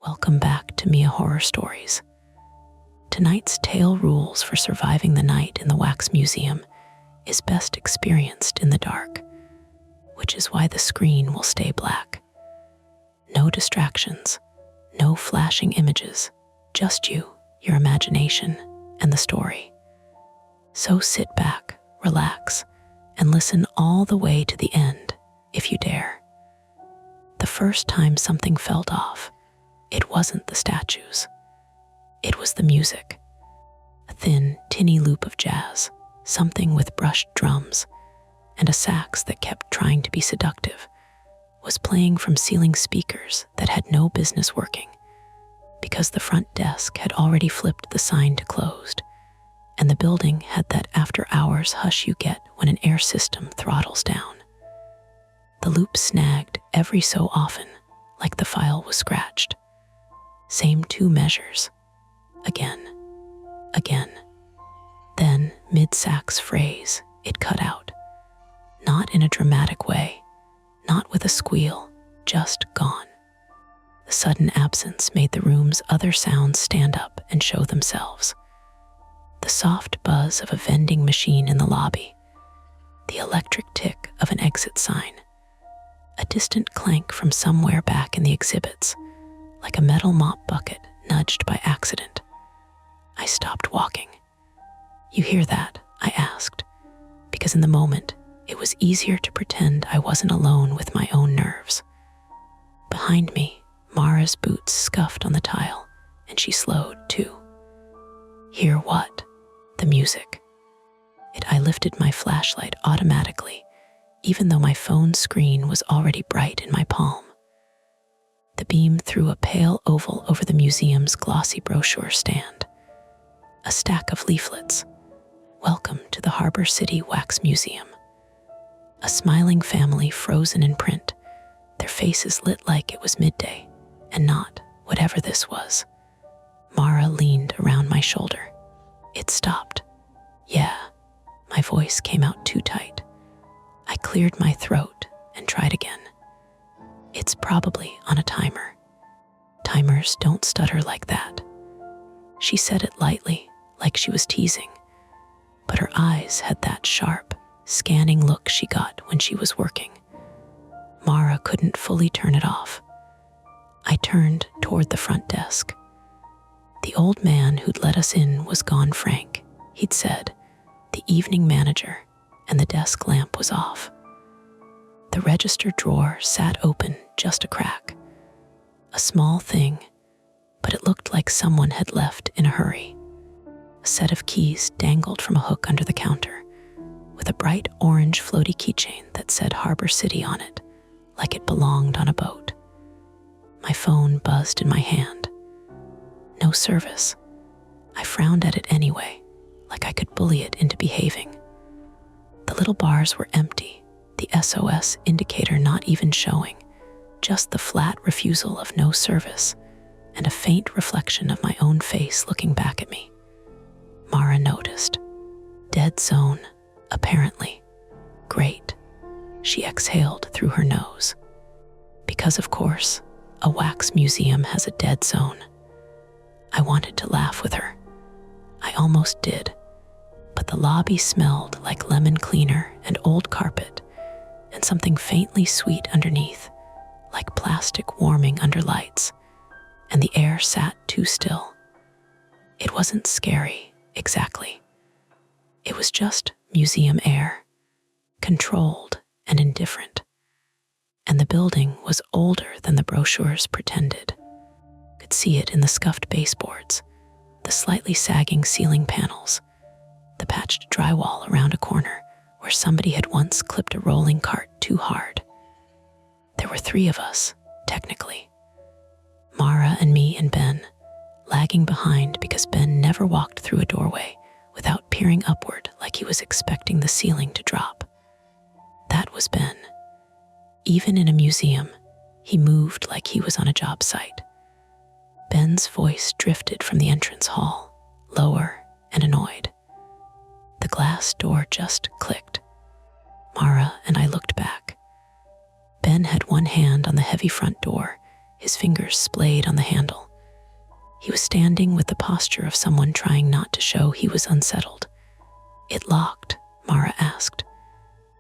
Welcome back to Mia Horror Stories. Tonight's tale rules for surviving the night in the Wax Museum is best experienced in the dark, which is why the screen will stay black. No distractions, no flashing images, just you, your imagination, and the story. So sit back, relax, and listen all the way to the end, if you dare. The first time something felt off, it wasn't the statues. It was the music. A thin, tinny loop of jazz, something with brushed drums, and a sax that kept trying to be seductive, was playing from ceiling speakers that had no business working, because the front desk had already flipped the sign to closed, and the building had that after-hours hush you get when an air system throttles down. The loop snagged every so often, like the file was scratched. Same two measures. Again. Then, mid-sax phrase, it cut out. Not in a dramatic way, not with a squeal, just gone. The sudden absence made the room's other sounds stand up and show themselves. The soft buzz of a vending machine in the lobby, the electric tick of an exit sign, a distant clank from somewhere back in the exhibits, like a metal mop bucket nudged by accident. I stopped walking. "You hear that?" I asked, because in the moment, it was easier to pretend I wasn't alone with my own nerves. Behind me, Mara's boots scuffed on the tile, and she slowed too. Hear what? The music. I lifted my flashlight automatically, even though my phone screen was already bright in my palm. The beam threw a pale oval over the museum's glossy brochure stand. A stack of leaflets. Welcome to the Harbor City Wax Museum. A smiling family frozen in print, their faces lit like it was midday, and not whatever this was. Mara leaned around my shoulder. It stopped. Yeah, my voice came out too tight. I cleared my throat and tried again. It's probably on a timer. Timers don't stutter like that. She said it lightly, like she was teasing, but her eyes had that sharp, scanning look she got when she was working. Mara couldn't fully turn it off. I turned toward the front desk. The old man who'd let us in was gone frank, he'd said, the evening manager, and the desk lamp was off. The register drawer sat open just a crack. A small thing, but it looked like someone had left in a hurry. A set of keys dangled from a hook under the counter, with a bright orange floaty keychain that said Harbor City on it, like it belonged on a boat. My phone buzzed in my hand. No service. I frowned at it anyway, like I could bully it into behaving. The little bars were empty, the SOS indicator not even showing, just the flat refusal of no service, and a faint reflection of my own face looking back at me. Mara noticed. Dead zone, apparently. Great. She exhaled through her nose. Because, of course, a wax museum has a dead zone. I wanted to laugh with her. I almost did, but the lobby smelled like lemon cleaner and old carpet, and something faintly sweet underneath, like plastic warming under lights, and the air sat too still. It wasn't scary, exactly. It was just museum air, controlled and indifferent. And the building was older than the brochures pretended. Could see it in the scuffed baseboards, the slightly sagging ceiling panels, the patched drywall around a corner where somebody had once clipped a rolling cart too hard. There were 3 of us, technically. Mara and me and Ben, lagging behind because Ben never walked through a doorway without peering upward like he was expecting the ceiling to drop. That was Ben. Even in a museum, he moved like he was on a job site. Ben's voice drifted from the entrance hall, lower and annoyed. The glass door just clicked. Mara and I looked back. Ben had one hand on the heavy front door, his fingers splayed on the handle. He was standing with the posture of someone trying not to show he was unsettled. "It locked?" Mara asked.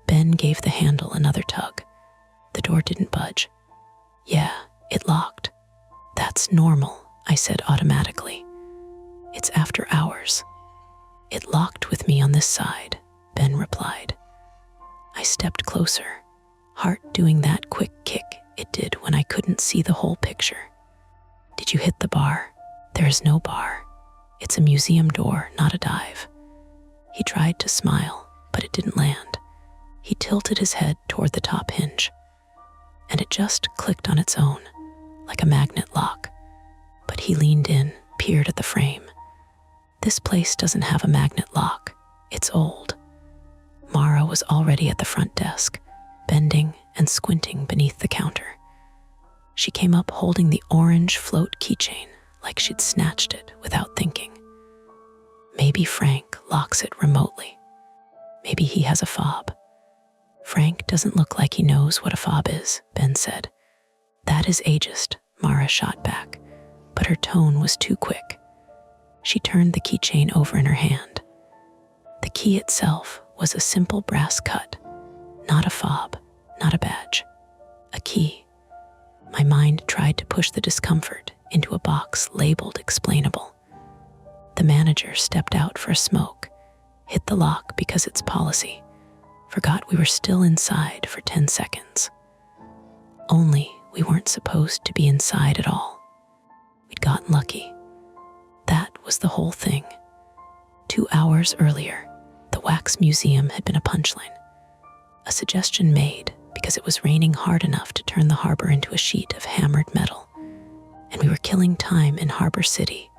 Ben gave the handle another tug. The door didn't budge. "Yeah, it locked." "That's normal," I said automatically. "It's after hours." "It locked with me on this side," Ben replied. I stepped closer, heart doing that quick kick it did when I couldn't see the whole picture. "Did you hit the bar?" "There is no bar. It's a museum door, not a dive." He tried to smile, but it didn't land. He tilted his head toward the top hinge, and it just clicked on its own, like a magnet lock. But he leaned in, peered at the frame. "This place doesn't have a magnet lock. It's old." Mara was already at the front desk, bending and squinting beneath the counter. She came up holding the orange float keychain like she'd snatched it without thinking. "Maybe Frank locks it remotely. Maybe he has a fob." "Frank doesn't look like he knows what a fob is," Ben said. "That is ageist," Mara shot back, but her tone was too quick. She turned the keychain over in her hand. The key itself was a simple brass cut, not a fob, not a badge, a key. My mind tried to push the discomfort into a box labeled explainable. The manager stepped out for a smoke, hit the lock because it's policy, forgot we were still inside for 10 seconds. Only we weren't supposed to be inside at all. We'd gotten lucky. That was the whole thing. 2 hours earlier, the Wax Museum had been a punchline. A suggestion made because it was raining hard enough to turn the harbor into a sheet of hammered metal, and we were killing time in Harbor City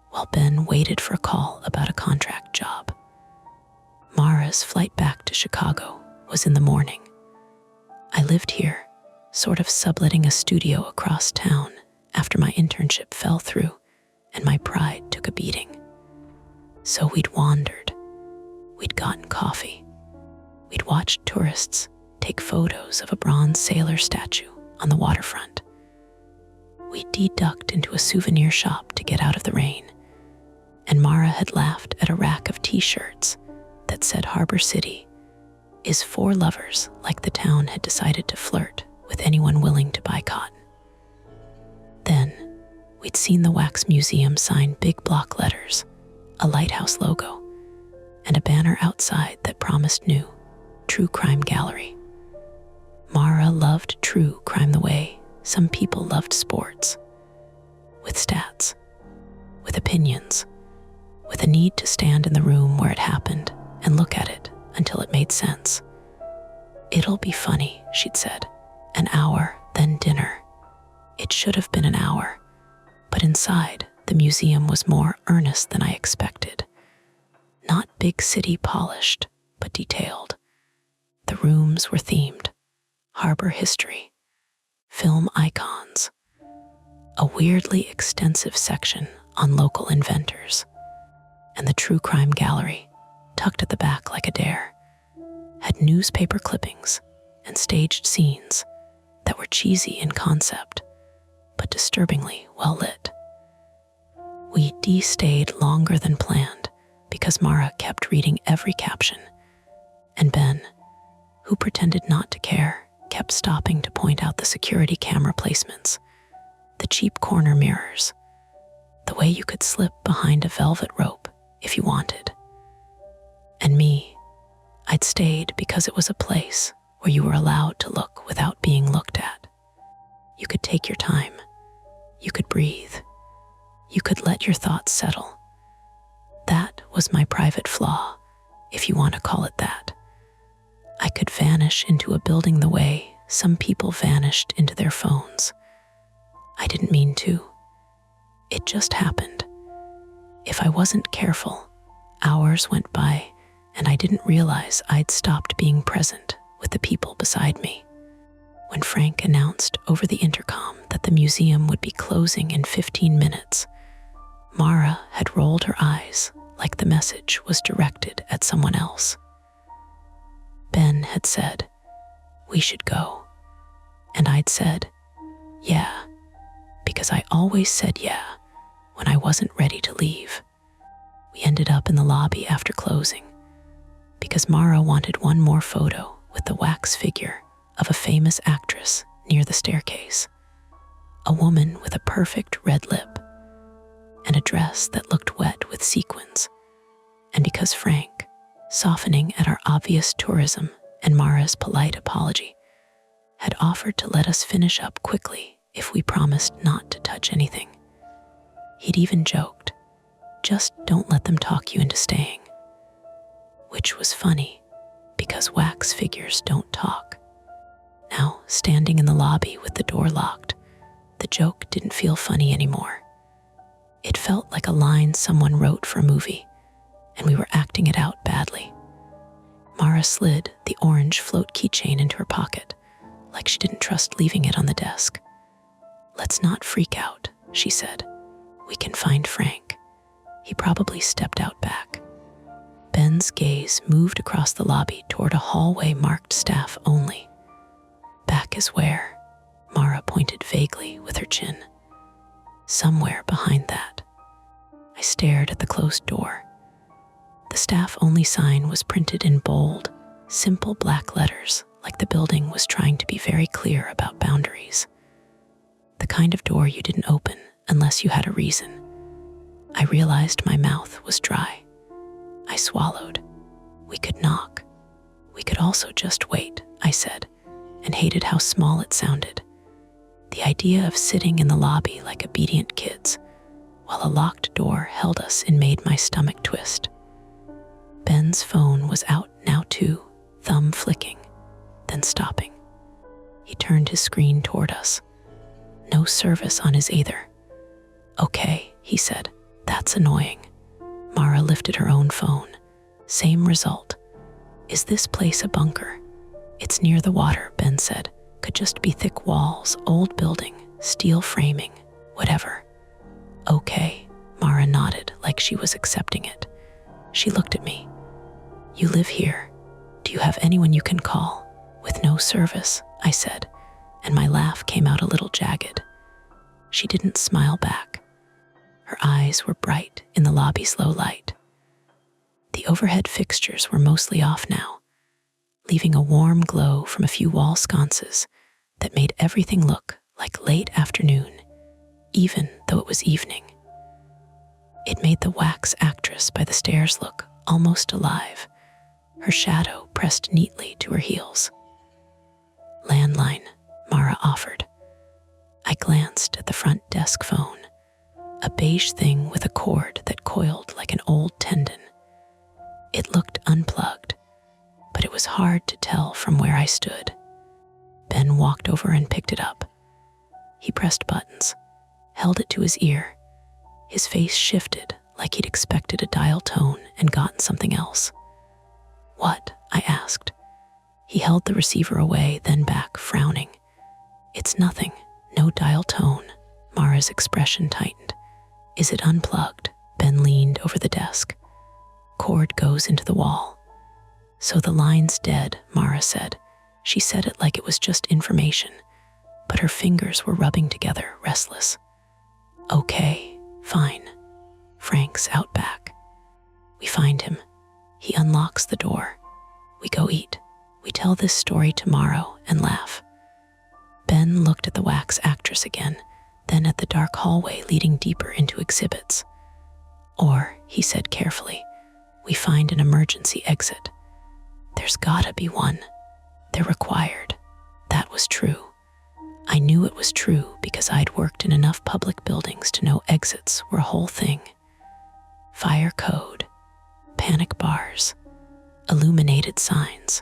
while Ben waited for a call about a contract job. Mara's flight back to Chicago was in the morning. I lived here, sort of subletting a studio across town after my internship fell through and my pride took a beating. So we'd wandered. We'd gotten coffee. We'd watched tourists take photos of a bronze sailor statue on the waterfront. We de-ducked into a souvenir shop to get out of the rain, and Mara had laughed at a rack of t-shirts that said Harbor City is for lovers, like the town had decided to flirt with anyone willing to buy cotton. Then we'd seen the Wax Museum sign big block letters, a lighthouse logo, and a banner outside that promised new true crime gallery. Mara loved true crime the way some people loved sports, with stats, with opinions, with a need to stand in the room where it happened and look at it until it made sense. "It'll be funny," she'd said. "An hour, then dinner." It should have been an hour, but inside, the museum was more earnest than I expected. Not big city polished, but detailed. The rooms were themed: harbor history, film icons, a weirdly extensive section on local inventors, and the true crime gallery, tucked at the back like a dare, had newspaper clippings and staged scenes that were cheesy in concept, but disturbingly well lit. We de-stayed longer than planned because Mara kept reading every caption, and Ben, who pretended not to care, kept stopping to point out the security camera placements, the cheap corner mirrors, the way you could slip behind a velvet rope if you wanted. And me, I'd stayed because it was a place where you were allowed to look without being looked at. You could take your time. You could breathe. You could let your thoughts settle. That was my private flaw, if you want to call it that. I could vanish into a building the way some people vanished into their phones. I didn't mean to. It just happened. If I wasn't careful, hours went by and I didn't realize I'd stopped being present with the people beside me. When Frank announced over the intercom that the museum would be closing in 15 minutes, Mara had rolled her eyes like the message was directed at someone else. Ben had said, "We should go." And I'd said, "Yeah, because I always said yeah when I wasn't ready to leave. We ended up in the lobby after closing because Mara wanted one more photo with the wax figure of a famous actress near the staircase, a woman with a perfect red lip and a dress that looked wet with sequins. And because Frank, softening at our obvious tourism and Mara's polite apology, had offered to let us finish up quickly if we promised not to touch anything. He'd even joked, "Just don't let them talk you into staying." Which was funny, because wax figures don't talk. Now, standing in the lobby with the door locked, the joke didn't feel funny anymore. It felt like a line someone wrote for a movie, and we were acting it out badly. Mara slid the orange float keychain into her pocket, like she didn't trust leaving it on the desk. "Let's not freak out," she said. "We can find Frank. He probably stepped out back." Ben's gaze moved across the lobby toward a hallway marked staff only. "Back is where?" Mara pointed vaguely with her chin. "Somewhere behind that." I stared at the closed door. The staff-only sign was printed in bold, simple black letters, like the building was trying to be very clear about boundaries. The kind of door you didn't open unless you had a reason. I realized my mouth was dry. I swallowed. We could knock. We could also just wait, I said, and hated how small it sounded. The idea of sitting in the lobby like obedient kids, while a locked door held us in made my stomach twist. Ben's phone was out now too, thumb flicking, then stopping. He turned his screen toward us. No service on his either. "Okay," he said, "that's annoying." Mara lifted her own phone. Same result. "Is this place a bunker?" "It's near the water," Ben said. "Could just be thick walls, old building, steel framing, whatever." "Okay," Mara nodded like she was accepting it. She looked at me. "You live here. Do you have anyone you can call?" "With no service," I said, and my laugh came out a little jagged. She didn't smile back. Her eyes were bright in the lobby's low light. The overhead fixtures were mostly off now, leaving a warm glow from a few wall sconces that made everything look like late afternoon, even though it was evening. It made the wax actress by the stairs look almost alive, her shadow pressed neatly to her heels. "Landline," Mara offered. I glanced at the front desk phone, a beige thing with a cord that coiled like an old tendon. It looked unplugged, but it was hard to tell from where I stood. Ben walked over and picked it up. He pressed buttons, held it to his ear. His face shifted like he'd expected a dial tone and gotten something else. "What?" I asked. He held the receiver away, then back, frowning. "It's nothing, no dial tone." Mara's expression tightened. "Is it unplugged?" Ben leaned over the desk. "Cord goes into the wall." "So the line's dead," Mara said. She said it like it was just information, but her fingers were rubbing together, restless. "Okay, fine. Frank's out back." We find him. He unlocks the door. We go eat. We tell this story tomorrow and laugh. Ben looked at the wax actress again, then at the dark hallway leading deeper into exhibits. "Or," he said carefully, "we find an emergency exit. There's gotta be one. They're required." That was true. I knew it was true because I'd worked in enough public buildings to know exits were a whole thing. Fire code, panic bars, illuminated signs.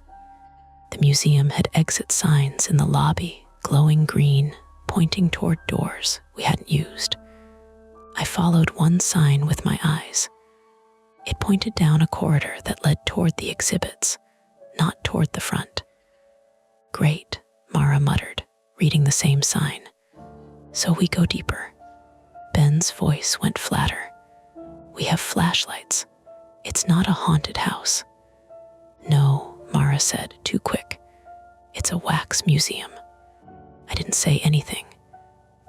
The museum had exit signs in the lobby, glowing green, pointing toward doors we hadn't used. I followed one sign with my eyes. It pointed down a corridor that led toward the exhibits, not toward the front. "Great," Mara muttered, reading the same sign. "So we go deeper." Ben's voice went flatter. "We have flashlights. It's not a haunted house." "No," Mara said, too quick. "It's a wax museum." I didn't say anything,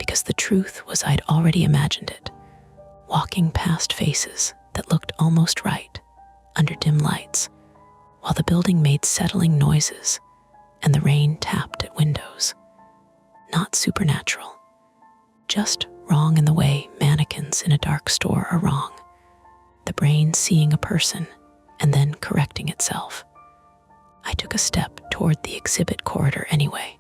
because the truth was I'd already imagined it, walking past faces that looked almost right under dim lights, while the building made settling noises and the rain tapped at windows. Not supernatural, just wrong in the way mannequins in a dark store are wrong. The brain seeing a person and then correcting itself. I took a step toward the exhibit corridor anyway.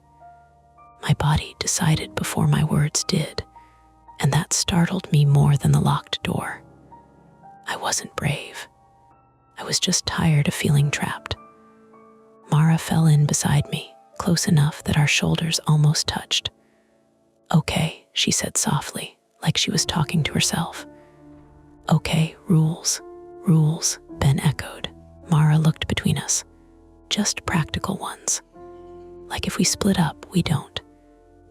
My body decided before my words did, and that startled me more than the locked door. I wasn't brave. I was just tired of feeling trapped. Mara fell in beside me, close enough that our shoulders almost touched. "Okay," she said softly, like she was talking to herself. "Okay, rules, rules," Ben echoed. Mara looked between us. Just practical ones. Like if we split up, we don't.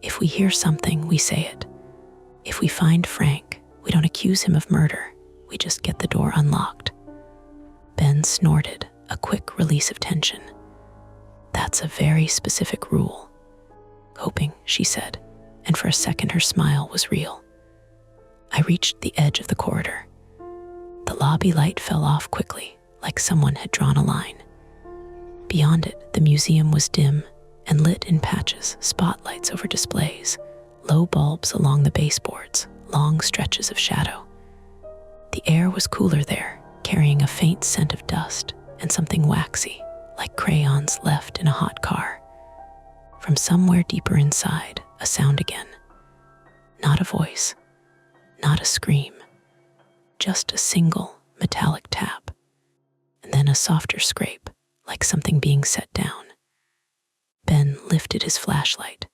If we hear something, we say it. If we find Frank, we don't accuse him of murder. We just get the door unlocked. Ben snorted, a quick release of tension. "That's a very specific rule." "Hoping," she said, and for a second her smile was real. I reached the edge of the corridor. The lobby light fell off quickly, like someone had drawn a line. Beyond it, the museum was dim and lit in patches, spotlights over displays, low bulbs along the baseboards, long stretches of shadow. The air was cooler there, carrying a faint scent of dust and something waxy, like crayons left in a hot car. From somewhere deeper inside, a sound again. Not a voice, not a scream, just a single metallic tap, and then a softer scrape, like something being set down. Ben lifted his flashlight.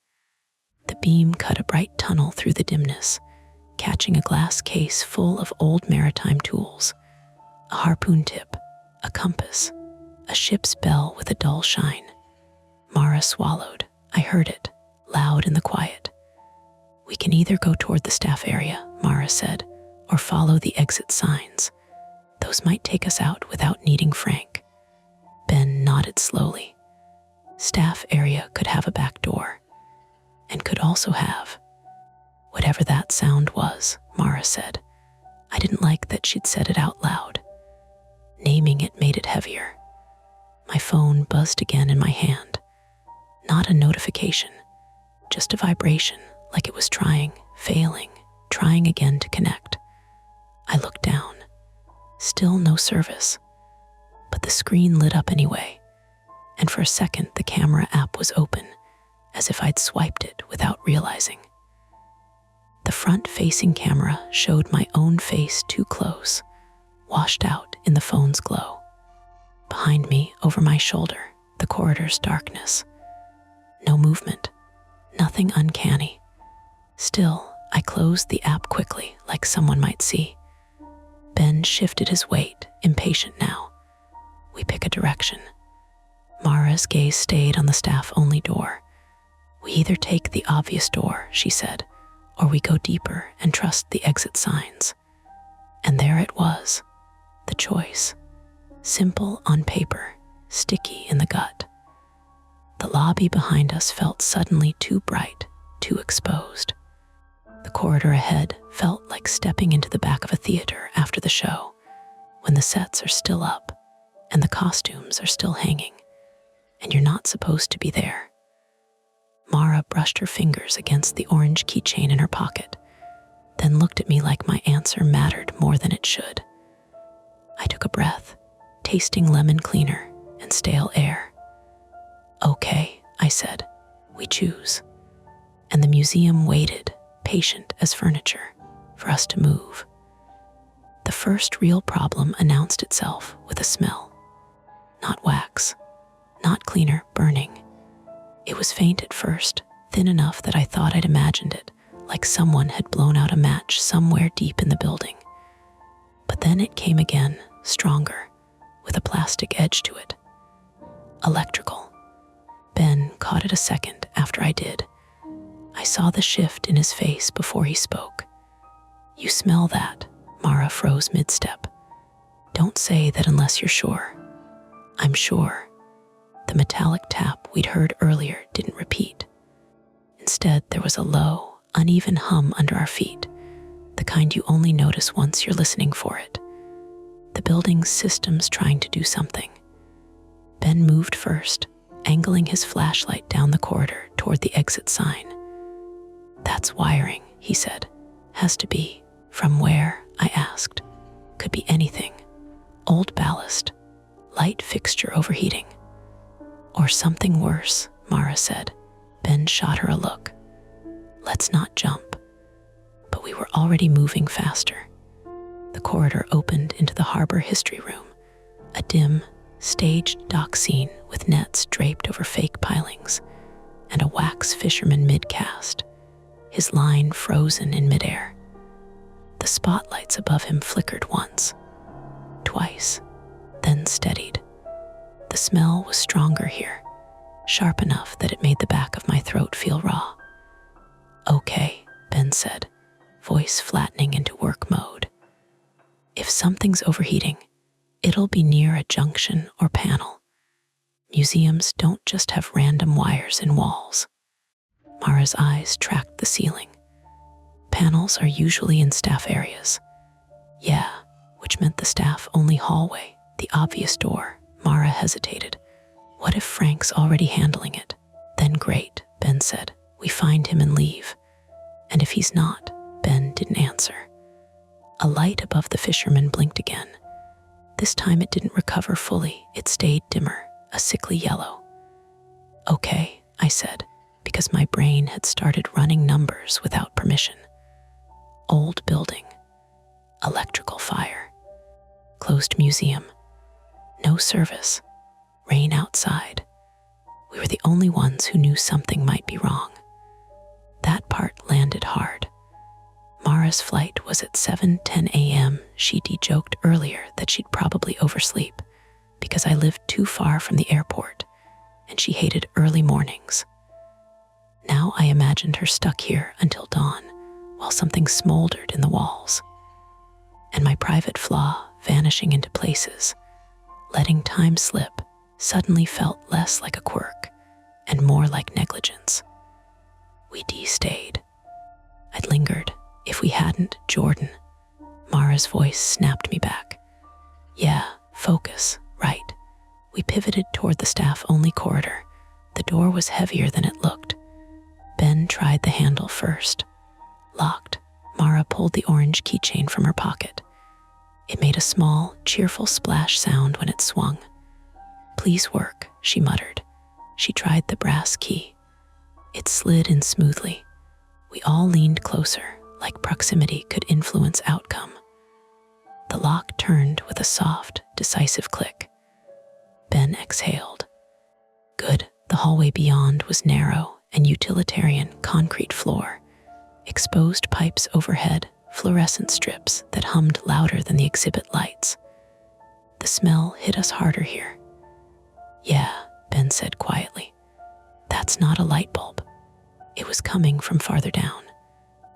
The beam cut a bright tunnel through the dimness, catching a glass case full of old maritime tools, a harpoon tip, a compass, a ship's bell with a dull shine. Mara swallowed. I heard it, loud in the quiet. "We can either go toward the staff area," Mara said, "or follow the exit signs. Those might take us out without needing Frank." Ben nodded slowly. Staff area could have a back door, and could also have whatever that sound was, Mara said. I didn't like that she'd said it out loud. Naming it made it heavier. My phone buzzed again in my hand. Not a notification, just a vibration, like it was trying, failing, trying again to connect. I looked down. Still no service. But the screen lit up anyway, and for a second the camera app was open, as if I'd swiped it without realizing. The front-facing camera showed my own face too close, washed out in the phone's glow. Behind me, over my shoulder, the corridor's darkness. No movement, nothing uncanny. Still, I closed the app quickly, like someone might see. Ben shifted his weight, impatient now. We pick a direction. Mara's gaze stayed on the staff-only door. "We either take the obvious door," she said, "or we go deeper and trust the exit signs." And there it was, the choice. Simple on paper, sticky in the gut. The lobby behind us felt suddenly too bright, too exposed. The corridor ahead felt like stepping into the back of a theater after the show, when the sets are still up and the costumes are still hanging, and you're not supposed to be there. Mara brushed her fingers against the orange keychain in her pocket, then looked at me like my answer mattered more than it should. I took a breath, tasting lemon cleaner and stale air. "Okay," I said, "we choose." And the museum waited, patient as furniture, for us to move. The first real problem announced itself with a smell. Not wax, not cleaner, burning. It was faint at first, thin enough that I thought I'd imagined it, like someone had blown out a match somewhere deep in the building. But then it came again, stronger, with a plastic edge to it. Electrical. Ben caught it a second after I did. I saw the shift in his face before he spoke. "You smell that?" Mara froze mid-step. "Don't say that unless you're sure." "I'm sure." The metallic tap we'd heard earlier didn't repeat. Instead, there was a low, uneven hum under our feet, the kind you only notice once you're listening for it. The building's systems trying to do something. Ben moved first, angling his flashlight down the corridor toward the exit sign. "That's wiring," he said. "Has to be." "From where?" I asked. "Could be anything. Old ballast, light fixture overheating." "Or something worse," Mara said. Ben shot her a look. "Let's not jump." But we were already moving faster. The corridor opened into the harbor history room, a dim, staged dock scene with nets draped over fake pilings, and a wax fisherman mid-cast, his line frozen in midair. The spotlights above him flickered once, twice, then steadied. The smell was stronger here, sharp enough that it made the back of my throat feel raw. "Okay," Ben said, voice flattening into work mode. "If something's overheating, it'll be near a junction or panel. Museums don't just have random wires in walls." Mara's eyes tracked the ceiling. "Panels are usually in staff areas." "Yeah," which meant the staff-only hallway, the obvious door. Mara hesitated. "What if Frank's already handling it?" "Then great," Ben said. "We find him and leave." "And if he's not?" Ben didn't answer. A light above the fisherman blinked again. This time it didn't recover fully. It stayed dimmer, a sickly yellow. "Okay," I said, because my brain had started running numbers without permission. Old building. Electrical fire. Closed museum. No service. Rain outside. We were the only ones who knew something might be wrong. That part landed hard. Mara's flight was at 7:10 a.m. She joked earlier that she'd probably oversleep because I lived too far from the airport and she hated early mornings. Now I imagined her stuck here until dawn while something smoldered in the walls. And my private flaw vanishing into places, letting time slip, suddenly felt less like a quirk and more like negligence. We stayed. I'd lingered. If we hadn't, Jordan. Mara's voice snapped me back. "Yeah, focus, right." We pivoted toward the staff-only corridor. The door was heavier than it looked. Ben tried the handle first. Locked. Mara pulled the orange keychain from her pocket. It made a small, cheerful splash sound when it swung. "Please work," she muttered. She tried the brass key. It slid in smoothly. We all leaned closer, like proximity could influence outcome. The lock turned with a soft, decisive click. Ben exhaled. Good. The hallway beyond was narrow and utilitarian concrete floor, exposed pipes overhead, fluorescent strips that hummed louder than the exhibit lights. The smell hit us harder here. "Yeah," Ben said quietly. "That's not a light bulb." It was coming from farther down.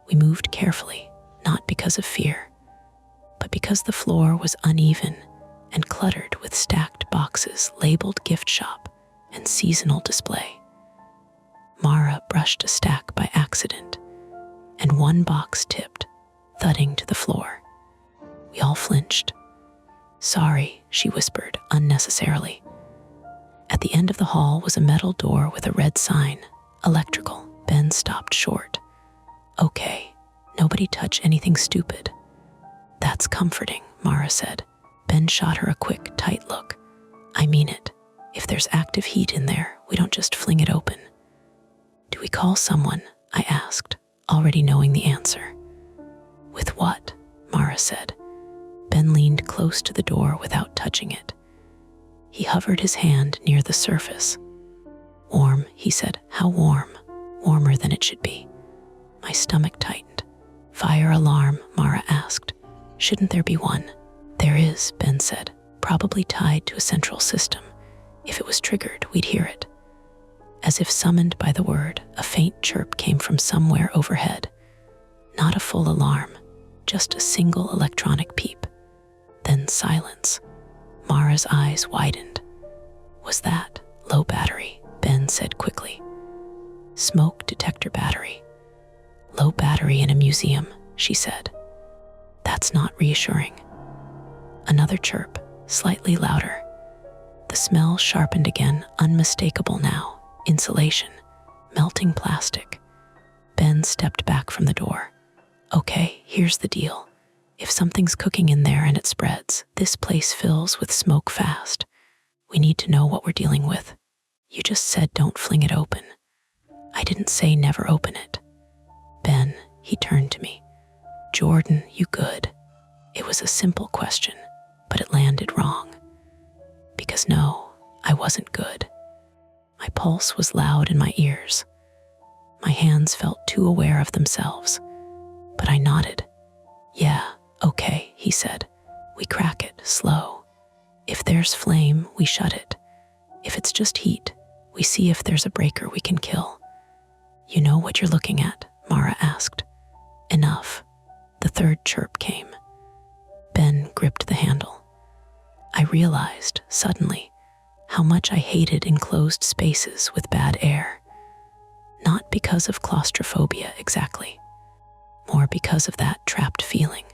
We moved carefully, not because of fear, but because the floor was uneven and cluttered with stacked boxes labeled gift shop and seasonal display. Mara brushed a stack by accident, and one box tipped, thudding to the floor. We all flinched. "Sorry," she whispered unnecessarily. At the end of the hall was a metal door with a red sign, electrical. Ben stopped short. "Okay, nobody touch anything stupid." "That's comforting," Mara said. Ben shot her a quick, tight look. "I mean it. If there's active heat in there, we don't just fling it open." "Do we call someone?" I asked, already knowing the answer. "With what?" Mara said. Ben leaned close to the door without touching it. He hovered his hand near the surface. "Warm," he said. "How warm?" "Warmer than it should be." My stomach tightened. "Fire alarm?" Mara asked. "Shouldn't there be one?" "There is," Ben said, "probably tied to a central system. If it was triggered, we'd hear it." As if summoned by the word, a faint chirp came from somewhere overhead. Not a full alarm, just a single electronic peep. Then silence. Mara's eyes widened. "Was that low battery?" Ben said quickly. "Smoke detector battery." Low battery in a museum, she said. That's not reassuring. Another chirp, slightly louder. The smell sharpened again, unmistakable now. Insulation, melting plastic. Ben stepped back from the door. Okay, here's the deal. If something's cooking in there and it spreads, this place fills with smoke fast. We need to know what we're dealing with. You just said don't fling it open. I didn't say never open it. Ben, he turned to me. Jordan, you good? It was a simple question, but it landed wrong. Because no, I wasn't good. My pulse was loud in my ears. My hands felt too aware of themselves, but I nodded. Yeah, okay, he said. We crack it, slow. If there's flame, we shut it. If it's just heat, we see if there's a breaker we can kill. You know what you're looking at? Mara asked. Enough. The third chirp came. Ben gripped the handle. I realized, suddenly, how much I hated enclosed spaces with bad air. Not because of claustrophobia exactly, more because of that trapped feeling,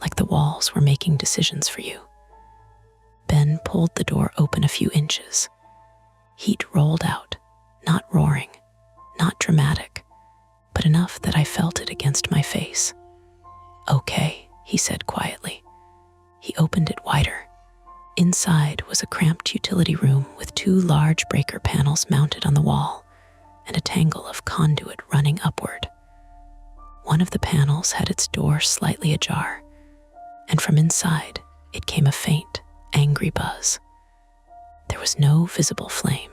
like the walls were making decisions for you. Ben pulled the door open a few inches. Heat rolled out, not roaring, not dramatic, but enough that I felt it against my face. Okay, he said quietly. He opened it wider. Inside was a cramped utility room with 2 large breaker panels mounted on the wall and a tangle of conduit running upward. One of the panels had its door slightly ajar, and from inside it came a faint, angry buzz. There was no visible flame,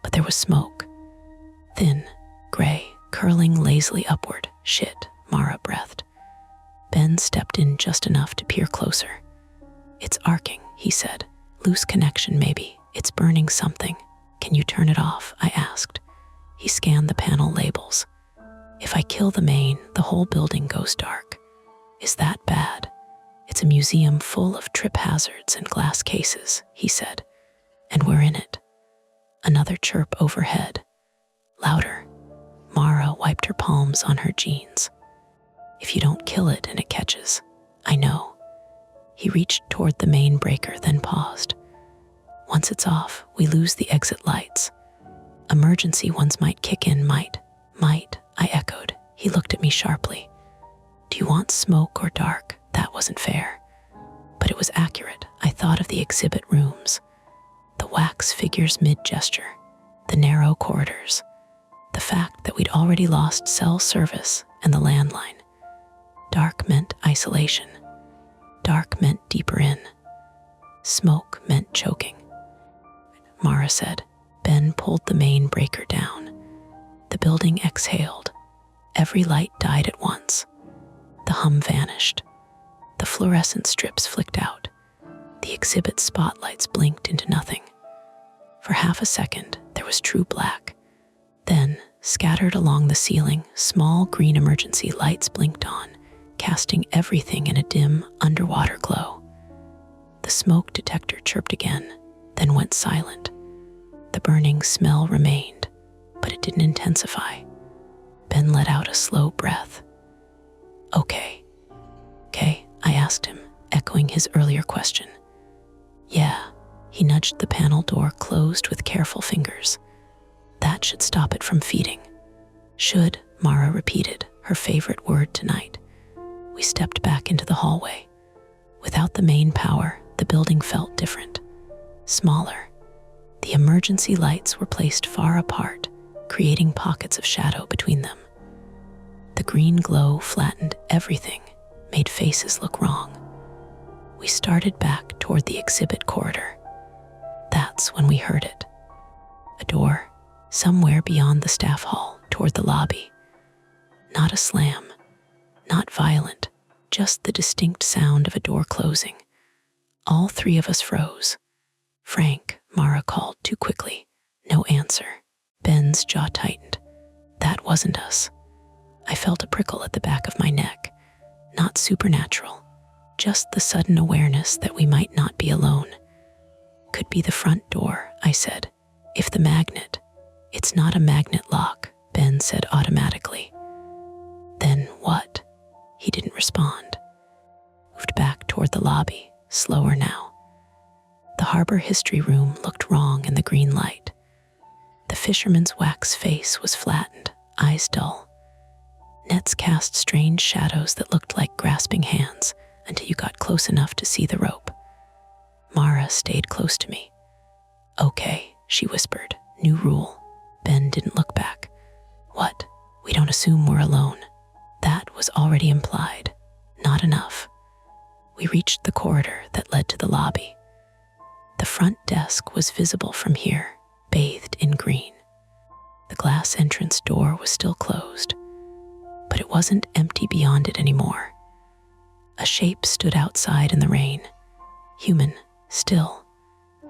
but there was smoke. Thin, gray, curling lazily upward. Shit, Mara breathed. Ben stepped in just enough to peer closer. It's arcing, he said. Loose connection, maybe. It's burning something. Can you turn it off? I asked. He scanned the panel labels. If I kill the main, the whole building goes dark. Is that bad? It's a museum full of trip hazards and glass cases, he said. And we're in it. Another chirp overhead. Louder. Mara wiped her palms on her jeans. If you don't kill it and it catches, I know. He reached toward the main breaker, then paused. Once it's off, we lose the exit lights. Emergency ones might kick in, might, I echoed. He looked at me sharply. Do you want smoke or dark? That wasn't fair. But it was accurate. I thought of the exhibit rooms. The wax figures mid-gesture. The narrow corridors. The fact that we'd already lost cell service and the landline. Dark meant isolation. Dark meant deeper in. Smoke meant choking. Mara said. Ben pulled the main breaker down. The building exhaled. Every light died at once. The hum vanished. The fluorescent strips flicked out. The exhibit spotlights blinked into nothing. For half a second, there was true black. Then, scattered along the ceiling, small green emergency lights blinked on, casting everything in a dim, underwater glow. The smoke detector chirped again, then went silent. The burning smell remained, but it didn't intensify. Ben let out a slow breath. Okay, I asked him, echoing his earlier question. Yeah, he nudged the panel door closed with careful fingers. That should stop it from feeding. Should, Mara repeated, her favorite word tonight. We stepped back into the hallway. Without the main power, the building felt different. Smaller. The emergency lights were placed far apart, creating pockets of shadow between them. The green glow flattened everything, made faces look wrong. We started back toward the exhibit corridor. That's when we heard it. A door, somewhere beyond the staff hall, toward the lobby. Not a slam, not violent, just the distinct sound of a door closing. All 3 of us froze. Frank, Mara called too quickly. No answer. Ben's jaw tightened. That wasn't us. I felt a prickle at the back of my neck. Not supernatural, just the sudden awareness that we might not be alone. Could be the front door, I said. If the magnet. It's not a magnet lock, Ben said automatically. Then what? He didn't respond. Moved back toward the lobby, slower now. The harbor history room looked wrong in the green light. The fisherman's wax face was flattened, eyes dull. Nets cast strange shadows that looked like grasping hands until you got close enough to see the rope. Mara stayed close to me. "Okay," she whispered. "New rule." Ben didn't look back. "What? We don't assume we're alone." That was already implied. Not enough. We reached the corridor that led to the lobby. The front desk was visible from here, bathed in green. The glass entrance door was still closed, but it wasn't empty beyond it anymore. A shape stood outside in the rain, human, still,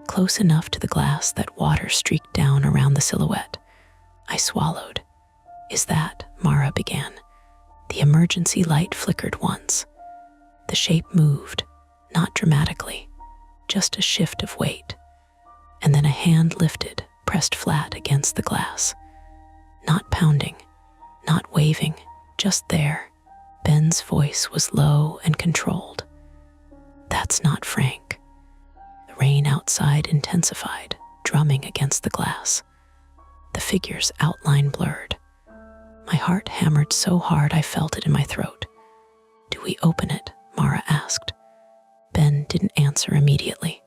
close enough to the glass that water streaked down around the silhouette. I swallowed. "Is that?" Mara began. The emergency light flickered once. The shape moved, not dramatically, just a shift of weight. And then a hand lifted, pressed flat against the glass. Not pounding, not waving, just there. Ben's voice was low and controlled. "That's not Frank." The rain outside intensified, drumming against the glass. The figure's outline blurred. My heart hammered so hard I felt it in my throat. "Do we open it?" Mara asked. Ben didn't answer immediately.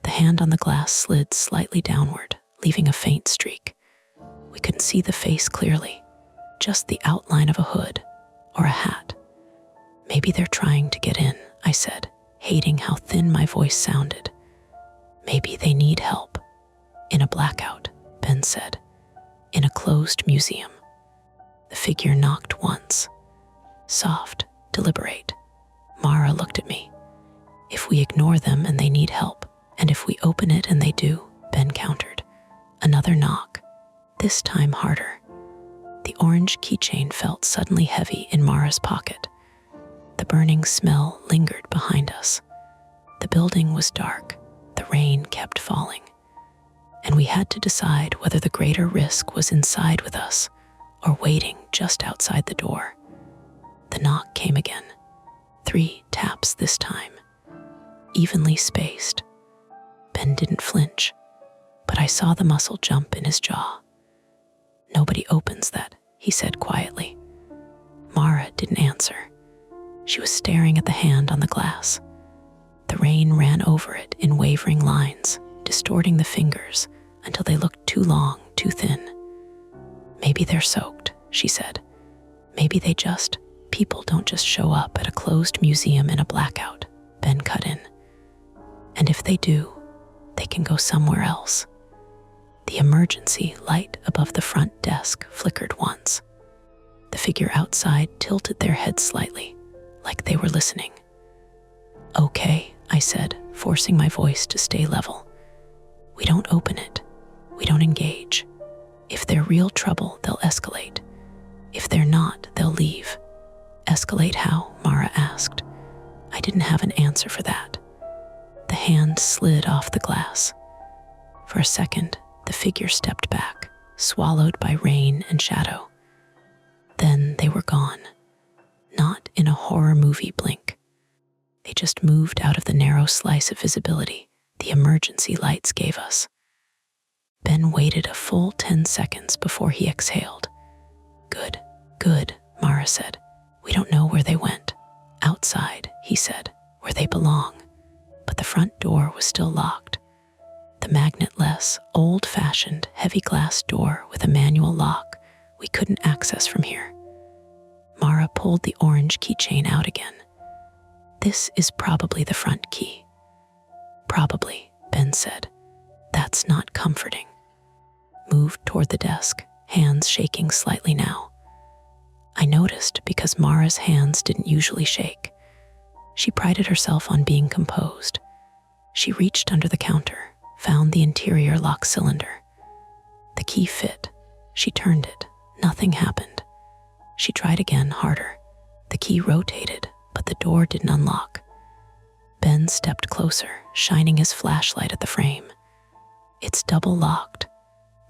The hand on the glass slid slightly downward, leaving a faint streak. We couldn't see the face clearly, just the outline of a hood or a hat. "Maybe they're trying to get in," I said, hating how thin my voice sounded. "Maybe they need help." "In a blackout," Ben said. "In a closed museum." The figure knocked once. Soft, deliberate. Mara looked at me. "If we ignore them and they need help, and if we open it and they do," Ben countered. Another knock, this time harder. The orange keychain felt suddenly heavy in Mara's pocket. The burning smell lingered behind us. The building was dark. The rain kept falling. And we had to decide whether the greater risk was inside with us or waiting just outside the door. The knock came again. 3 taps this time, evenly spaced. Ben didn't flinch, but I saw the muscle jump in his jaw. "Nobody opens that," he said quietly. Mara didn't answer. She was staring at the hand on the glass. The rain ran over it in wavering lines, distorting the fingers until they looked too long, too thin. "Maybe they're soaked," she said. "Maybe people don't just show up at a closed museum in a blackout," Ben cut in. "And if they do, they can go somewhere else." The emergency light above the front desk flickered once. The figure outside tilted their heads slightly, like they were listening. "Okay," I said, forcing my voice to stay level. "We don't open it. We don't engage. If they're real trouble, they'll escalate. If they're not, they'll leave." "Escalate how?" Mara asked. I didn't have an answer for that. The hand slid off the glass. For a second, the figure stepped back, swallowed by rain and shadow. Then they were gone, not in a horror movie blink. They just moved out of the narrow slice of visibility the emergency lights gave us. Ben waited a full 10 seconds before he exhaled. Good, Mara said. "We don't know where they went." "Outside," he said, "where they belong." But the front door was still locked. The magnetless, old-fashioned, heavy glass door with a manual lock we couldn't access from here. Mara pulled the orange keychain out again. "This is probably the front key." "Probably," Ben said. "That's not comforting." Moved toward the desk, hands shaking slightly now. I noticed because Mara's hands didn't usually shake. She prided herself on being composed. She reached under the counter, found the interior lock cylinder. The key fit. She turned it. Nothing happened. She tried again, harder. The key rotated, but the door didn't unlock. Ben stepped closer, shining his flashlight at the frame. "It's double locked.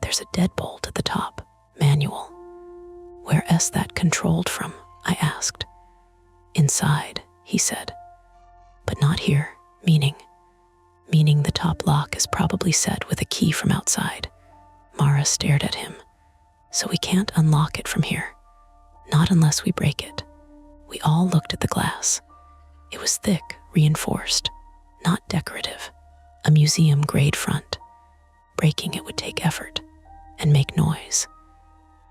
There's a deadbolt at the top, manual." "Where is that controlled from?" I asked. Inside, he said. But not here, meaning the top lock is probably set with a key from outside. Mara stared at him. So we can't unlock it from here. Not unless we break it. We all looked at the glass. It was thick, reinforced, not decorative. A museum-grade front. Breaking it would take effort and make noise.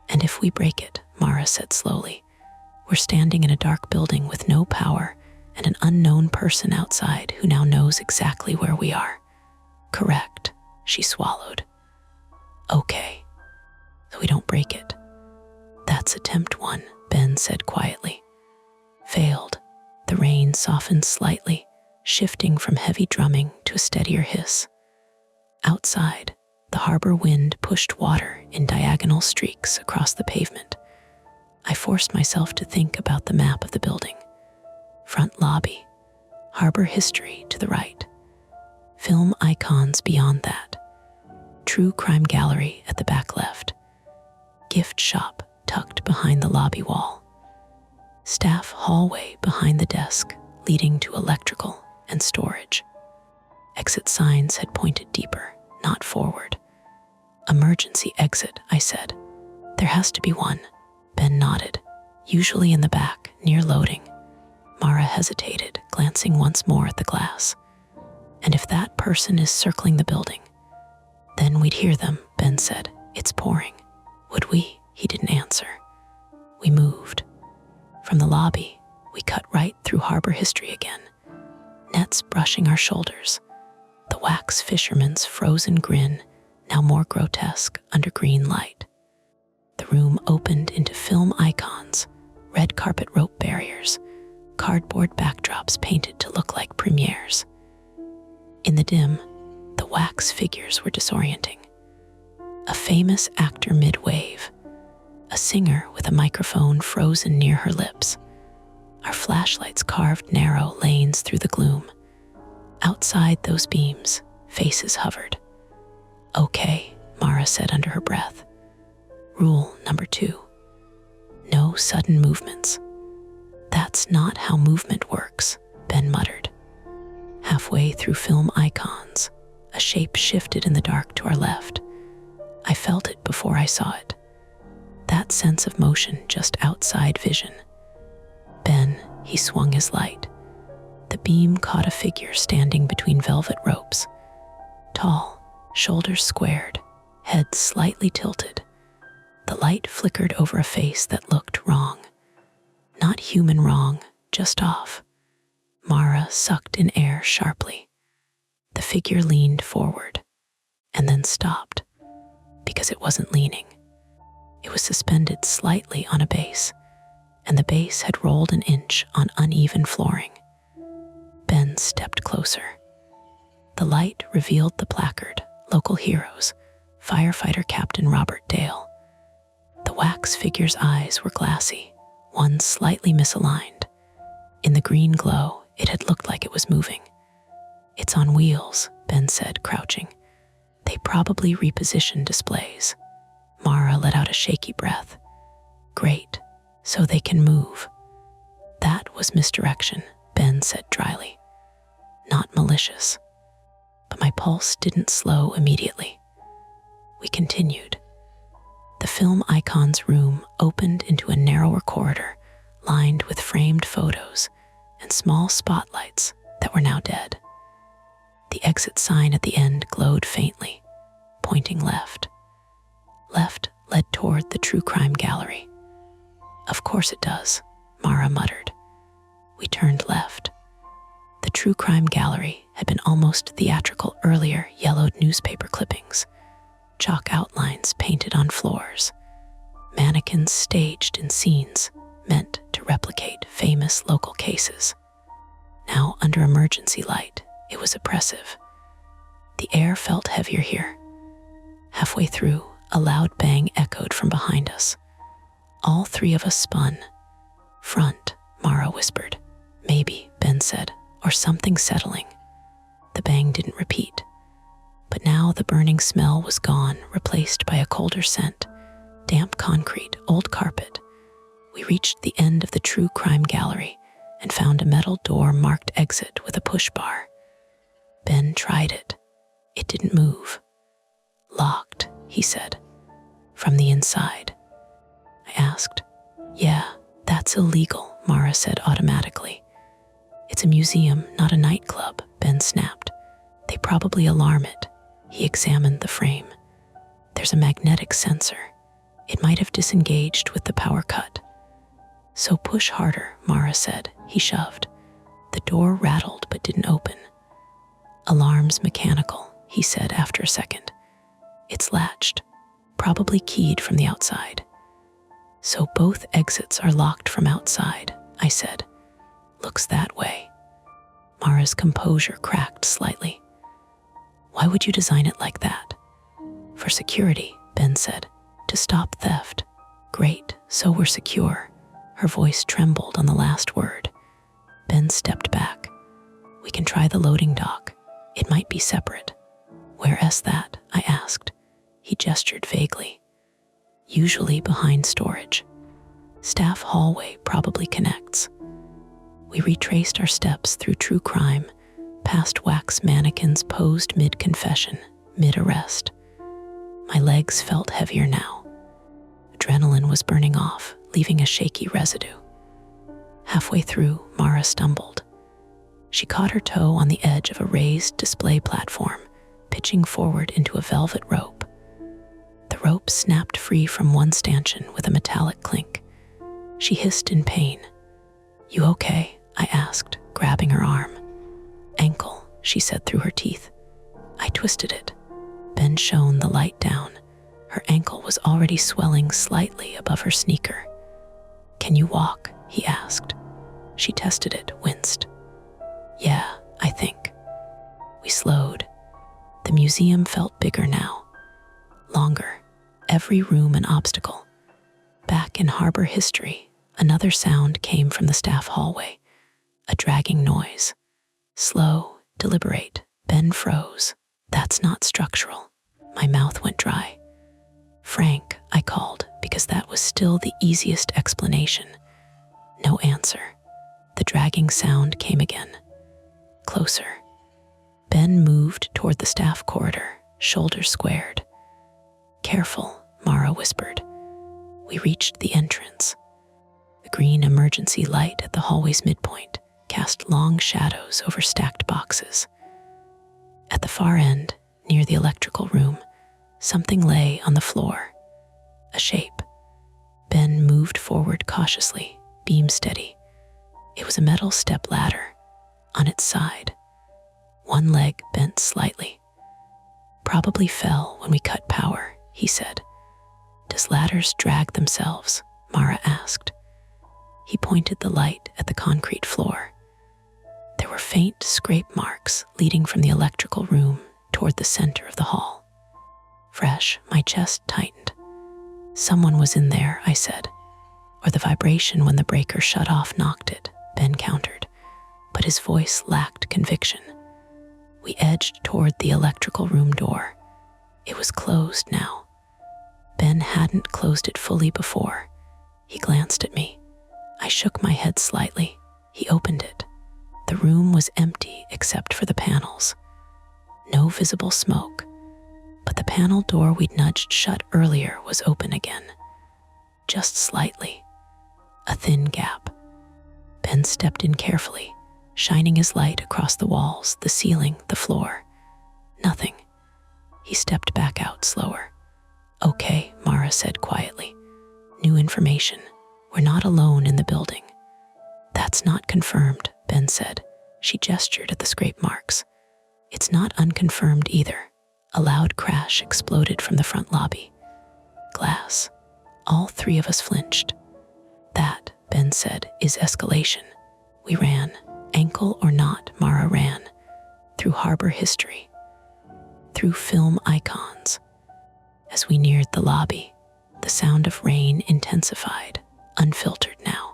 And if we break it, Mara said slowly, we're standing in a dark building with no power and an unknown person outside who now knows exactly where we are. Correct, she swallowed. Okay, so we don't break it. That's attempt one, Ben said quietly. Failed. The rain softened slightly, shifting from heavy drumming to a steadier hiss. Outside, the harbor wind pushed water in diagonal streaks across the pavement. I forced myself to think about the map of the building. Front lobby, harbor history to the right, film icons beyond that, true crime gallery at the back left, gift shop tucked behind the lobby wall, staff hallway behind the desk leading to electrical and storage. Exit signs had pointed deeper, not forward. Emergency exit, I said. There has to be one. Ben nodded. Usually in the back, near loading. Mara hesitated, glancing once more at the glass. And if that person is circling the building, then we'd hear them, Ben said. It's pouring. Would we? He didn't answer. We moved. From the lobby, we cut right through harbor history again. Nets brushing our shoulders. The wax fisherman's frozen grin, now more grotesque under green light. The room opened into film icons, red carpet rope barriers, cardboard backdrops painted to look like premieres. In the dim, the wax figures were disorienting. A famous actor mid-wave, a singer with a microphone frozen near her lips. Our flashlights carved narrow lanes through the gloom. Outside those beams, faces hovered. Okay, Mara said under her breath. Rule number 2. No sudden movements. That's not how movement works, Ben muttered. Halfway through film icons, a shape shifted in the dark to our left. I felt it before I saw it. That sense of motion just outside vision. Ben, he swung his light. The beam caught a figure standing between velvet ropes. Tall, shoulders squared, head slightly tilted. The light flickered over a face that looked wrong. Not human wrong, just off. Mara sucked in air sharply. The figure leaned forward, and then stopped, because it wasn't leaning. It was suspended slightly on a base, and the base had rolled an inch on uneven flooring. Ben stepped closer. The light revealed the placard, Local Heroes, Firefighter Captain Robert Dale. The wax figure's eyes were glassy, one slightly misaligned. In the green glow, it had looked like it was moving. It's on wheels, Ben said, crouching. They probably repositioned displays. Mara let out a shaky breath. Great, so they can move. That was misdirection, Ben said dryly. Not malicious. But my pulse didn't slow immediately. We continued. The film icon's room opened into a narrower corridor lined with framed photos and small spotlights that were now dead. The exit sign at the end glowed faintly, pointing left. Left led toward the true crime gallery. Of course it does, Mara muttered. We turned left. The true crime gallery had been almost theatrical earlier, yellowed newspaper clippings, chalk outlines painted on floors, mannequins staged in scenes meant to replicate famous local cases. Now, under emergency light, it was oppressive. The air felt heavier here. Halfway through, a loud bang echoed from behind us. All three of us spun. Front, Mara whispered. Maybe, Ben said, or something settling. The bang didn't repeat. But now the burning smell was gone, replaced by a colder scent. Damp concrete, old carpet. We reached the end of the true crime gallery and found a metal door marked exit with a push bar. Ben tried it. It didn't move. Locked, he said. From the inside. I asked. Yeah, that's illegal, Mara said automatically. It's a museum, not a nightclub, Ben snapped. They probably alarm it. He examined the frame. There's a magnetic sensor. It might have disengaged with the power cut. So push harder, Mara said. He shoved. The door rattled but didn't open. Alarm's mechanical, he said after a second. It's latched, probably keyed from the outside. So both exits are locked from outside, I said. Looks that way. Mara's composure cracked slightly. Why would you design it like that? For security, Ben said. To stop theft. Great, so we're secure. Her voice trembled on the last word. Ben stepped back. We can try the loading dock. It might be separate. Where's that? I asked. He gestured vaguely. Usually behind storage. Staff hallway probably connects. We retraced our steps through true crime, past wax mannequins posed mid-confession, mid-arrest. My legs felt heavier now. Adrenaline was burning off, leaving a shaky residue. Halfway through, Mara stumbled. She caught her toe on the edge of a raised display platform, pitching forward into a velvet rope. The rope snapped free from one stanchion with a metallic clink. She hissed in pain. You okay? I asked, grabbing her arm. Ankle, she said through her teeth. I twisted it. Ben shone the light down. Her ankle was already swelling slightly above her sneaker. Can you walk? He asked. She tested it, winced. Yeah, I think. We slowed. The museum felt bigger now. Longer. Every room an obstacle. Back in harbor history, another sound came from the staff hallway. A dragging noise. Slow, deliberate. Ben froze. That's not structural. My mouth went dry. Frank, I called, because that was still the easiest explanation. No answer. The dragging sound came again. Closer. Ben moved toward the staff corridor, shoulders squared. Careful, Mara whispered. We reached the entrance. The green emergency light at the hallway's midpoint cast long shadows over stacked boxes. At the far end, near the electrical room, something lay on the floor. A shape. Ben moved forward cautiously, beam steady. It was a metal step ladder. On its side, one leg bent slightly. Probably fell when we cut power, he said. Does ladders drag themselves? Mara asked. He pointed the light at the concrete floor. There were faint scrape marks leading from the electrical room toward the center of the hall. Fresh, my chest tightened. Someone was in there, I said. Or the vibration when the breaker shut off knocked it, Ben countered. But his voice lacked conviction. We edged toward the electrical room door. It was closed now. Ben hadn't closed it fully before. He glanced at me. I shook my head slightly. He opened it. The room was empty except for the panels. No visible smoke, but the panel door we'd nudged shut earlier was open again. Just slightly. A thin gap. Ben stepped in carefully, shining his light across the walls, the ceiling, the floor. Nothing. He stepped back out slower. Okay, Mara said quietly. New information. We're not alone in the building. That's not confirmed, Ben said. She gestured at the scrape marks. It's not unconfirmed either. A loud crash exploded from the front lobby. Glass. All three of us flinched. That, Ben said, is escalation. We ran. Ankle or not, Mara ran. Through harbor history. Through film icons. As we neared the lobby, the sound of rain intensified, unfiltered now.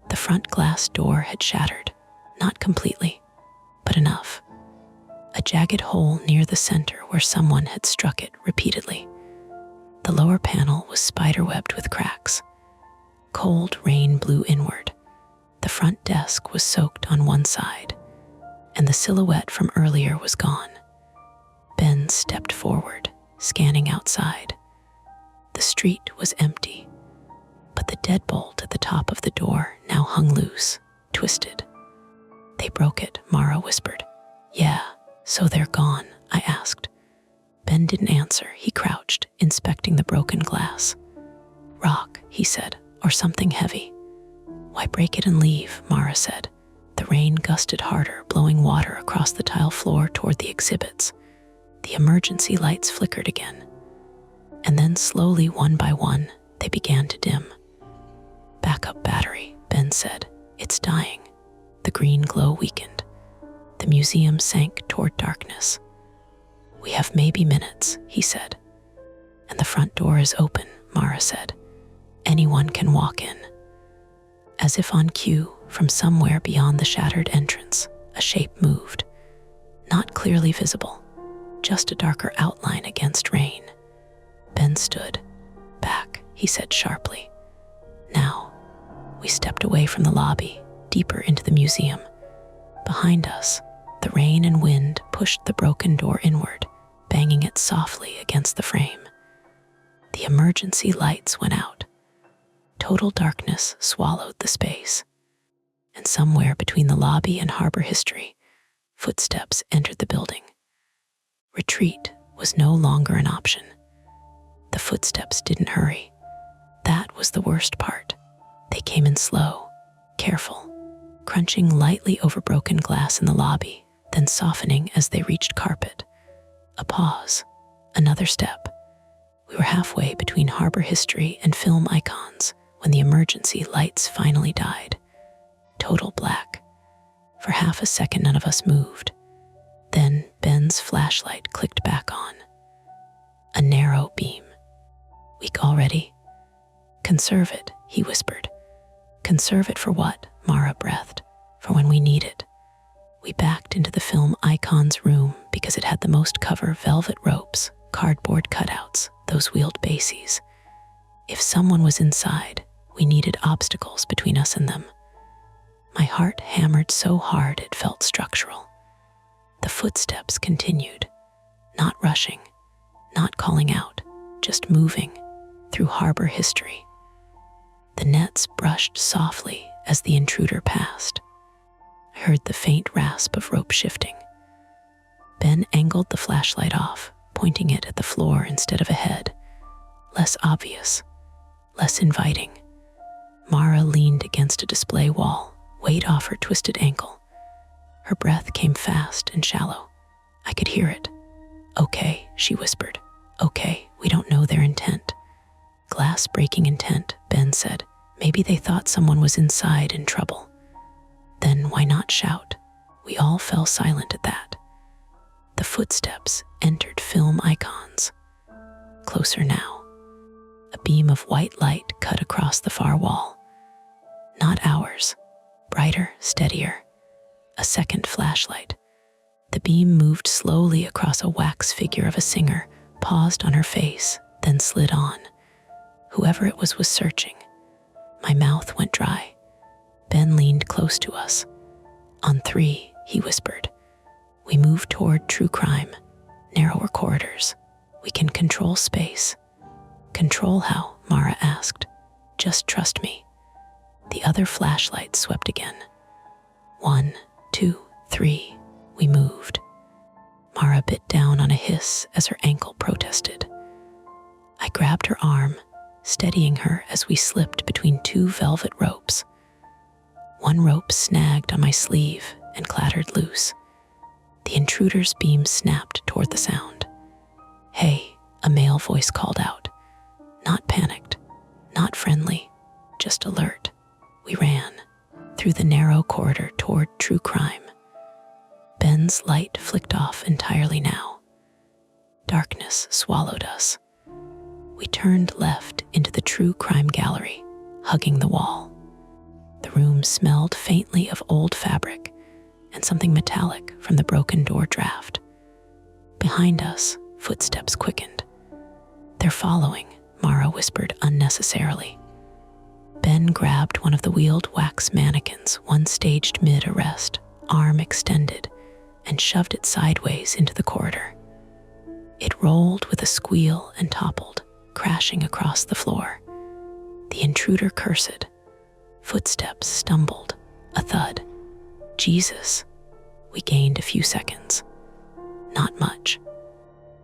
The front glass door had shattered, not completely, but enough. A jagged hole near the center where someone had struck it repeatedly. The lower panel was spiderwebbed with cracks. Cold rain blew inward. The front desk was soaked on one side, and the silhouette from earlier was gone. Ben stepped forward, scanning outside. The street was empty, but the deadbolt at the top of the door now hung loose, twisted. "They broke it," Mara whispered. "Yeah, so they're gone?" I asked. Ben didn't answer. He crouched, inspecting the broken glass. "Rock," he said, "or something heavy." "Why break it and leave?" Mara said. The rain gusted harder, blowing water across the tile floor toward the exhibits. The emergency lights flickered again. And then slowly, one by one, they began to dim. "Backup battery," Ben said. "It's dying." The green glow weakened. The museum sank toward darkness. "We have maybe minutes," he said. "And the front door is open," Mara said. "Anyone can walk in." As if on cue, from somewhere beyond the shattered entrance, a shape moved. Not clearly visible, just a darker outline against rain. Ben stood. "Back," he said sharply. "Now." We stepped away from the lobby, deeper into the museum. Behind us, the rain and wind pushed the broken door inward, banging it softly against the frame. The emergency lights went out. Total darkness swallowed the space. And somewhere between the lobby and harbor history, footsteps entered the building. Retreat was no longer an option. The footsteps didn't hurry. That was the worst part. They came in slow, careful, crunching lightly over broken glass in the lobby, then softening as they reached carpet. A pause, another step. We were halfway between harbor history and film icons when the emergency lights finally died. Total black. For half a second, none of us moved. Then Ben's flashlight clicked back on. A narrow beam. "Weak already?" "Conserve it," he whispered. "Conserve it for what?" Mara breathed. "For when we need it." We backed into the film icon's room because it had the most cover: velvet ropes, cardboard cutouts, those wheeled bases. If someone was inside, we needed obstacles between us and them. My heart hammered so hard it felt structural. The footsteps continued, not rushing, not calling out, just moving through harbor history. The nets brushed softly as the intruder passed. I heard the faint rasp of rope shifting. Ben angled the flashlight off, pointing it at the floor instead of ahead. Less obvious, less inviting. Mara leaned against a display wall, weight off her twisted ankle. Her breath came fast and shallow. I could hear it. "Okay," she whispered. "Okay, we don't know their intent." "Glass-breaking intent," Ben said. "Maybe they thought someone was inside in trouble." "Then why not shout?" We all fell silent at that. The footsteps entered film icons. Closer now. A beam of white light cut across the far wall. Not ours. Brighter, steadier. A second flashlight. The beam moved slowly across a wax figure of a singer, paused on her face, then slid on. Whoever it was searching. My mouth went dry. Ben leaned close to us. "On 3, he whispered. We moved toward true crime, narrower corridors. We can control space. "Control how?" Mara asked. "Just trust me." The other flashlight swept again. 1, 2, 3, we moved. Mara bit down on a hiss as her ankle protested. I grabbed her arm, steadying her as we slipped between 2 velvet ropes. One rope snagged on my sleeve and clattered loose. The intruder's beam snapped toward the sound. "Hey," a male voice called out. Not panicked, not friendly, just alert. We ran through the narrow corridor toward true crime. Ben's light flicked off entirely now. Darkness swallowed us. We turned left into the true crime gallery, hugging the wall. The room smelled faintly of old fabric and something metallic from the broken door draft. Behind us, footsteps quickened. "They're following," Mara whispered unnecessarily. Ben Ben grabbed one of the wheeled wax mannequins, one staged mid-arrest, arm extended, and shoved it sideways into the corridor. It rolled with a squeal and toppled, crashing across the floor. The intruder cursed. Footsteps stumbled, a thud. Jesus. We gained a few seconds. Not much.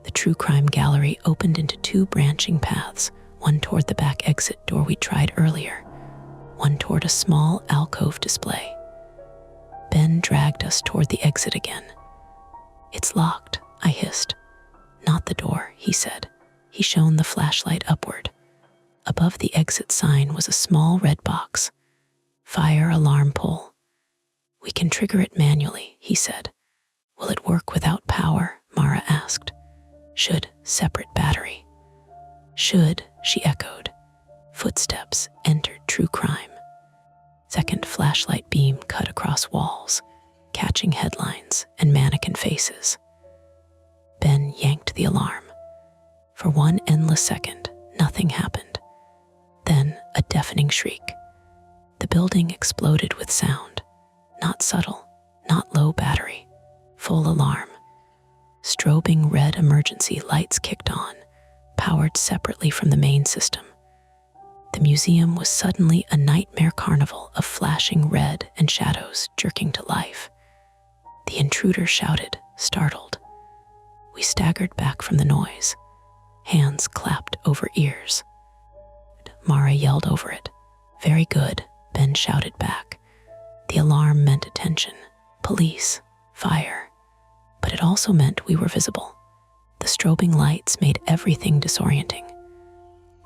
The true crime gallery opened into two branching paths, one toward the back exit door we tried earlier, one toward a small alcove display. Ben dragged us toward the exit again. It's locked, I hissed. Not the door, he said. He shone the flashlight upward. Above the exit sign was a small red box. Fire alarm pull. We can trigger it manually, he said. Will it work without power? Mara asked. Should, separate battery. Should, she echoed. Footsteps entered true crime. Second flashlight beam cut across walls, catching headlines and mannequin faces. Ben yanked the alarm. For one endless second, nothing happened. Then a deafening shriek. The building exploded with sound. Not subtle, not low battery, full alarm. Strobing red emergency lights kicked on, powered separately from the main system. The museum was suddenly a nightmare carnival of flashing red and shadows jerking to life. The intruder shouted, startled. We staggered back from the noise. Hands clapped over ears. Mara yelled over it. Very good, Ben shouted back. The alarm meant attention, police, fire. But it also meant we were visible. The strobing lights made everything disorienting.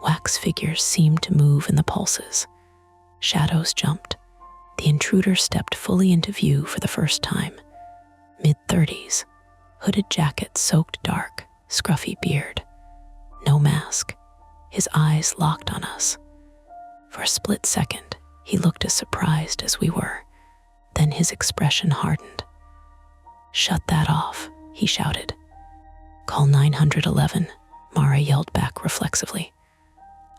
Wax figures seemed to move in the pulses. Shadows jumped. The intruder stepped fully into view for the first time. Mid-30s, hooded jacket soaked dark, scruffy beard. No mask. His eyes locked on us. For a split second, he looked as surprised as we were. Then his expression hardened. Shut that off, he shouted. Call 911, Mara yelled back reflexively.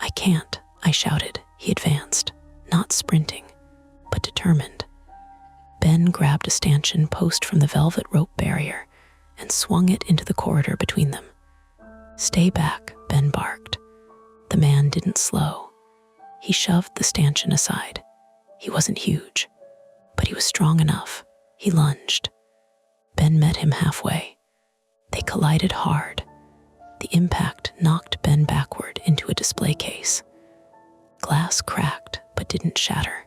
I can't, I shouted. He advanced, not sprinting, but determined. Ben grabbed a stanchion post from the velvet rope barrier and swung it into the corridor between them. Stay back, Ben barked. The man didn't slow. He shoved the stanchion aside. He wasn't huge, but he was strong enough. He lunged. Ben met him halfway. They collided hard. The impact knocked Ben backward into a display case. Glass cracked but didn't shatter.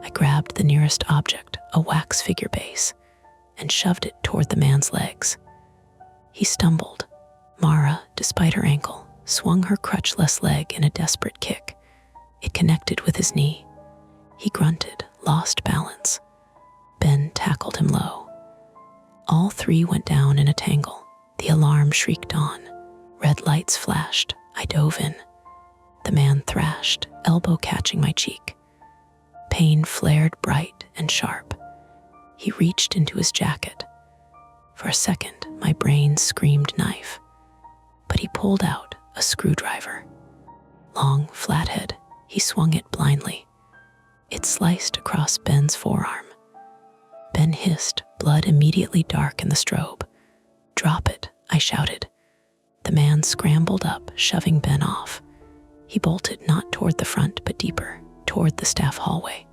I grabbed the nearest object, a wax figure base, and shoved it toward the man's legs. He stumbled. Mara, despite her ankle, swung her crutchless leg in a desperate kick. It connected with his knee. He grunted, lost balance. Ben tackled him low. All three went down in a tangle. The alarm shrieked on. Red lights flashed. I dove in. The man thrashed, elbow catching my cheek. Pain flared bright and sharp. He reached into his jacket. For a second, my brain screamed knife. But he pulled out a screwdriver. Long, flathead, he swung it blindly. It sliced across Ben's forearm. Ben hissed, blood immediately dark in the strobe. Drop it, I shouted. The man scrambled up, shoving Ben off. He bolted not toward the front, but deeper, toward the staff hallway.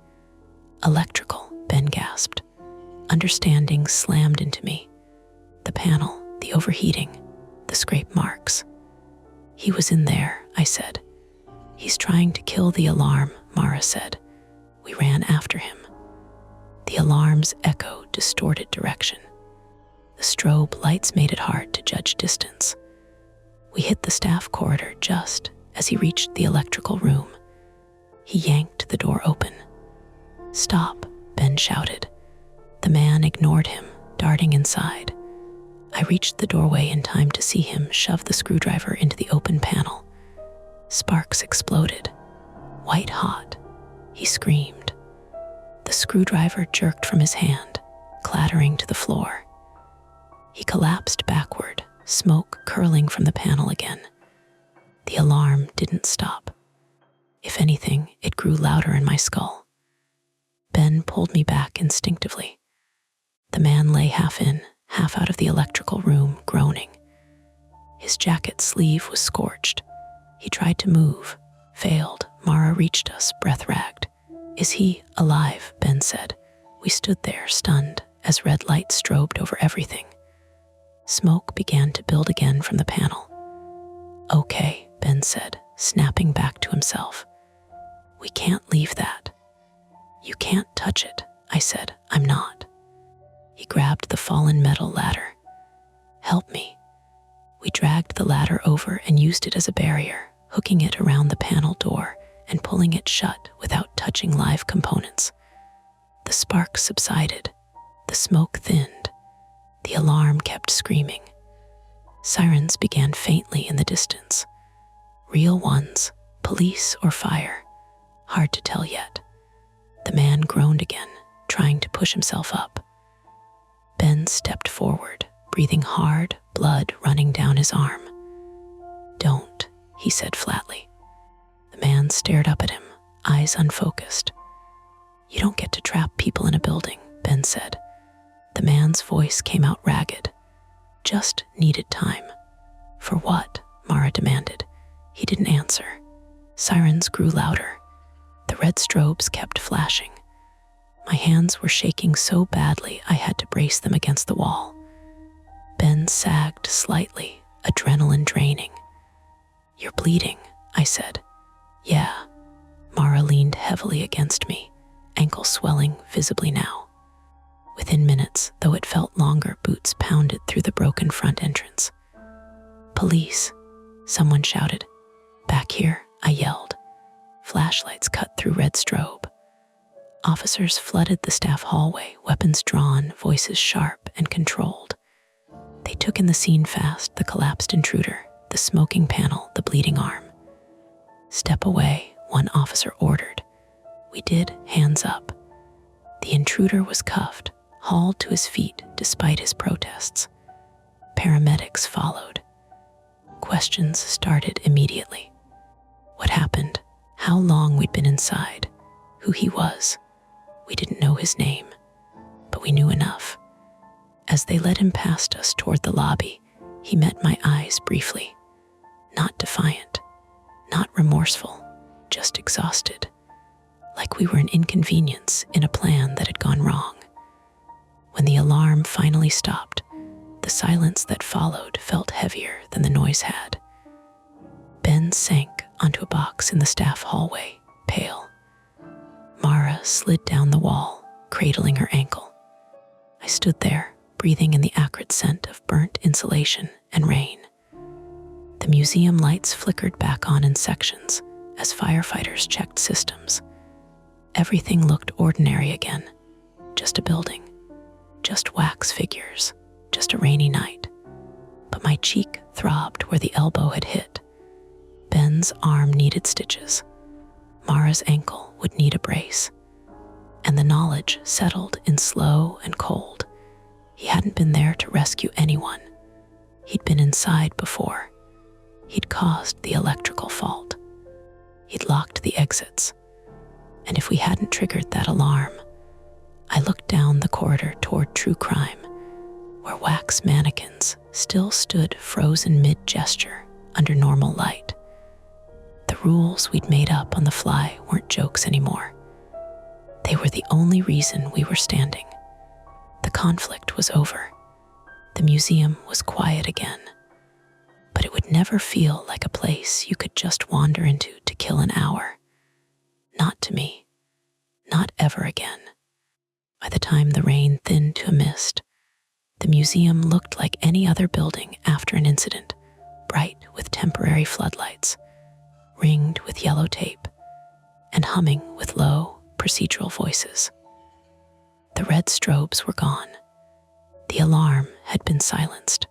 Electrical, Ben gasped. Understanding slammed into me. The panel, the overheating, the scrape marks. He was in there, I said. He's trying to kill the alarm, Mara said. We ran after him. The alarm's echo distorted direction. The strobe lights made it hard to judge distance. We hit the staff corridor just as he reached the electrical room. He yanked the door open. Stop, Ben shouted. The man ignored him, darting inside. I reached the doorway in time to see him shove the screwdriver into the open panel. Sparks exploded. White hot. He screamed. The screwdriver jerked from his hand, clattering to the floor. He collapsed backward, smoke curling from the panel again. The alarm didn't stop. If anything, it grew louder in my skull. Ben pulled me back instinctively. The man lay half in, half out of the electrical room, groaning. His jacket sleeve was scorched. He tried to move, failed. Mara reached us, breath-ragged. "Is he alive?" Ben said. We stood there, stunned, as red light strobed over everything. Smoke began to build again from the panel. "Okay," Ben said, snapping back to himself. "We can't leave that." "You can't touch it," I said. "I'm not." He grabbed the fallen metal ladder. "Help me." We dragged the ladder over and used it as a barrier, hooking it around the panel door and pulling it shut without touching live components. The sparks subsided. The smoke thinned. The alarm kept screaming. Sirens began faintly in the distance. Real ones, police or fire, hard to tell yet. The man groaned again, trying to push himself up. Ben stepped forward, breathing hard, blood running down his arm. "Don't," he said flatly. The man stared up at him, eyes unfocused. "You don't get to trap people in a building," Ben said. The man's voice came out ragged. "Just needed time." "For what?" Mara demanded. He didn't answer. Sirens grew louder. The red strobes kept flashing. My hands were shaking so badly I had to brace them against the wall. Ben sagged slightly, adrenaline draining. "You're bleeding," I said. "Yeah." Mara leaned heavily against me, ankle swelling visibly now. Within minutes, though it felt longer, boots pounded through the broken front entrance. "Police!" Someone shouted. "Back here," I yelled. Flashlights cut through red strobe. Officers flooded the staff hallway, weapons drawn, voices sharp and controlled. They took in the scene fast, the collapsed intruder, the smoking panel, the bleeding arm. "Step away," one officer ordered. We did, hands up. The intruder was cuffed, hauled to his feet despite his protests. Paramedics followed. Questions started immediately. What happened? How long we'd been inside? Who he was? We didn't know his name, but we knew enough. As they led him past us toward the lobby, he met my eyes briefly. Not defiant, not remorseful, just exhausted, like we were an inconvenience in a plan that had gone wrong. When the alarm finally stopped, the silence that followed felt heavier than the noise had. Ben sank onto a box in the staff hallway, pale. Mara slid down the wall, cradling her ankle. I stood there, breathing in the acrid scent of burnt insulation and rain. The museum lights flickered back on in sections as firefighters checked systems. Everything looked ordinary again, just a building, just wax figures, just a rainy night. But my cheek throbbed where the elbow had hit. Ben's arm needed stitches. Mara's ankle would need a brace. And the knowledge settled in slow and cold. He hadn't been there to rescue anyone. He'd been inside before. He'd caused the electrical fault. He'd locked the exits. And if we hadn't triggered that alarm, I looked down the corridor toward true crime, where wax mannequins still stood frozen mid-gesture under normal light. The rules we'd made up on the fly weren't jokes anymore. They were the only reason we were standing. The conflict was over. The museum was quiet again. But it would never feel like a place you could just wander into to kill an hour. Not to me. Not ever again. By the time the rain thinned to a mist, the museum looked like any other building after an incident, bright with temporary floodlights, ringed with yellow tape, and humming with low, procedural voices. The red strobes were gone. The alarm had been silenced.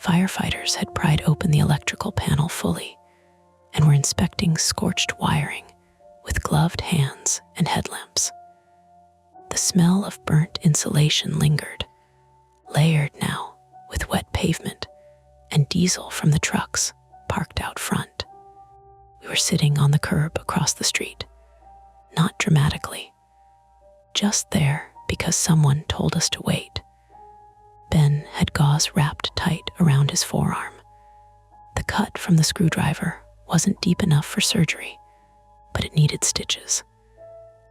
Firefighters had pried open the electrical panel fully and were inspecting scorched wiring with gloved hands and headlamps. The smell of burnt insulation lingered, layered now with wet pavement and diesel from the trucks parked out front. We We were sitting on the curb across the street. Not dramatically. Just there because someone told us to wait. Ben had gauze wrapped tight around his forearm. The cut from the screwdriver wasn't deep enough for surgery, but it needed stitches.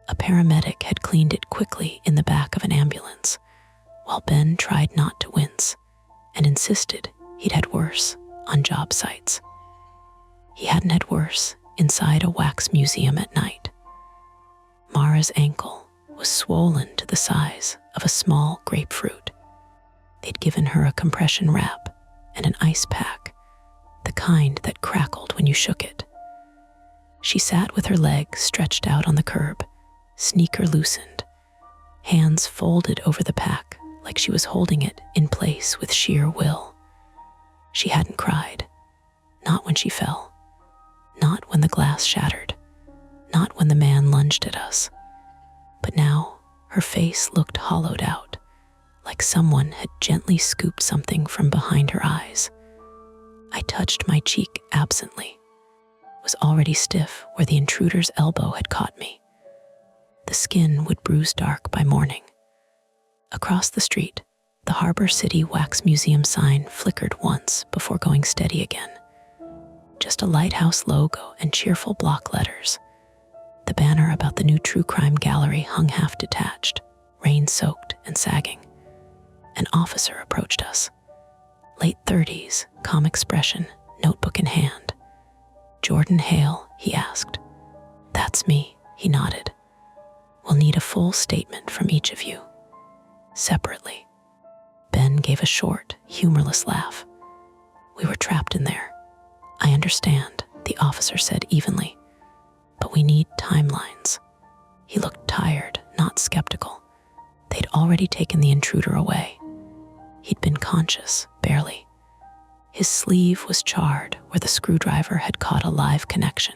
A paramedic had cleaned it quickly in the back of an ambulance, while Ben tried not to wince and insisted he'd had worse on job sites. He hadn't had worse inside a wax museum at night. Mara's ankle was swollen to the size of a small grapefruit. They'd given her a compression wrap and an ice pack, the kind that crackled when you shook it. She sat with her legs stretched out on the curb, sneaker loosened, hands folded over the pack like she was holding it in place with sheer will. She hadn't cried, not when she fell, not when the glass shattered, not when the man lunged at us. But now her face looked hollowed out, like someone had gently scooped something from behind her eyes. I touched my cheek absently. It was already stiff where the intruder's elbow had caught me. The skin would bruise dark by morning. Across the street, the Harbor City Wax Museum sign flickered once before going steady again. Just a lighthouse logo and cheerful block letters. The banner about the new true crime gallery hung half detached, rain-soaked and sagging. An officer approached us. Late 30s, calm expression, notebook in hand. "Jordan Hale," he asked. "That's me," he nodded. "We'll need a full statement from each of you. Separately." Ben gave a short, humorless laugh. "We were trapped in there. I understand," the officer said evenly. "But we need timelines." He looked tired, not skeptical. They'd already taken the intruder away. He'd been conscious, barely. His sleeve was charred where the screwdriver had caught a live connection.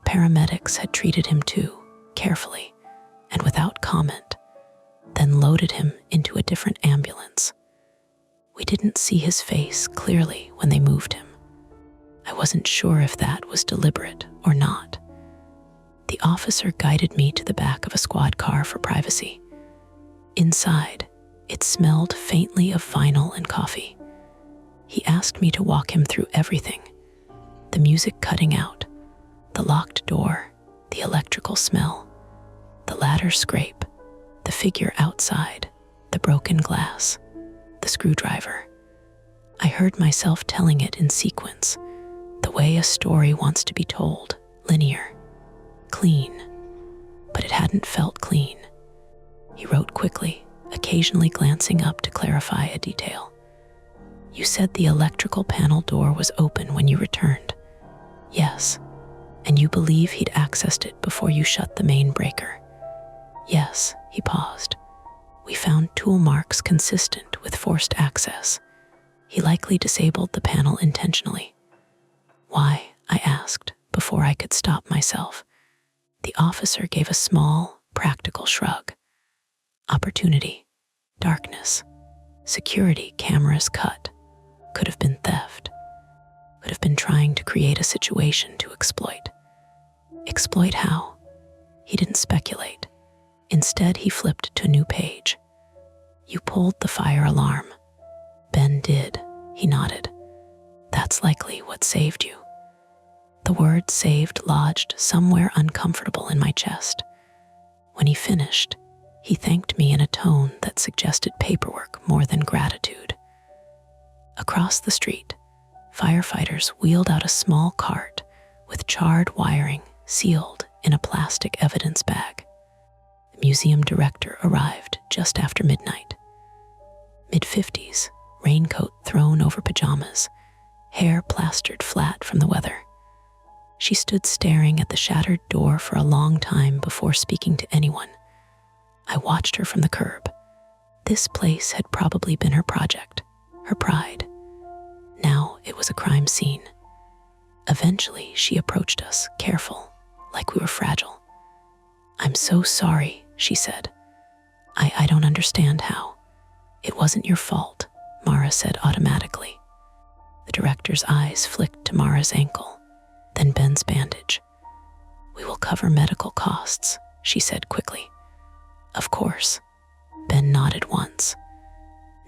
Paramedics had treated him too, carefully, and without comment, then loaded him into a different ambulance. We didn't see his face clearly when they moved him. I wasn't sure if that was deliberate or not. The officer guided me to the back of a squad car for privacy. Inside, it smelled faintly of vinyl and coffee. He asked me to walk him through everything. The music cutting out, the locked door, the electrical smell, the ladder scrape, the figure outside, the broken glass, the screwdriver. I heard myself telling it in sequence, the way a story wants to be told, linear, clean. But it hadn't felt clean. He wrote quickly, occasionally glancing up to clarify a detail. "You said the electrical panel door was open when you returned." "Yes. And you believe he'd accessed it before you shut the main breaker?" "Yes." He paused. "We found tool marks consistent with forced access. He likely disabled the panel intentionally." "Why?" I asked before I could stop myself. The officer gave a small, practical shrug. "Opportunity, darkness, security cameras cut. Could have been theft. Could have been trying to create a situation to exploit." "Exploit how?" He didn't speculate. Instead, he flipped to a new page. "You pulled the fire alarm." "Ben did," he nodded. "That's likely what saved you." The word saved lodged somewhere uncomfortable in my chest. When he finished, he thanked me in a tone that suggested paperwork more than gratitude. Across the street, firefighters wheeled out a small cart with charred wiring sealed in a plastic evidence bag. The museum director arrived just after midnight. Mid-50s, raincoat thrown over pajamas, hair plastered flat from the weather. She stood staring at the shattered door for a long time before speaking to anyone. I watched her from the curb. This place had probably been her project, her pride. Now it was a crime scene. Eventually, she approached us, careful, like we were fragile. "I'm so sorry," she said. I don't understand how." "It wasn't your fault," Mara said automatically. The director's eyes flicked to Mara's ankle. Then Ben's bandage. "We will cover medical costs," she said quickly. "Of course." Ben nodded once.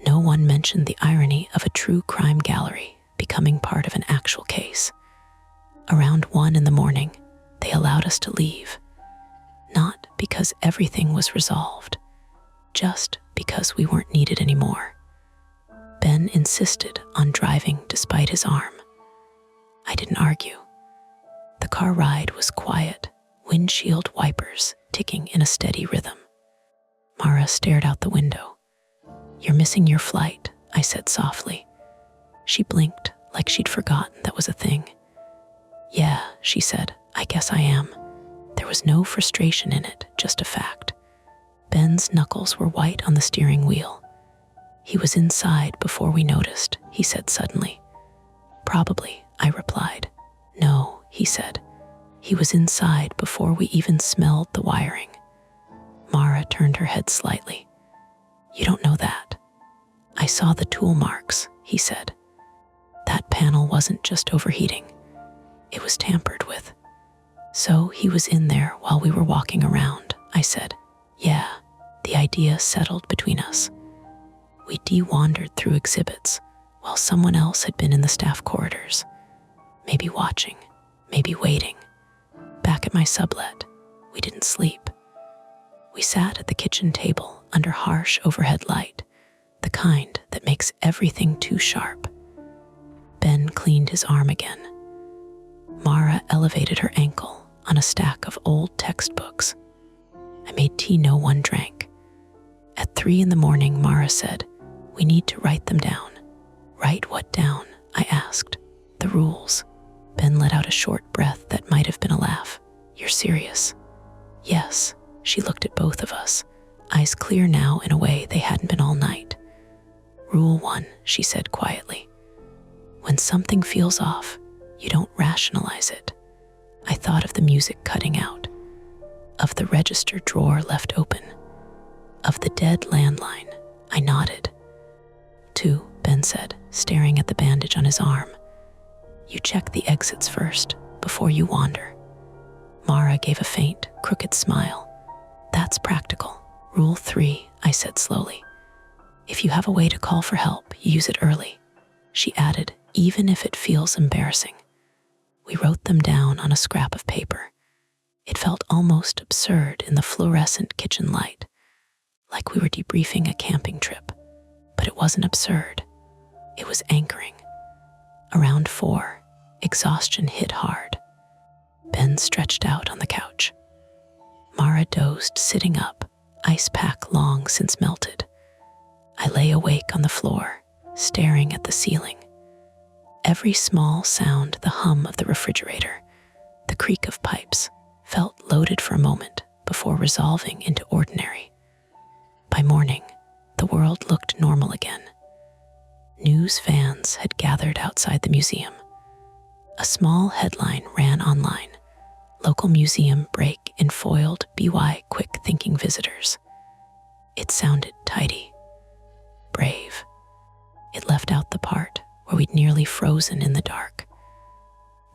No one mentioned the irony of a true crime gallery becoming part of an actual case. Around 1 in the morning, they allowed us to leave. Not because everything was resolved, just because we weren't needed anymore. Ben insisted on driving despite his arm. I didn't argue. The car ride was quiet, windshield wipers ticking in a steady rhythm. Mara stared out the window. "You're missing your flight," I said softly. She blinked like she'd forgotten that was a thing. "Yeah," she said, "I guess I am." There was no frustration in it, just a fact. Ben's knuckles were white on the steering wheel. "He was inside before we noticed," he said suddenly. "Probably," I replied. "No," he said. "He was inside before we even smelled the wiring." Mara turned her head slightly. "You don't know that." "I saw the tool marks," he said. "That panel wasn't just overheating. It was tampered with." "So he was in there while we were walking around," I said. "Yeah." The idea settled between us. We de-wandered through exhibits while someone else had been in the staff corridors. Maybe watching, maybe waiting. Back at my sublet, we didn't sleep. We sat at the kitchen table under harsh overhead light, the kind that makes everything too sharp. Ben cleaned his arm again. Mara elevated her ankle on a stack of old textbooks. I made tea no one drank. At 3 in the morning, Mara said, "We need to write them down." "Write what down?" I asked. "The rules." Ben let out a short breath that might have been a laugh. "You're serious?" "Yes." She looked at both of us, eyes clear now in a way they hadn't been all night. "Rule 1, she said quietly. "When something feels off, you don't rationalize it." I thought of the music cutting out, of the register drawer left open, of the dead landline. I nodded. 2, Ben said, staring at the bandage on his arm. "You check the exits first, before you wander." Mara gave a faint, crooked smile. "That's practical." "Rule 3, I said slowly. "If you have a way to call for help, you use it early." She added, "Even if it feels embarrassing." We wrote them down on a scrap of paper. It felt almost absurd in the fluorescent kitchen light, like we were debriefing a camping trip. But it wasn't absurd. It was anchoring. Around 4, exhaustion hit hard. Ben stretched out on the couch. Mara dozed sitting up, ice pack long since melted. I lay awake on the floor, staring at the ceiling. Every small sound, the hum of the refrigerator, the creak of pipes, felt loaded for a moment before resolving into ordinary. By morning, the world looked normal again. News vans had gathered outside the museum. A small headline ran online: "Local museum break in foiled BY quick-thinking visitors." It sounded tidy, brave. It left out the part where we'd nearly frozen in the dark.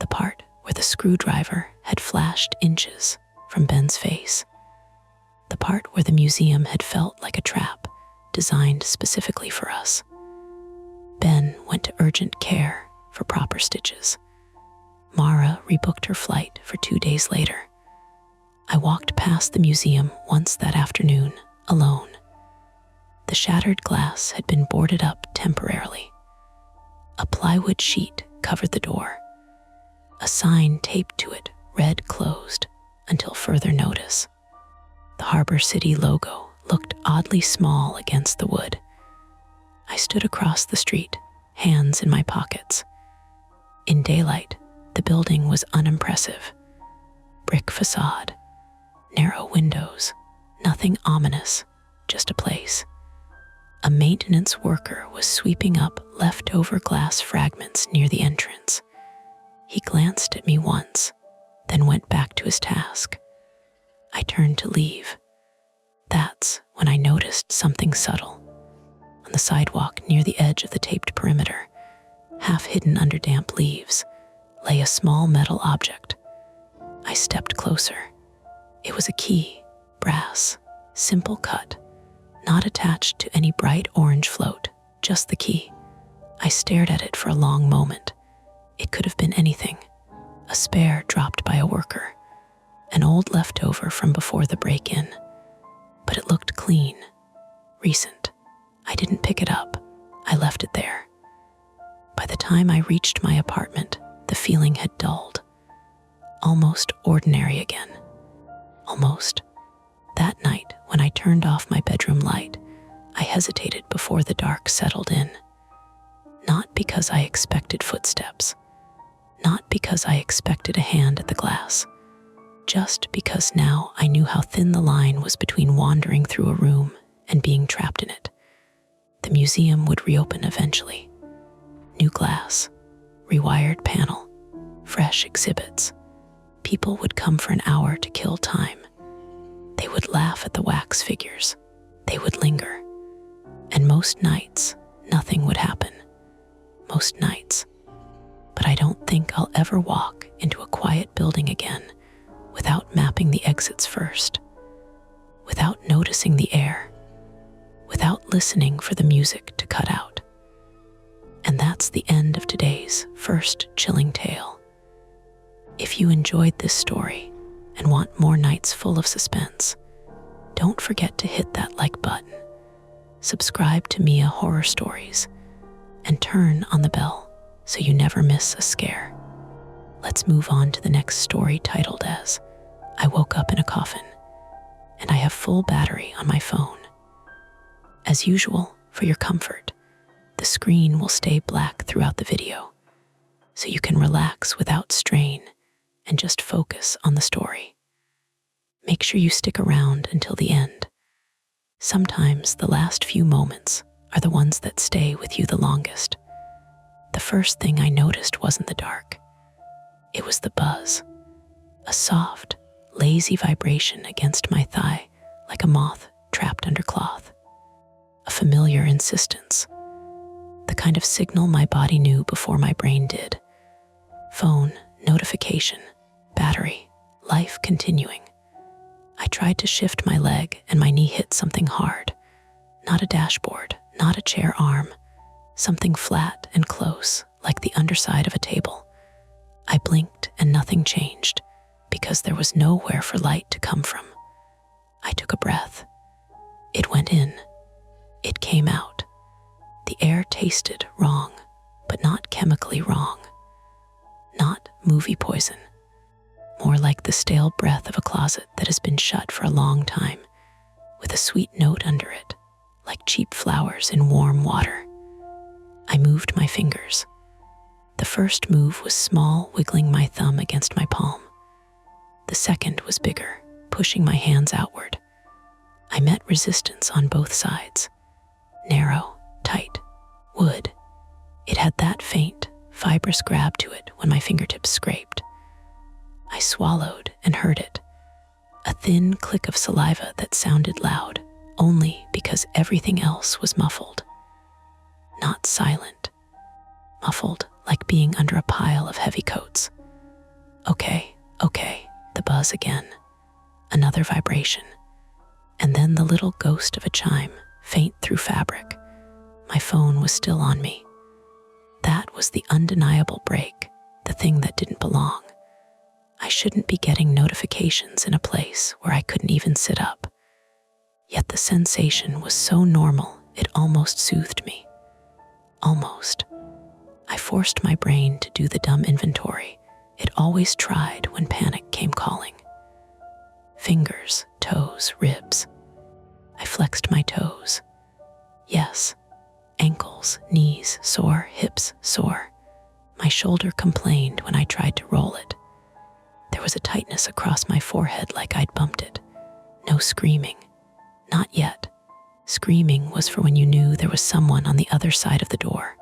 The part where the screwdriver had flashed inches from Ben's face. The part where the museum had felt like a trap designed specifically for us. Ben went to urgent care for proper stitches. Mara rebooked her flight for 2 days later. I walked past the museum once that afternoon, alone. The shattered glass had been boarded up temporarily. A plywood sheet covered the door. A sign taped to it read "Closed until further notice." The Harbor City logo looked oddly small against the wood. I stood across the street, hands in my pockets. In daylight, the building was unimpressive. Brick facade, narrow windows, nothing ominous, just a place. A maintenance worker was sweeping up leftover glass fragments near the entrance. He glanced at me once, then went back to his task. I turned to leave. That's when I noticed something subtle. On the sidewalk near the edge of the taped perimeter, half hidden under damp leaves, lay a small metal object. I stepped closer. It was a key, brass, simple cut, not attached to any bright orange float, just the key. I stared at it for a long moment. It could have been anything. A spare dropped by a worker, an old leftover from before the break-in. But it looked clean, recent. I didn't pick it up. I left it there. By the time I reached my apartment, the feeling had dulled. Almost ordinary again. Almost. That night, when I turned off my bedroom light, I hesitated before the dark settled in. Not because I expected footsteps. Not because I expected a hand at the glass. Just because now I knew how thin the line was between wandering through a room and being trapped in it. The museum would reopen eventually. New glass, rewired panel, fresh exhibits. People would come for an hour to kill time. They would laugh at the wax figures. They would linger. And most nights, nothing would happen. Most nights. But I don't think I'll ever walk into a quiet building again without mapping the exits first, without noticing the air, without listening for the music to cut out. And that's the end of today's first chilling tale. If you enjoyed this story and want more nights full of suspense, don't forget to hit that like button, subscribe to Mia Horror Stories, and turn on the bell so you never miss a scare. Let's move on to the next story, titled as I Woke Up in a Coffin, and I have full battery on my phone. As usual, for your comfort, the screen will stay black throughout the video, so you can relax without strain and just focus on the story. Make sure you stick around until the end. Sometimes the last few moments are the ones that stay with you the longest. The first thing I noticed wasn't the dark. It was the buzz. A soft, lazy vibration against my thigh, like a moth trapped under cloth. A familiar insistence. The kind of signal my body knew before my brain did. Phone, notification, battery, life continuing. I tried to shift my leg and my knee hit something hard. Not a dashboard, not a chair arm. Something flat and close, like the underside of a table. I blinked and nothing changed, because there was nowhere for light to come from. I took a breath. It went in. It came out. The air tasted wrong, but not chemically wrong. Not movie poison. More like the stale breath of a closet that has been shut for a long time, with a sweet note under it, like cheap flowers in warm water. I moved my fingers. The first move was small, wiggling my thumb against my palm. The second was bigger, pushing my hands outward. I met resistance on both sides. Narrow, tight, wood. It had that faint, fibrous grab to it when my fingertips scraped. I swallowed and heard it. A thin click of saliva that sounded loud, only because everything else was muffled. Not silent. Muffled, like being under a pile of heavy coats. Okay, the buzz again. Another vibration. And then the little ghost of a chime, faint through fabric. My phone was still on me. That was the undeniable break, the thing that didn't belong. I shouldn't be getting notifications in a place where I couldn't even sit up. Yet the sensation was so normal, it almost soothed me. Almost. I forced my brain to do the dumb inventory it always tried when panic came calling. Fingers, toes, ribs. I flexed my toes. Yes. Ankles, knees, sore, hips, sore. My shoulder complained when I tried to roll it. There was a tightness across my forehead like I'd bumped it. No screaming. Not yet. Screaming was for when you knew there was someone on the other side of the door.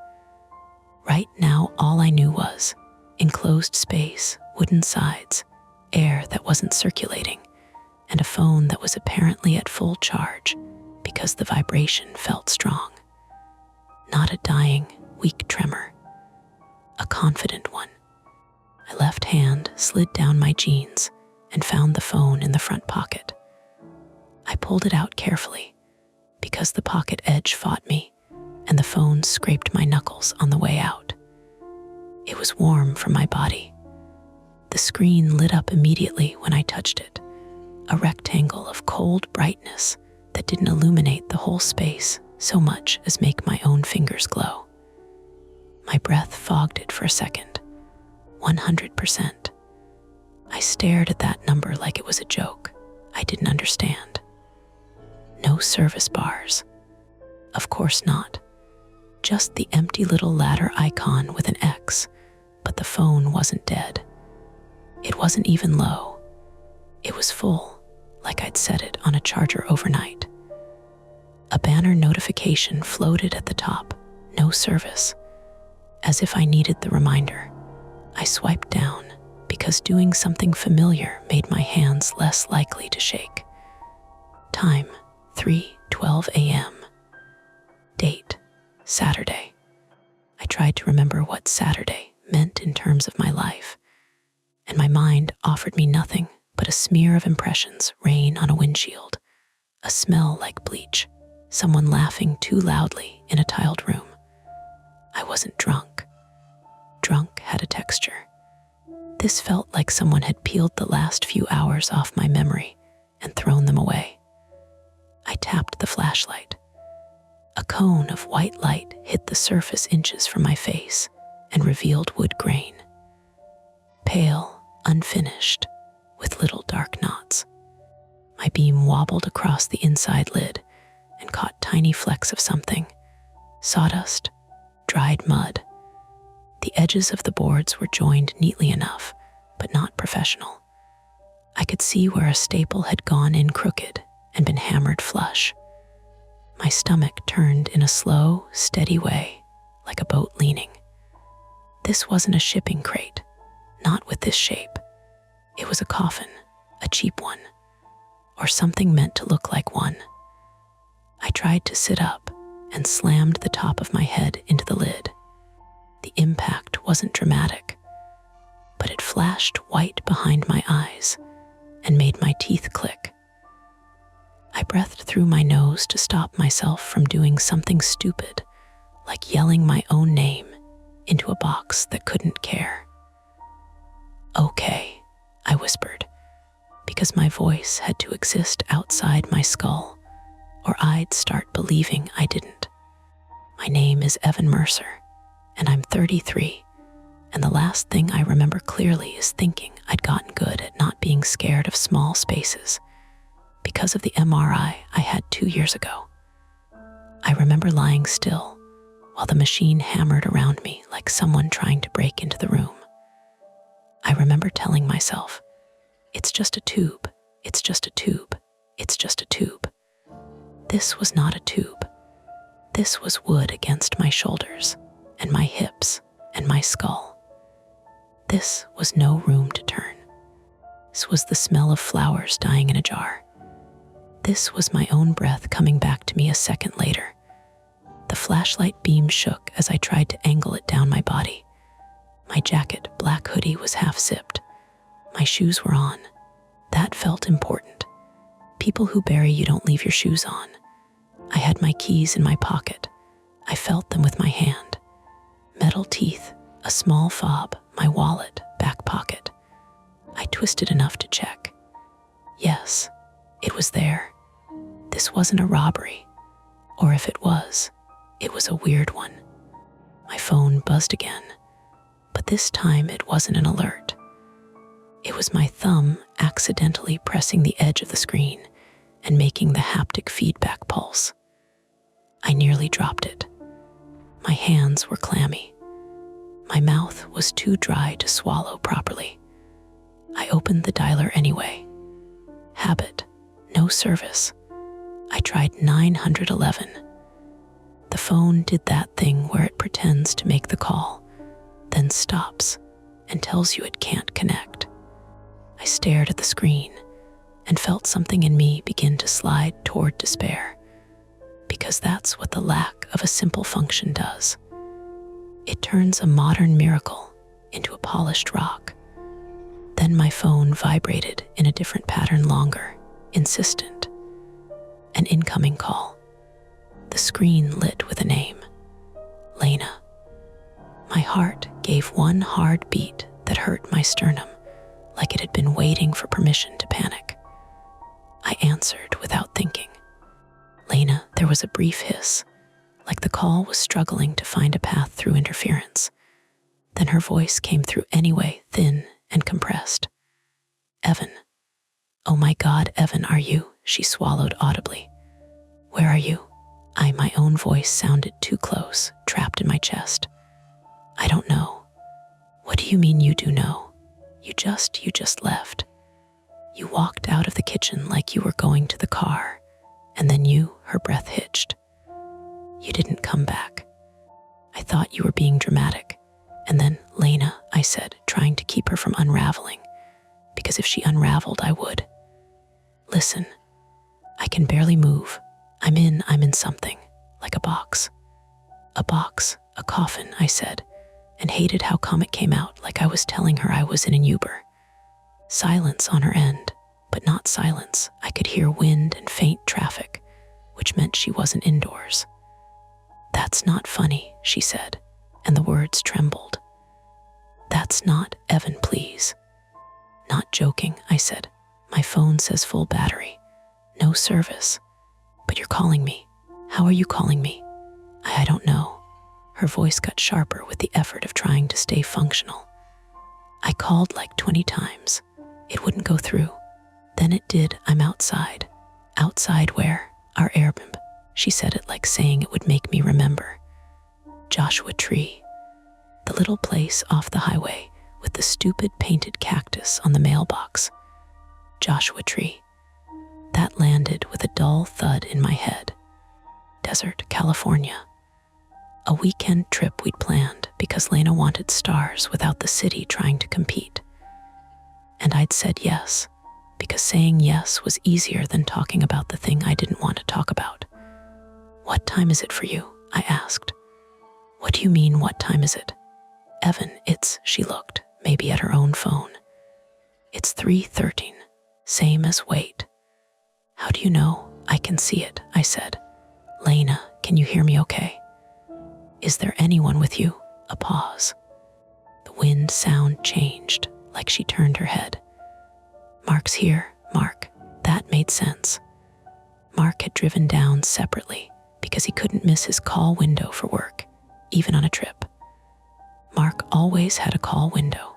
Right now, all I knew was enclosed space, wooden sides, air that wasn't circulating, and a phone that was apparently at full charge because the vibration felt strong. Not a dying, weak tremor. A confident one. My left hand slid down my jeans and found the phone in the front pocket. I pulled it out carefully because the pocket edge fought me and the phone scraped my knuckles on the way out. It was warm from my body. The screen lit up immediately when I touched it, a rectangle of cold brightness that didn't illuminate the whole space so much as make my own fingers glow. My breath fogged it for a second. 100%. I stared at that number like it was a joke I didn't understand. No service bars. Of course not. Just the empty little ladder icon with an X, but the phone wasn't dead. It wasn't even low. It was full, like I'd set it on a charger overnight. A banner notification floated at the top, no service, as if I needed the reminder. I swiped down because doing something familiar made my hands less likely to shake. Time, 3:12 a.m. Date, Saturday. I tried to remember what Saturday meant in terms of my life, and my mind offered me nothing but a smear of impressions, rain on a windshield, a smell like bleach, someone laughing too loudly in a tiled room. I wasn't drunk. Drunk had a texture. This felt like someone had peeled the last few hours off my memory and thrown them away. I tapped the flashlight. A cone of white light hit the surface inches from my face and revealed wood grain. Pale, unfinished, with little dark knots. My beam wobbled across the inside lid and caught tiny flecks of something. Sawdust, dried mud. The edges of the boards were joined neatly enough, but not professional. I could see where a staple had gone in crooked and been hammered flush. My stomach turned in a slow, steady way, like a boat leaning. This wasn't a shipping crate, not with this shape. It was a coffin, a cheap one, or something meant to look like one. I tried to sit up and slammed the top of my head into the lid. The impact wasn't dramatic, but it flashed white behind my eyes and made my teeth click. I breathed through my nose to stop myself from doing something stupid, like yelling my own name into a box that couldn't care. "Okay," I whispered, because my voice had to exist outside my skull, or I'd start believing I didn't. My name is Evan Mercer, and I'm 33, and the last thing I remember clearly is thinking I'd gotten good at not being scared of small spaces because of the MRI I had 2 years ago. I remember lying still while the machine hammered around me like someone trying to break into the room. I remember telling myself, "It's just a tube, it's just a tube, it's just a tube." This was not a tube. This was wood against my shoulders and my hips and my skull. This was no room to turn. This was the smell of flowers dying in a jar. This was my own breath coming back to me a second later. The flashlight beam shook as I tried to angle it down my body. My jacket, black hoodie was half zipped. My shoes were on. That felt important. People who bury you don't leave your shoes on. I had my keys in my pocket. I felt them with my hand. Metal teeth, a small fob, my wallet, back pocket. I twisted enough to check. Yes, it was there. This wasn't a robbery, or if it was a weird one. My phone buzzed again, but this time it wasn't an alert. It was my thumb accidentally pressing the edge of the screen and making the haptic feedback pulse. I nearly dropped it. My hands were clammy. My mouth was too dry to swallow properly. I opened the dialer anyway. Habit, no service. I tried 911. The phone did that thing where it pretends to make the call, then stops and tells you it can't connect. I stared at the screen and felt something in me begin to slide toward despair, because that's what the lack of a simple function does. It turns a modern miracle into a polished rock. Then my phone vibrated in a different pattern, longer, insistent. An incoming call. The screen lit with a name. Lena. My heart gave one hard beat that hurt my sternum, like it had been waiting for permission to panic. I answered without thinking. Lena, there was a brief hiss, like the call was struggling to find a path through interference. Then her voice came through anyway, thin and compressed. Evan. Oh my God, Evan, are you? She swallowed audibly. Where are you? My own voice sounded too close, trapped in my chest. I don't know. What do you mean you do know? You just left. You walked out of the kitchen like you were going to the car, and then her breath hitched. You didn't come back. I thought you were being dramatic. And then, Lena, I said, trying to keep her from unraveling, because if she unraveled, I would. Listen, I can barely move. I'm in something, like a box. A box, a coffin, I said, and hated how calm it came out, like I was telling her I was in an Uber. Silence on her end, but not silence. I could hear wind and faint traffic, which meant she wasn't indoors. That's not funny, she said, and the words trembled. That's not, Evan, please. Not joking, I said. My phone says full battery. No service. But you're calling me. How are you calling me? I don't know. Her voice got sharper with the effort of trying to stay functional. I called like 20 times. It wouldn't go through. Then it did. I'm outside. Outside where? Our Airbnb. She said it like saying it would make me remember. Joshua Tree. The little place off the highway with the stupid painted cactus on the mailbox. Joshua Tree. That landed with a dull thud in my head. Desert, California. A weekend trip we'd planned because Lena wanted stars without the city trying to compete. And I'd said yes, because saying yes was easier than talking about the thing I didn't want to talk about. What time is it for you? I asked. What do you mean, what time is it? Evan, she looked, maybe at her own phone. It's 3:13, same as wait. How do you know? I can see it, I said. Lena, can you hear me okay? Is there anyone with you? A pause. The wind sound changed, like she turned her head. Mark's here, Mark. That made sense. Mark had driven down separately because he couldn't miss his call window for work, even on a trip. Mark always had a call window.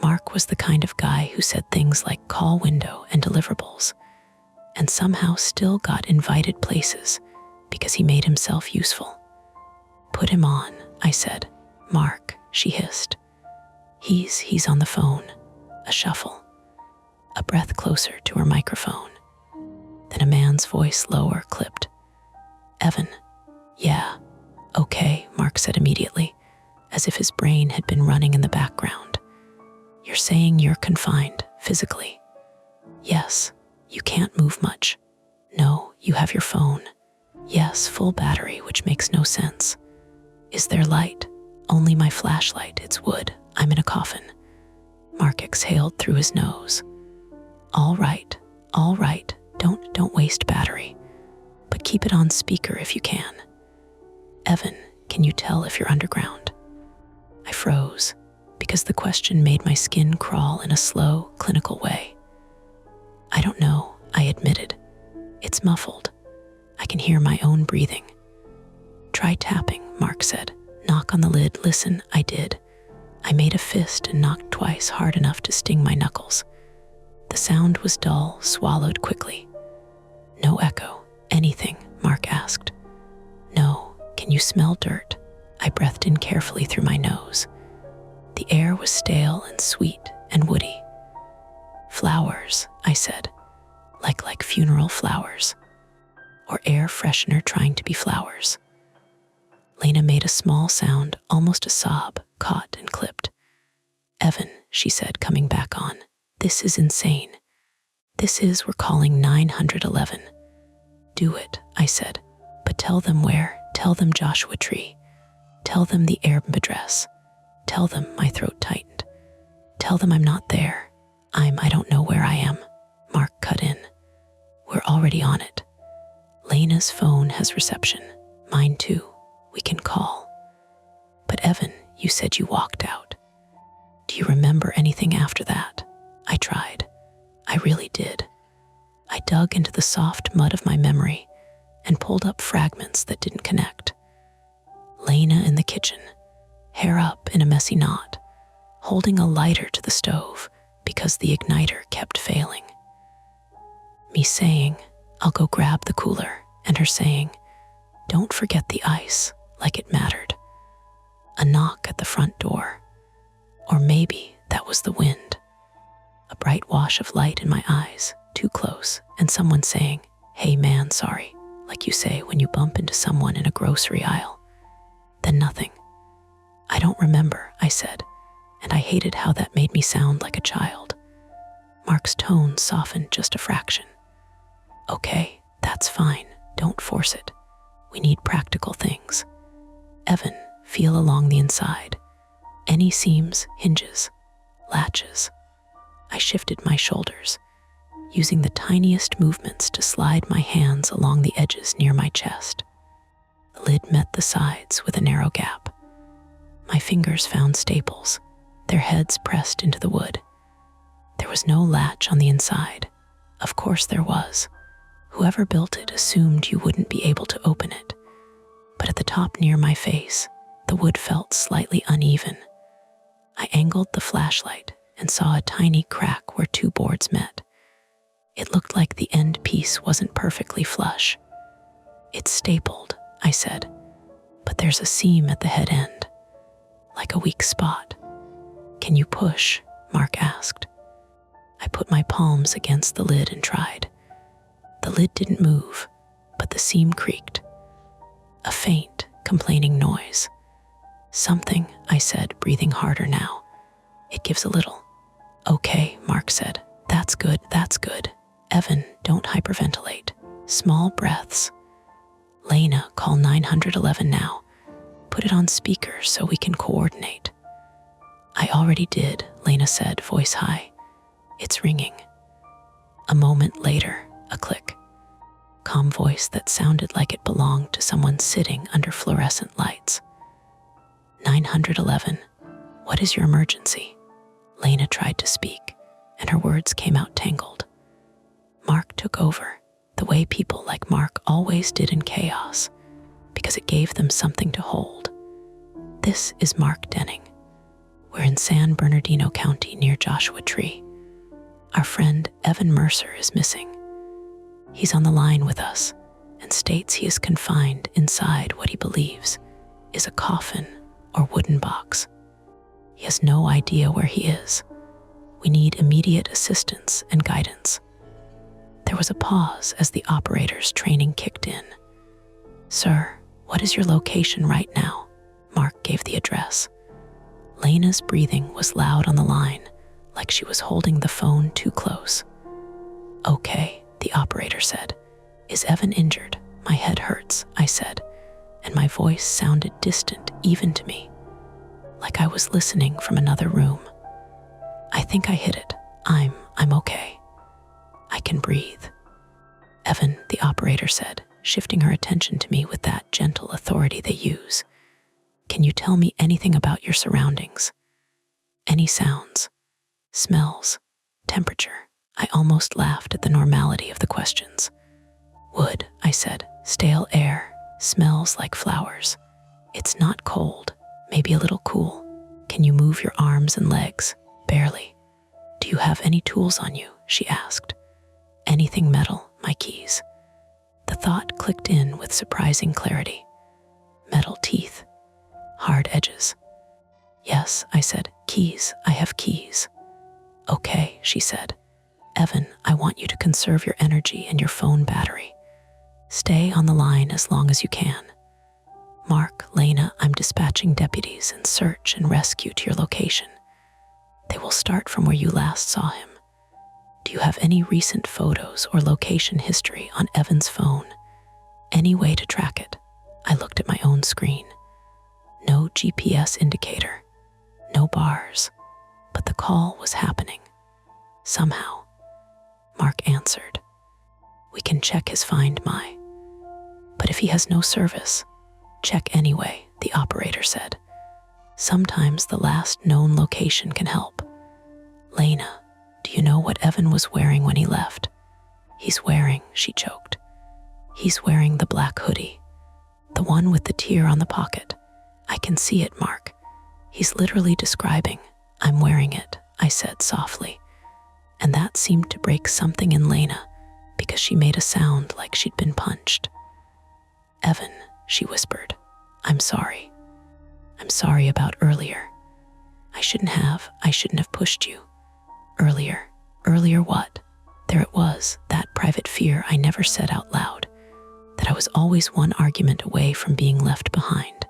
Mark was the kind of guy who said things like call window and deliverables, and somehow still got invited places because he made himself useful. Put him on, I said. Mark, she hissed. He's on the phone. A shuffle. A breath closer to her microphone. Then a man's voice, lower, clipped. Evan. Yeah. Okay, Mark said immediately, as if his brain had been running in the background. You're saying you're confined, physically. Yes, you can't move much. No, you have your phone. Yes, full battery, which makes no sense. Is there light? Only my flashlight, it's wood. I'm in a coffin. Mark exhaled through his nose. All right, don't waste battery, but keep it on speaker if you can. Evan, can you tell if you're underground? I froze, because the question made my skin crawl in a slow, clinical way. I don't know, I admitted. It's muffled. I can hear my own breathing. Try tapping, Mark said. Knock on the lid. Listen, I did. I made a fist and knocked twice, hard enough to sting my knuckles. The sound was dull, swallowed quickly. No echo. Anything? Mark asked. No. Can you smell dirt? I breathed in carefully through my nose. The air was stale and sweet and woody. Flowers, I said, like funeral flowers, or air freshener trying to be flowers. Lena made a small sound, almost a sob, caught and clipped. Evan, she said, coming back on. This is insane. We're calling 911. Do it, I said, but tell them where. Tell them Joshua Tree. Tell them the Airbnb address. Tell them, my throat tightened. Tell Tell them I'm not there. I don't know where I am. Mark cut in. We're already on it. Lena's phone has reception. Mine too. We can call. But Evan, you said you walked out. Do you remember anything after that? I tried. I really did. I dug into the soft mud of my memory and pulled up fragments that didn't connect. Lena in the kitchen, hair up in a messy knot, holding a lighter to the stove because the igniter kept failing. Me saying, I'll go grab the cooler, and her saying, don't forget the ice, like it mattered. A knock at the front door. Or maybe that was the wind. A bright wash of light in my eyes, too close, and someone saying, hey man, sorry, like you say when you bump into someone in a grocery aisle. Then nothing. I don't remember, I said, and I hated how that made me sound like a child. Mark's tone softened just a fraction. Okay, that's fine, don't force it. We need practical things. Evan, feel along the inside. Any seams, hinges, latches. I shifted my shoulders, using the tiniest movements to slide my hands along the edges near my chest. The lid met the sides with a narrow gap. My fingers found staples, their heads pressed into the wood. There was no latch on the inside. Of course there was. Whoever built it assumed you wouldn't be able to open it. But at the top near my face, the wood felt slightly uneven. I angled the flashlight and saw a tiny crack where two boards met. It looked like the end piece wasn't perfectly flush. It's stapled, I said, but there's a seam at the head end, like a weak spot. Can you push? Mark asked. I put my palms against the lid and tried. The lid didn't move, but the seam creaked. A faint, complaining noise. Something, I said, breathing harder now. It gives a little. Okay, Mark said. That's good, that's good. Evan, don't hyperventilate. Small breaths. Lena, call 911 now. Put it on speaker so we can coordinate. I already did, Lena said, voice high. It's ringing. A moment later, a click. Calm voice that sounded like it belonged to someone sitting under fluorescent lights. 911, what is your emergency? Lena tried to speak, and her words came out tangled. Mark took over, the way people like Mark always did in chaos, because it gave them something to hold. This is Mark Denning. We're in San Bernardino County near Joshua Tree. Our friend Evan Mercer is missing. He's on the line with us and states he is confined inside what he believes is a coffin or wooden box. He has no idea where he is. We need immediate assistance and guidance. There was a pause as the operator's training kicked in. Sir, what is your location right now? Mark gave the address. Lena's breathing was loud on the line, like she was holding the phone too close. Okay, the operator said. Is Evan injured? My head hurts, I said, and my voice sounded distant even to me, like I was listening from another room. I think I hit it. I'm okay. I can breathe. Evan, the operator said, shifting her attention to me with that gentle authority they use. Can you tell me anything about your surroundings? Any sounds, smells, temperature? I almost laughed at the normality of the questions. Wood, I said, stale air, smells like flowers. It's not cold, maybe a little cool. Can you move your arms and legs? Barely. Do you have any tools on you? She asked. Anything metal, my keys. The thought clicked in with surprising clarity. Metal teeth, hard edges. Yes, I said, keys, I have keys. Okay, she said. Evan, I want you to conserve your energy and your phone battery. Stay on the line as long as you can. Mark, Lena, I'm dispatching deputies in search and rescue to your location. They will start from where you last saw him. Do you have any recent photos or location history on Evan's phone? Any way to track it? I looked at my own screen. No GPS indicator. No bars. But the call was happening. Somehow. Mark answered. We can check his Find My. But if he has no service, check anyway, the operator said. Sometimes the last known location can help. Lena, do you know what Evan was wearing when he left? He's wearing, she choked. He's wearing the black hoodie. The one with the tear on the pocket. I can see it, Mark. He's literally describing. I'm wearing it, I said softly. And that seemed to break something in Lena because she made a sound like she'd been punched. Evan, she whispered, I'm sorry. I'm sorry about earlier. I shouldn't have pushed you. Earlier what? There it was, that private fear I never said out loud, that I was always one argument away from being left behind,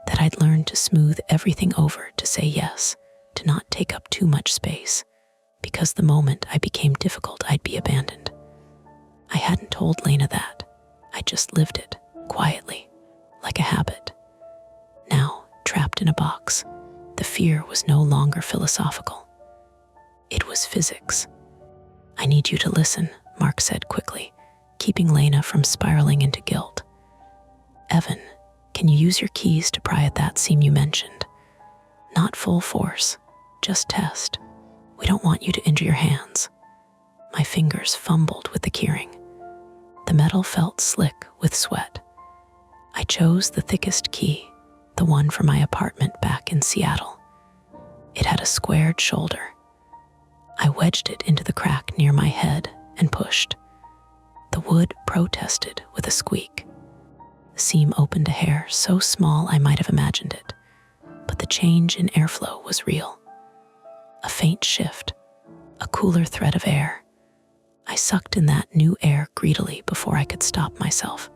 that I'd learned to smooth everything over, to say yes, to not take up too much space, because the moment I became difficult, I'd be abandoned. I hadn't told Lena that. I just lived it, quietly, like a habit. Now, trapped in a box, the fear was no longer philosophical. It was physics. I need you to listen, Mark said quickly, keeping Lena from spiraling into guilt. Evan, can you use your keys to pry at that seam you mentioned? Not full force, just test. We don't want you to injure your hands. My fingers fumbled with the keyring. The metal felt slick with sweat. I chose the thickest key, the one for my apartment back in Seattle. It had a squared shoulder. I wedged it into the crack near my head and pushed. The wood protested with a squeak. The seam opened a hair so small I might have imagined it, but the change in airflow was real. A faint shift, a cooler thread of air. I sucked in that new air greedily before I could stop myself.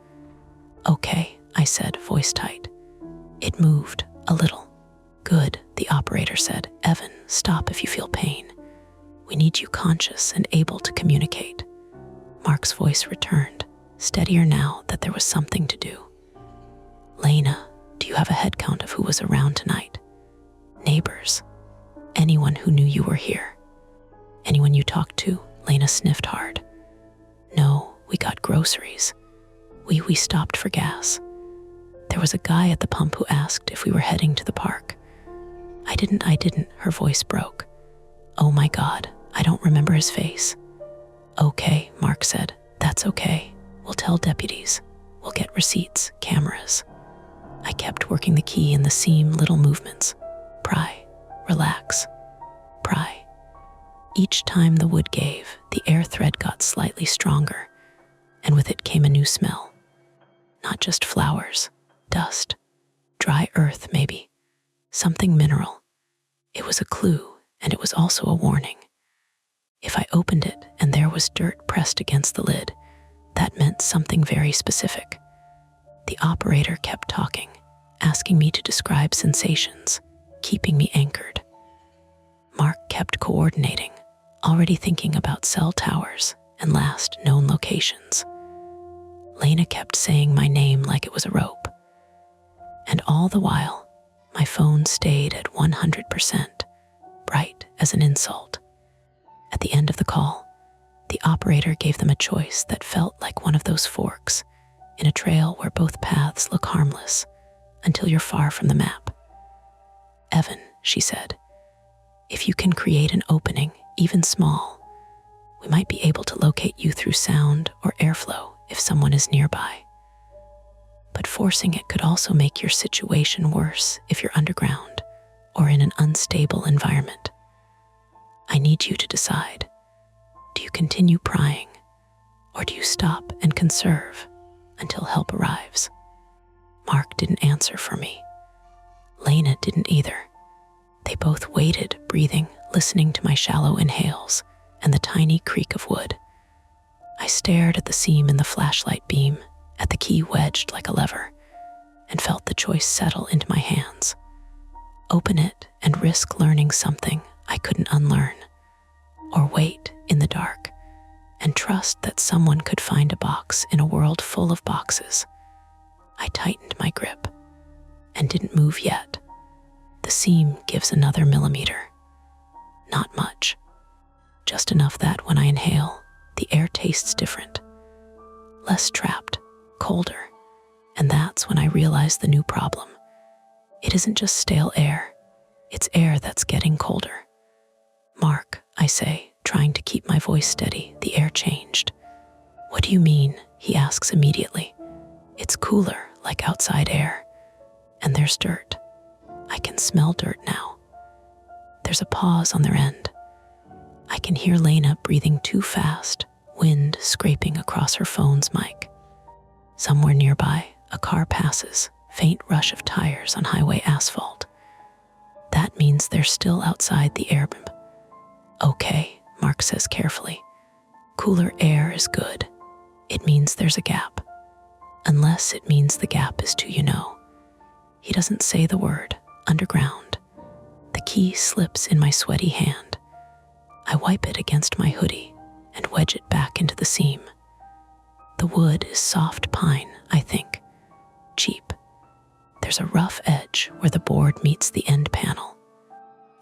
Okay, I said, voice tight. It moved, a little. Good, the operator said. Evan, stop if you feel pain. We need you conscious and able to communicate. Mark's voice returned, steadier now that there was something to do. Lena, do you have a head count of who was around tonight? Neighbors? Anyone who knew you were here? Anyone you talked to? Lena sniffed hard. No, we got groceries. We stopped for gas. There was a guy at the pump who asked if we were heading to the park. I didn't, her voice broke. Oh my God, I don't remember his face. Okay, Mark said, that's okay. We'll tell deputies. We'll get receipts, cameras. I kept working the key in the seam, little movements. Pry, relax, pry. Each time the wood gave, the air thread got slightly stronger, and with it came a new smell. Not just flowers, dust, dry earth maybe, something mineral. It was a clue, and it was also a warning. If I opened it and there was dirt pressed against the lid, that meant something very specific. The operator kept talking, asking me to describe sensations, keeping me anchored. Mark kept coordinating, already thinking about cell towers and last known locations. Lena kept saying my name like it was a rope. And all the while, my phone stayed at 100%, bright as an insult. At the end of the call, the operator gave them a choice that felt like one of those forks in a trail where both paths look harmless until you're far from the map. Evan, she said, if you can create an opening, even small, we might be able to locate you through sound or airflow if someone is nearby. But forcing it could also make your situation worse if you're underground or in an unstable environment. I need you to decide. Do you continue prying, or do you stop and conserve until help arrives? Mark didn't answer for me. Lena didn't either. They both waited, breathing, listening to my shallow inhales and the tiny creak of wood. I stared at the seam in the flashlight beam, at the key wedged like a lever, and felt the choice settle into my hands. Open it and risk learning something I couldn't unlearn, or wait in the dark and trust that someone could find a box in a world full of boxes. I tightened my grip and didn't move yet. The seam gives another millimeter. Not much. Just enough that when I inhale, the air tastes different. Less trapped, colder. And that's when I realize the new problem. It isn't just stale air. It's air that's getting colder. Mark, I say, trying to keep my voice steady. The air changed. What do you mean? He asks immediately. It's cooler, like outside air. And there's dirt. I can smell dirt now. There's a pause on their end. I can hear Lena breathing too fast, wind scraping across her phone's mic. Somewhere nearby, a car passes, faint rush of tires on highway asphalt. That means they're still outside the air. Okay, Mark says carefully. Cooler air is good. It means there's a gap. Unless it means the gap is too, He doesn't say the word, underground. The key slips in my sweaty hand. I wipe it against my hoodie and wedge it back into the seam. The wood is soft pine, I think. Cheap. There's a rough edge where the board meets the end panel.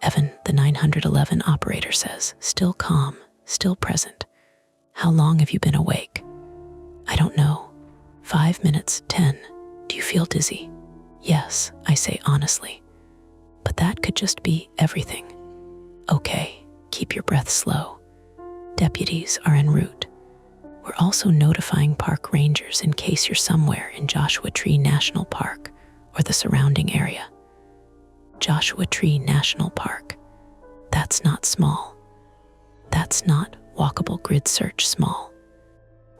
Evan, the 911 operator, says, still calm, still present. How long have you been awake? I don't know. 5 minutes, 10. Do you feel dizzy? Yes, I say honestly. But that could just be everything. Okay, keep your breath slow. Deputies are en route. We're also notifying park rangers in case you're somewhere in Joshua Tree National Park or the surrounding area. Joshua Tree National Park. That's not small. That's not walkable grid search small.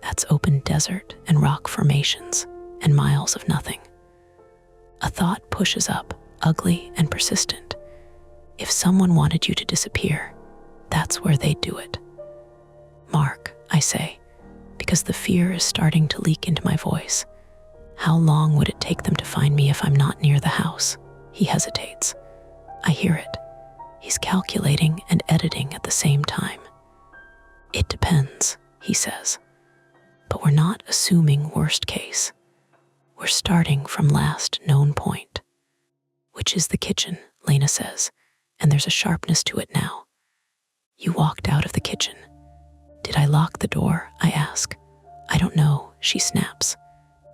That's open desert and rock formations and miles of nothing. A thought pushes up, ugly and persistent. If someone wanted you to disappear, that's where they'd do it. Mark, I say, because the fear is starting to leak into my voice. How long would it take them to find me if I'm not near the house? He hesitates. I hear it. He's calculating and editing at the same time. It depends, he says. But we're not assuming worst case. We're starting from last known point, which is the kitchen, Lena says, and there's a sharpness to it now. You walked out of the kitchen. Did I lock the door? I ask. I don't know, she snaps.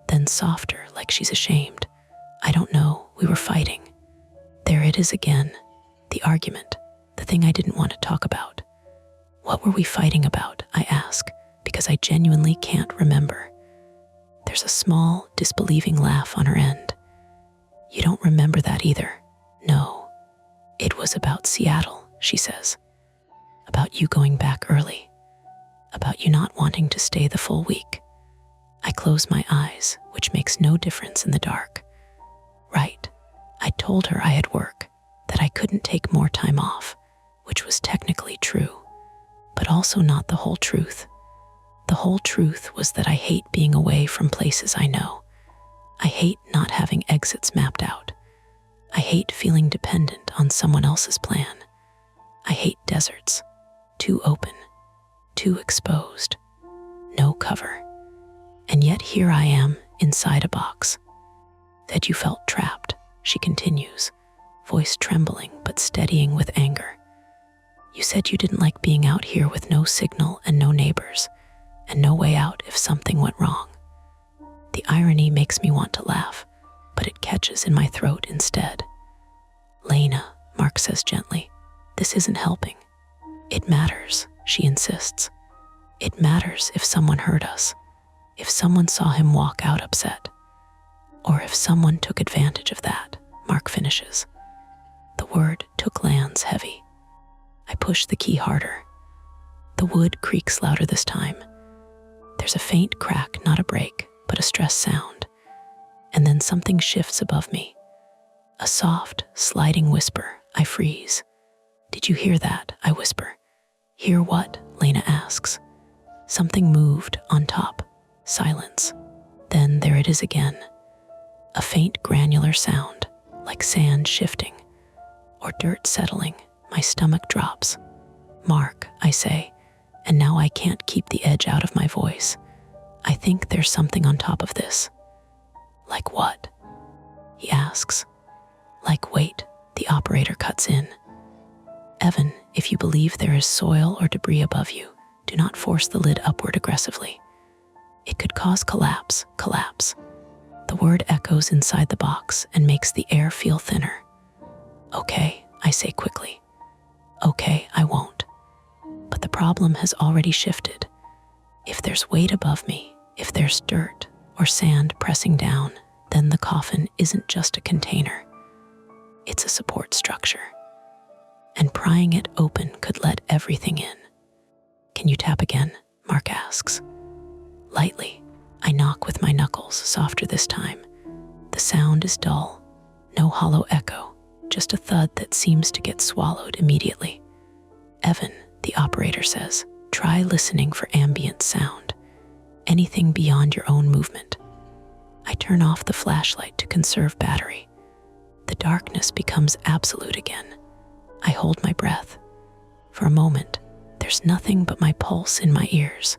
Then softer, like she's ashamed. I don't know, we were fighting. There it is again, the argument, the thing I didn't want to talk about. What were we fighting about? I ask, because I genuinely can't remember. There's a small, disbelieving laugh on her end. You don't remember that either? No. It was about Seattle, she says. About you going back early. About you not wanting to stay the full week. I close my eyes, which makes no difference in the dark. Right. I told her I had work, that I couldn't take more time off, which was technically true, but also not the whole truth. The whole truth was that I hate being away from places I know. I hate not having exits mapped out. I hate feeling dependent on someone else's plan. I hate deserts, too open, too exposed, no cover. And yet here I am, inside a box. That you felt trapped, she continues, voice trembling but steadying with anger. You said you didn't like being out here with no signal and no neighbors, and no way out if something went wrong. The irony makes me want to laugh, but it catches in my throat instead. Lena, Mark says gently, this isn't helping. It matters, she insists. It matters if someone heard us, if someone saw him walk out upset, or if someone took advantage of that, Mark finishes. The word took lands heavy. I push the key harder. The wood creaks louder this time. There's a faint crack, not a break, but a stress sound. And then something shifts above me. A soft, sliding whisper. I freeze. Did you hear that? I whisper. Hear what? Lena asks. Something moved on top. Silence. Then there it is again. A faint granular sound, like sand shifting, or dirt settling. My stomach drops. Mark, I say, and now I can't keep the edge out of my voice. I think there's something on top of this. Like what? He asks. Like wait, the operator cuts in. Evan, if you believe there is soil or debris above you, do not force the lid upward aggressively. It could cause collapse. The word echoes inside the box and makes the air feel thinner. Okay, I say quickly. Okay, I won't. But the problem has already shifted. If there's weight above me, if there's dirt or sand pressing down, then the coffin isn't just a container. It's a support structure. And prying it open could let everything in. Can you tap again? Mark asks. Lightly, I knock with my knuckles, softer this time. The sound is dull, no hollow echo, just a thud that seems to get swallowed immediately. Evan, the operator says, try listening for ambient sound, anything beyond your own movement. I turn off the flashlight to conserve battery. The darkness becomes absolute again. I hold my breath. For a moment, there's nothing but my pulse in my ears.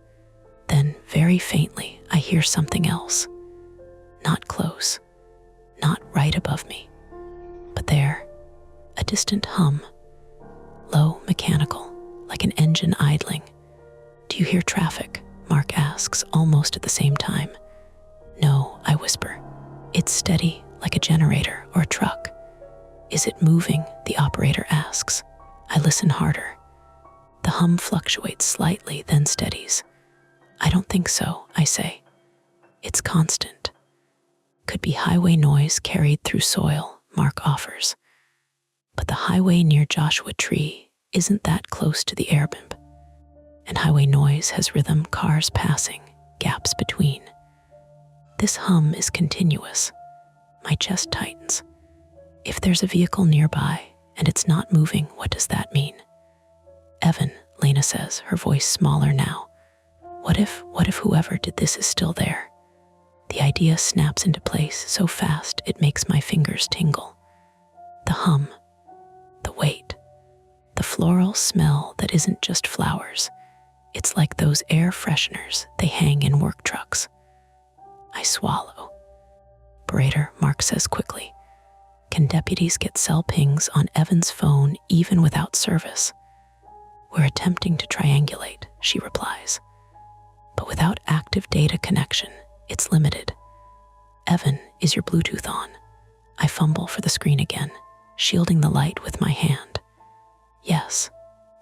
Then, very faintly, I hear something else. Not close, not right above me, but there, a distant hum, low, mechanical, like an engine idling. Do you hear traffic? Mark asks, almost at the same time. No, I whisper. It's steady, like a generator or a truck. Is it moving? The operator asks. I listen harder. The hum fluctuates slightly, then steadies. I don't think so, I say. It's constant. Could be highway noise carried through soil, Mark offers. But the highway near Joshua Tree isn't that close to the airbimb. And highway noise has rhythm, cars passing, gaps between. This hum is continuous. My chest tightens. If there's a vehicle nearby and it's not moving, what does that mean? Evan, Lena says, her voice smaller now. What if whoever did this is still there? The idea snaps into place so fast it makes my fingers tingle. The hum, the weight, the floral smell that isn't just flowers. It's like those air fresheners they hang in work trucks. I swallow. Operator, Mark says quickly. Can deputies get cell pings on Evan's phone even without service? We're attempting to triangulate, she replies. But without active data connection, it's limited. Evan, is your Bluetooth on? I fumble for the screen again, shielding the light with my hand. Yes,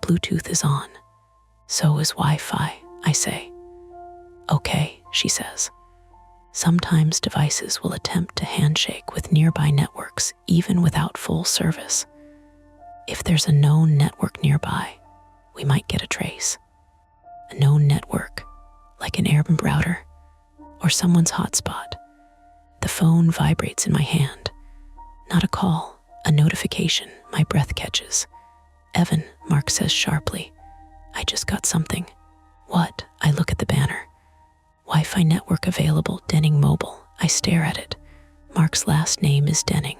Bluetooth is on. So is Wi-Fi, I say. Okay, she says. Sometimes devices will attempt to handshake with nearby networks even without full service. If there's a known network nearby, we might get a trace. A known network, like an airbimb router or someone's hotspot. The phone vibrates in my hand. Not a call, a notification my breath catches. Evan, Mark says sharply. I just got something. What? I look at the banner. Wi-Fi network available, Denning Mobile. I stare at it. Mark's last name is Denning.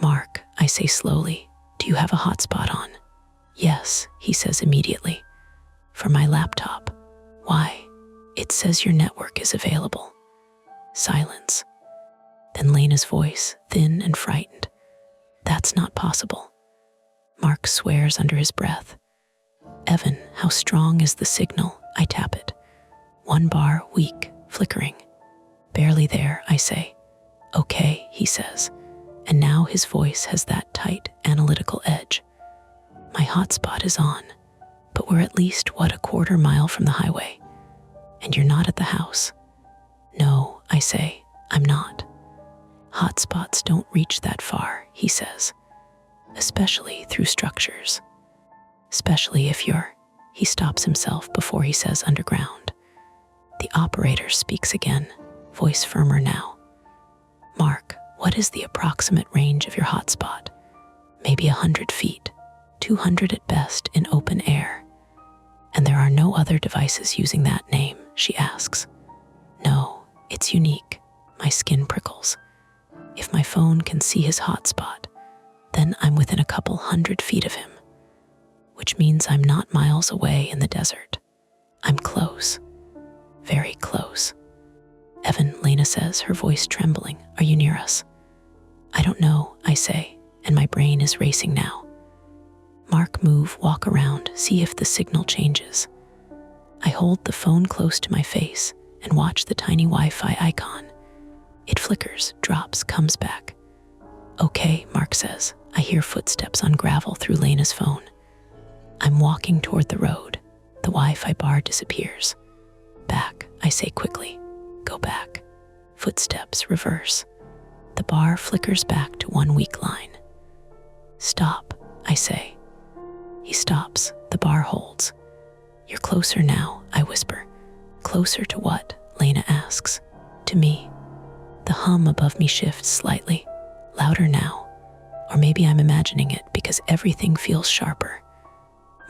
Mark, I say slowly, do you have a hotspot on? Yes, he says immediately. For my laptop. Why? It says your network is available. Silence. Then Lena's voice, thin and frightened. That's not possible. Mark swears under his breath. Evan, how strong is the signal? I tap it. 1 bar, weak, flickering. Barely there, I say. Okay, he says. And now his voice has that tight, analytical edge. My hotspot is on, but we're at least, a quarter mile from the highway. And you're not at the house. No, I say, I'm not. Hotspots don't reach that far, he says. Especially through structures. Especially if you're... He stops himself before he says underground. The operator speaks again, voice firmer now. Mark, what is the approximate range of your hotspot? Maybe 100 feet, 200 at best in open air. And there are no other devices using that name, she asks. No, it's unique. My skin prickles. If my phone can see his hotspot, then I'm within a couple 100 feet of him, which means I'm not miles away in the desert. I'm close. Very close. Evan, Lena says, her voice trembling. Are you near us? I don't know, I say, and my brain is racing now. Mark, move, walk around, see if the signal changes. I hold the phone close to my face and watch the tiny Wi-Fi icon. It flickers, drops, comes back. Okay, Mark says. I hear footsteps on gravel through Lena's phone. I'm walking toward the road. The Wi-Fi bar disappears. Back, I say quickly. Go back. Footsteps, reverse. The bar flickers back to one weak line. Stop, I say. He stops. The bar holds. You're closer now, I whisper. Closer to what? Lena asks. To me. The hum above me shifts slightly. Louder now. Or maybe I'm imagining it because everything feels sharper.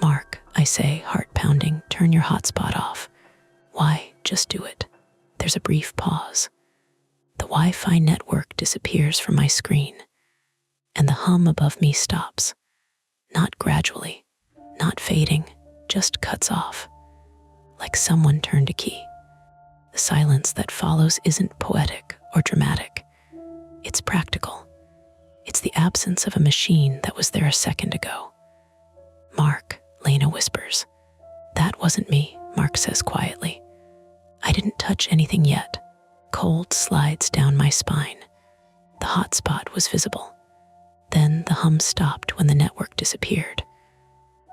Mark, I say, heart pounding, turn your hotspot off. Why? Just do it. There's a brief pause. The Wi-Fi network disappears from my screen, and the hum above me stops. Not gradually, not fading, just cuts off, like someone turned a key. The silence that follows isn't poetic or dramatic. It's practical. It's the absence of a machine that was there a second ago. Mark, Lena whispers. That wasn't me, Mark says quietly. I didn't touch anything yet. Cold slides down my spine. The hotspot was visible. Then the hum stopped when the network disappeared.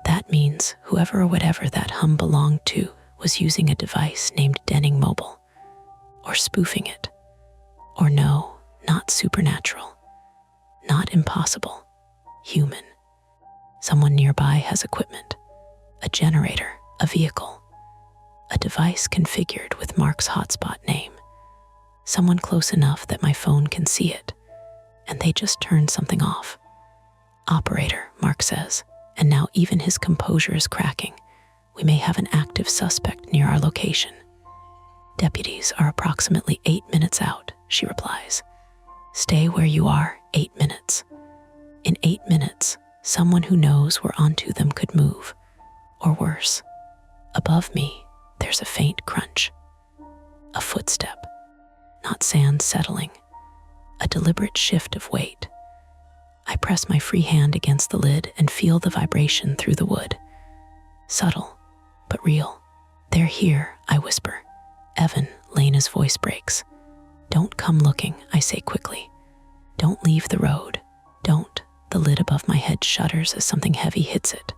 That means whoever or whatever that hum belonged to was using a device named Denning Mobile. Or spoofing it. Or no, not supernatural. Not impossible. Human. Someone nearby has equipment. A generator, a vehicle. A device configured with Mark's hotspot name. Someone close enough that my phone can see it. And they just turned something off. Operator, Mark says, and now even his composure is cracking. We may have an active suspect near our location. Deputies are approximately 8 minutes out, she replies. Stay where you are, 8 minutes. In 8 minutes, someone who knows we're onto them could move. Or worse. Above me, there's a faint crunch. A footstep. Not sand settling. A deliberate shift of weight. I press my free hand against the lid and feel the vibration through the wood. Subtle, but real. They're here, I whisper. Evan, Lena's voice breaks. Don't come looking, I say quickly. Don't leave the road. Don't. The lid above my head shudders as something heavy hits it.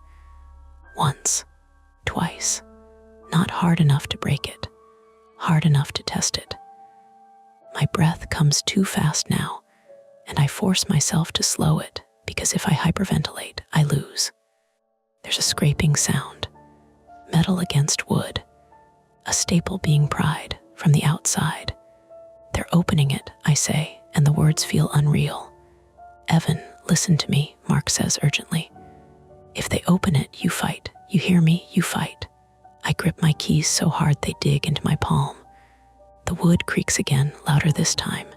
Once. Twice. Not hard enough to break it. Hard enough to test it. My breath comes too fast now, and I force myself to slow it because if I hyperventilate, I lose. There's a scraping sound. Metal against wood. A staple being pried from the outside. They're opening it, I say, and the words feel unreal. Evan, listen to me, Mark says urgently. If they open it, you fight. You hear me? You fight. I grip my keys so hard they dig into my palm. The wood creaks again, louder this time.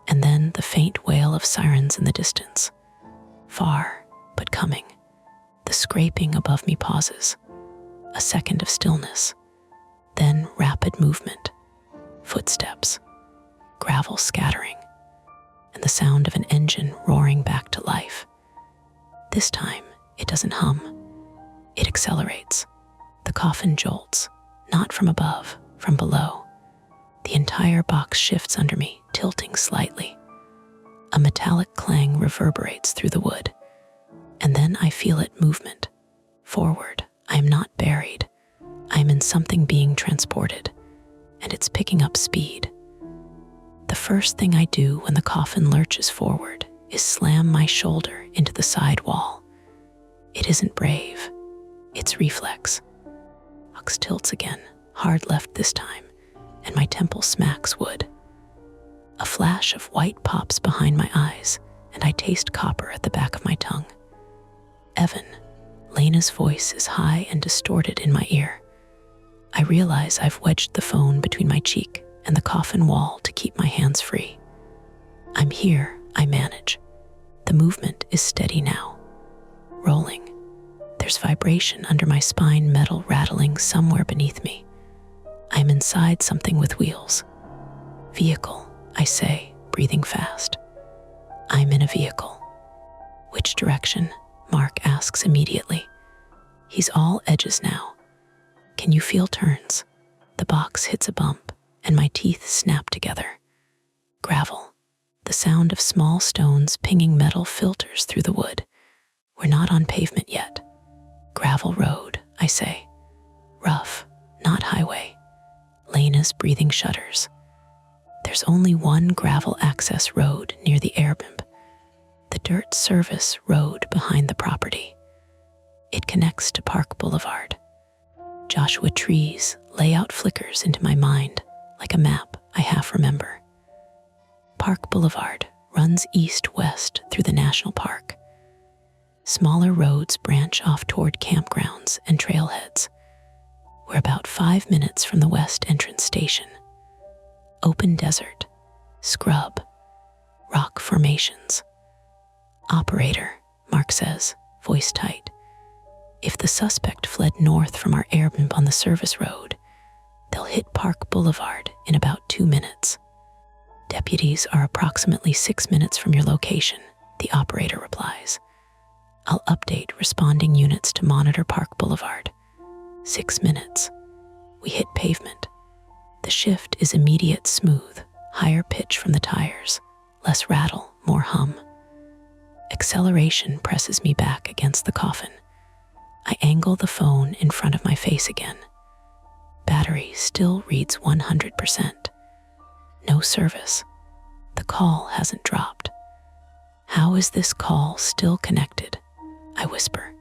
And then the faint wail of sirens in the distance. Far, but coming. The scraping above me pauses. A second of stillness. Then rapid movement. Footsteps. Gravel scattering. And the sound of an engine roaring back to life. This time, it doesn't hum. It accelerates. The coffin jolts, not from above, from below. The entire box shifts under me, tilting slightly. A metallic clang reverberates through the wood. And then I feel it movement. Forward. I am not buried. I am in something being transported. And it's picking up speed. The first thing I do when the coffin lurches forward is slam my shoulder into the side wall. It isn't brave. It's reflex. Box tilts again, hard left this time, and my temple smacks wood. A flash of white pops behind my eyes, and I taste copper at the back of my tongue. Evan, Lena's voice is high and distorted in my ear. I realize I've wedged the phone between my cheek and the coffin wall to keep my hands free. I'm here, I manage. The movement is steady now. Rolling. There's vibration under my spine, metal rattling somewhere beneath me. I am inside something with wheels. Vehicle, I say, breathing fast. I'm in a vehicle. Which direction? Mark asks immediately. He's all edges now. Can you feel turns? The box hits a bump, and my teeth snap together. Gravel. The sound of small stones pinging metal filters through the wood. We're not on pavement yet. Gravel road, I say. Rough, not highway. Lena's breathing shudders. There's only one gravel access road near the airbimb. The dirt service road behind the property. It connects to Park Boulevard. Joshua trees lay out flickers into my mind like a map I half remember. Park Boulevard runs east-west through the national park. Smaller roads branch off toward campgrounds and trailheads. We're about 5 minutes from the west entrance station. Open desert, scrub, rock formations. Operator, Mark says, voice tight. If the suspect fled north from our airbimb on the service road, they'll hit Park Boulevard in about 2 minutes. Deputies are approximately 6 minutes from your location, the operator replies. I'll update responding units to monitor Park Boulevard. 6 minutes. We hit pavement. The shift is immediate smooth, higher pitch from the tires, less rattle, more hum. Acceleration presses me back against the coffin. I angle the phone in front of my face again. Battery still reads 100%. No service. The call hasn't dropped. How is this call still connected? I whisper.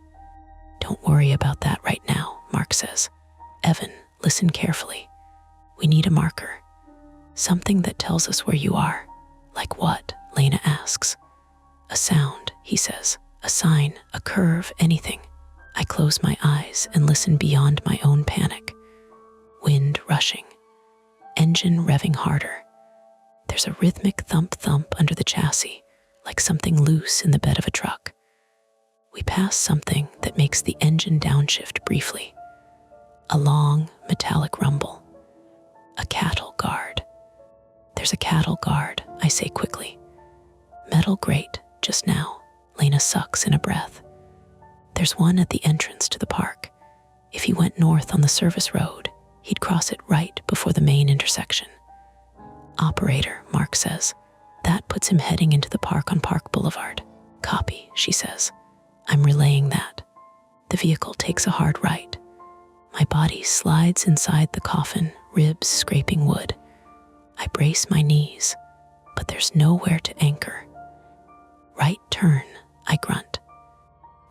Don't worry about that right now, Mark says. Evan, listen carefully. We need a marker. Something that tells us where you are. Like what? Lena asks. A sound, he says. A sign, a curve, anything. I close my eyes and listen beyond my own panic. Wind rushing. Engine revving harder. There's a rhythmic thump-thump under the chassis, like something loose in the bed of a truck. We pass something that makes the engine downshift briefly. A long, metallic rumble. A cattle guard. There's a cattle guard, I say quickly. Metal grate, just now. Lena sucks in a breath. There's one at the entrance to the park. If he went north on the service road, he'd cross it right before the main intersection. Operator, Mark says. That puts him heading into the park on Park Boulevard. Copy, she says. I'm relaying that. The vehicle takes a hard right. My body slides inside the coffin, ribs scraping wood. I brace my knees, but there's nowhere to anchor. Right turn, I grunt.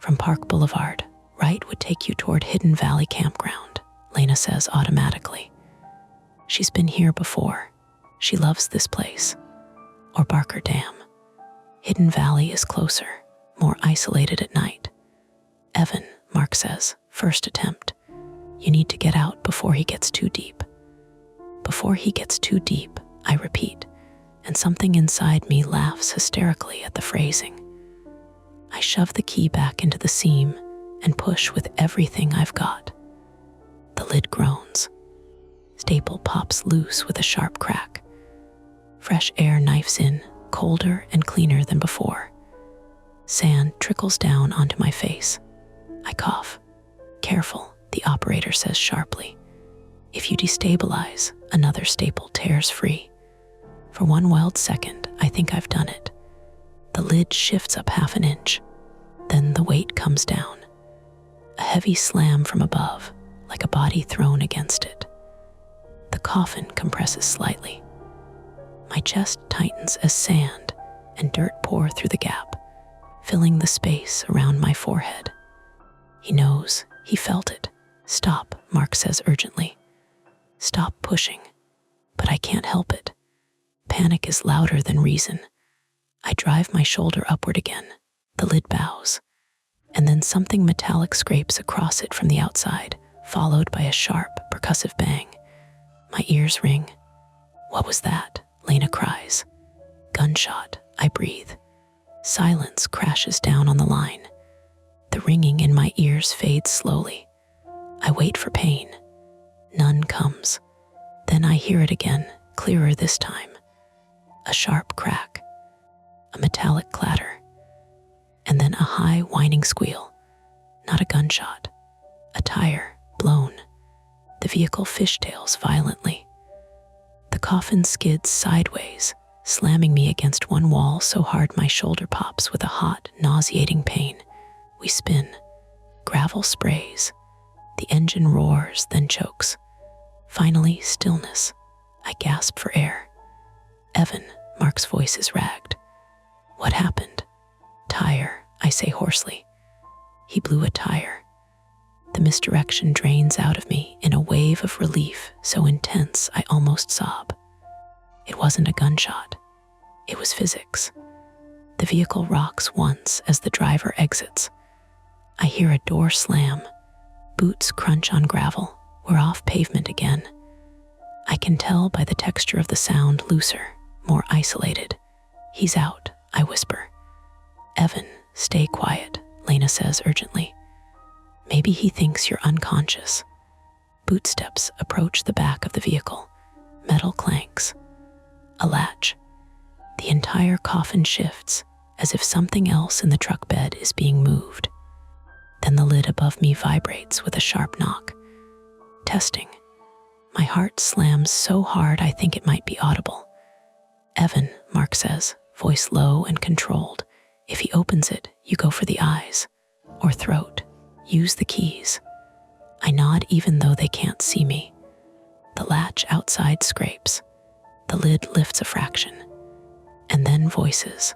From Park Boulevard, right would take you toward Hidden Valley Campground, Lena says automatically. She's been here before. She loves this place. Or Barker Dam. Hidden Valley is closer, more isolated at night. Evan, Mark says, first attempt. You need to get out before he gets too deep. Before he gets too deep, I repeat, and something inside me laughs hysterically at the phrasing. I shove the key back into the seam and push with everything I've got. The lid groans. Staple pops loose with a sharp crack. Fresh air knifes in, colder and cleaner than before. Sand trickles down onto my face. I cough. Careful, the operator says sharply. If you destabilize, another staple tears free. For one wild second, I think I've done it. The lid shifts up half an inch. Then the weight comes down. A heavy slam from above, like a body thrown against it. The coffin compresses slightly. My chest tightens as sand and dirt pour through the gap, filling the space around my forehead. He knows, he felt it. Stop, Mark says urgently. Stop pushing. But I can't help it. Panic is louder than reason. I drive my shoulder upward again. The lid bows. And then something metallic scrapes across it from the outside, followed by a sharp, percussive bang. My ears ring. What was that? Lena cries. Gunshot, I breathe. Silence crashes down on the line. The ringing in my ears fades slowly. I wait for pain. None comes. Then I hear it again, clearer this time. A sharp crack. A metallic clatter. And then a high, whining squeal. Not a gunshot. A tire, blown. The vehicle fishtails violently. The coffin skids sideways, slamming me against one wall so hard my shoulder pops with a hot, nauseating pain. We spin. Gravel sprays. The engine roars, then chokes. Finally, stillness. I gasp for air. Evan, Mark's voice is ragged. What happened? Tire, I say hoarsely. He blew a tire. The misdirection drains out of me in a wave of relief so intense I almost sob. It wasn't a gunshot. It was physics. The vehicle rocks once as the driver exits. I hear a door slam. Boots crunch on gravel. We're off pavement again. I can tell by the texture of the sound looser, more isolated. He's out, I whisper. Evan, stay quiet, Lena says urgently. Maybe he thinks you're unconscious. Bootsteps approach the back of the vehicle. Metal clanks. A latch. The entire coffin shifts, as if something else in the truck bed is being moved. Then the lid above me vibrates with a sharp knock. Testing. My heart slams so hard I think it might be audible. Evan, Mark says, voice low and controlled. If he opens it, you go for the eyes. Or throat. Use the keys. I nod even though they can't see me. The latch outside scrapes. The lid lifts a fraction. And then voices.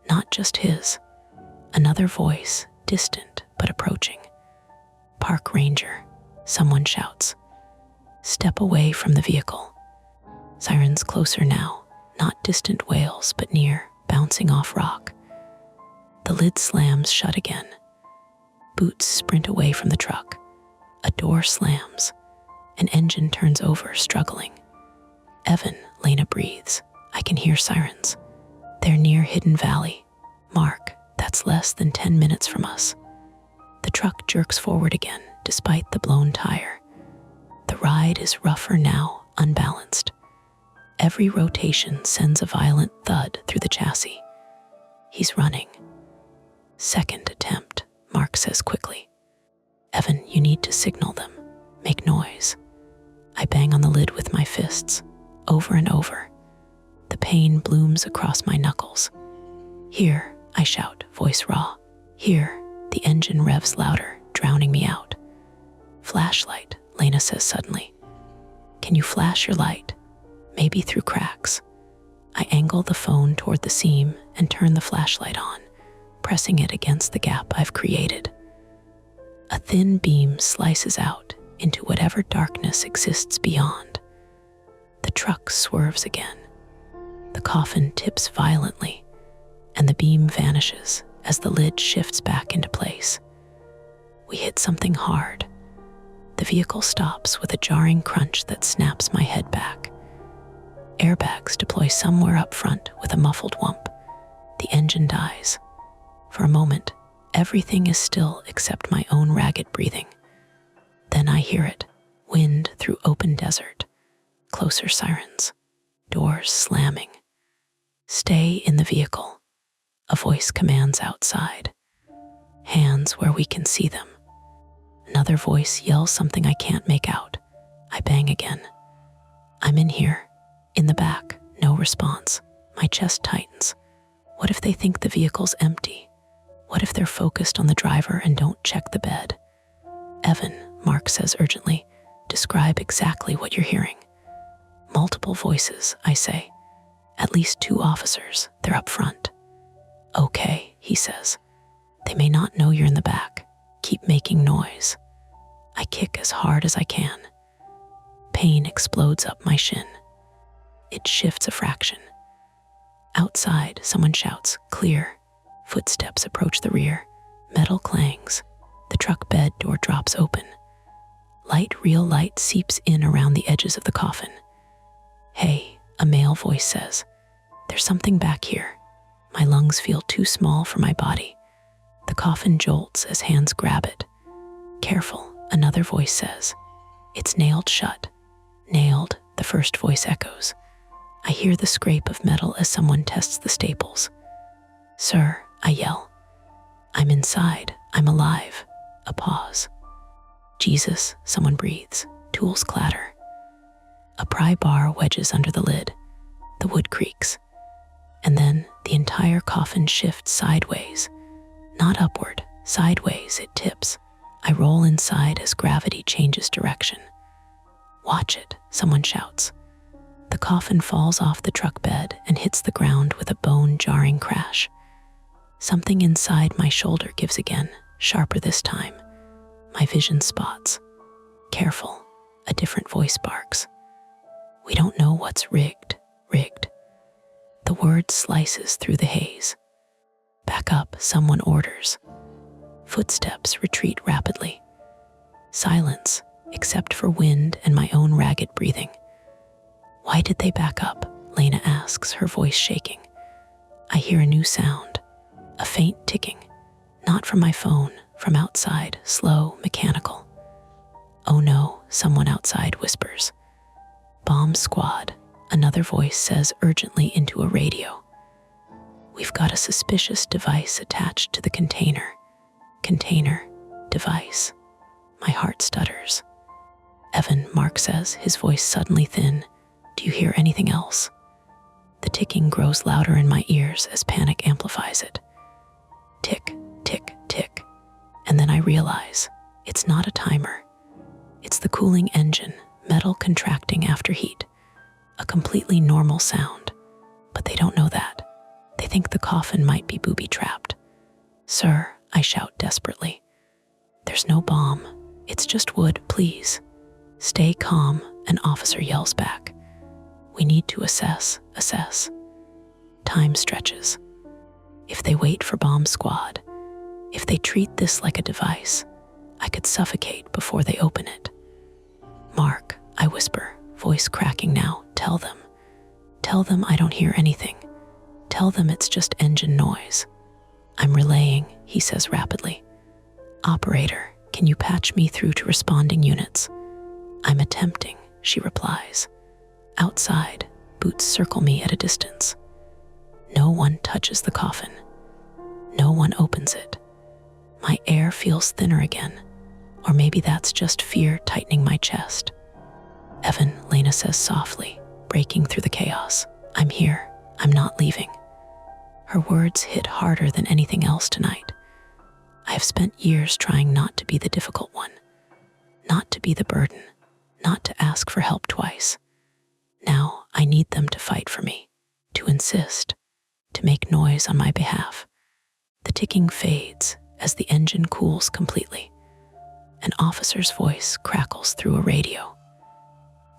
Not just his. Another voice, distant but approaching. Park ranger, someone shouts. Step away from the vehicle. Sirens closer now, not distant wails but near, bouncing off rock. The lid slams shut again. Boots sprint away from the truck. A door slams. An engine turns over, struggling. Evan, Lena breathes. I can hear sirens. They're near Hidden Valley. Mark, that's less than 10 minutes from us. The truck jerks forward again, despite the blown tire. The ride is rougher now, unbalanced. Every rotation sends a violent thud through the chassis. He's running. Second attempt, Mark says quickly. Evan, you need to signal them. Make noise. I bang on the lid with my fists, over and over. The pain blooms across my knuckles. Here, I shout, voice raw. Here, the engine revs louder, drowning me out. Flashlight, Lena says suddenly. Can you flash your light? Maybe through cracks. I angle the phone toward the seam and turn the flashlight on, pressing it against the gap I've created. A thin beam slices out into whatever darkness exists beyond. The truck swerves again. The coffin tips violently, and the beam vanishes as the lid shifts back into place. We hit something hard. The vehicle stops with a jarring crunch that snaps my head back. Airbags deploy somewhere up front with a muffled whump. The engine dies. For a moment, everything is still except my own ragged breathing. Then I hear it, wind through open desert, closer sirens, doors slamming. Stay in the vehicle, a voice commands outside. Hands where we can see them. Another voice yells something I can't make out. I bang again. I'm in here, in the back, no response. My chest tightens. What if they think the vehicle's empty? What if they're focused on the driver and don't check the bed? Evan, Mark says urgently, describe exactly what you're hearing. Multiple voices, I say. At least 2 officers, they're up front. Okay, he says. They may not know you're in the back. Keep making noise. I kick as hard as I can. Pain explodes up my shin. It shifts a fraction. Outside, someone shouts, clear. Footsteps approach the rear. Metal clangs. The truck bed door drops open. Real light seeps in around the edges of the coffin. Hey, a male voice says. There's something back here. My lungs feel too small for my body. The coffin jolts as hands grab it. Careful, another voice says. It's nailed shut. Nailed, the first voice echoes. I hear the scrape of metal as someone tests the staples. Sir, I yell. I'm inside. I'm alive. A pause. Jesus, someone breathes. Tools clatter. A pry bar wedges under the lid. The wood creaks. And then the entire coffin shifts sideways. Not upward, sideways, it tips. I roll inside as gravity changes direction. Watch it, someone shouts. The coffin falls off the truck bed and hits the ground with a bone-jarring crash. Something inside my shoulder gives again, sharper this time. My vision spots. Careful, a different voice barks. We don't know what's rigged. The word slices through the haze. Back up, someone orders. Footsteps retreat rapidly. Silence, except for wind and my own ragged breathing. Why did they back up? Lena asks, her voice shaking. I hear a new sound, a faint ticking, not from my phone, from outside, slow, mechanical. Oh no, someone outside whispers. Bomb squad, another voice says urgently into a radio. We've got a suspicious device attached to the container. Container, device. My heart stutters. Evan, Mark says, his voice suddenly thin. Do you hear anything else? The ticking grows louder in my ears as panic amplifies it. Tick, tick, tick. And then I realize it's not a timer. It's the cooling engine, metal contracting after heat. A completely normal sound. But they don't know that. They think the coffin might be booby-trapped. Sir, I shout desperately. There's no bomb. It's just wood, please. Stay calm, an officer yells back. We need to assess. Time stretches. If they wait for bomb squad, if they treat this like a device, I could suffocate before they open it. Mark, I whisper, voice cracking now, tell them. Tell them I don't hear anything. Tell them it's just engine noise. I'm relaying, he says rapidly. Operator, can you patch me through to responding units? I'm attempting, she replies. Outside, boots circle me at a distance. No one touches the coffin. No one opens it. My air feels thinner again, or maybe that's just fear tightening my chest. Evan, Lena says softly, breaking through the chaos. I'm here. I'm not leaving. Her words hit harder than anything else tonight. I have spent years trying not to be the difficult one, not to be the burden, not to ask for help twice. Now I need them to fight for me, to insist, to make noise on my behalf. The ticking fades as the engine cools completely. An officer's voice crackles through a radio.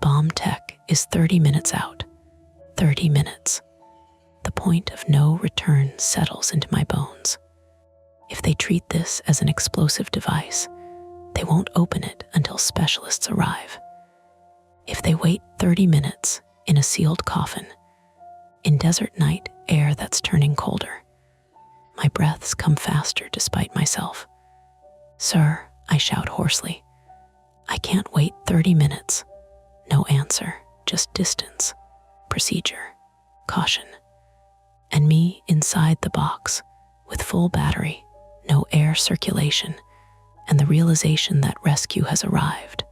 Bomb tech is 30 minutes out. 30 minutes. The point of no return settles into my bones. If they treat this as an explosive device, they won't open it until specialists arrive. If they wait 30 minutes in a sealed coffin, in desert night air that's turning colder, my breaths come faster despite myself. Sir, I shout hoarsely, I can't wait 30 minutes. No answer, just distance, procedure, caution. And me inside the box, with full battery, no air circulation, and the realization that rescue has arrived.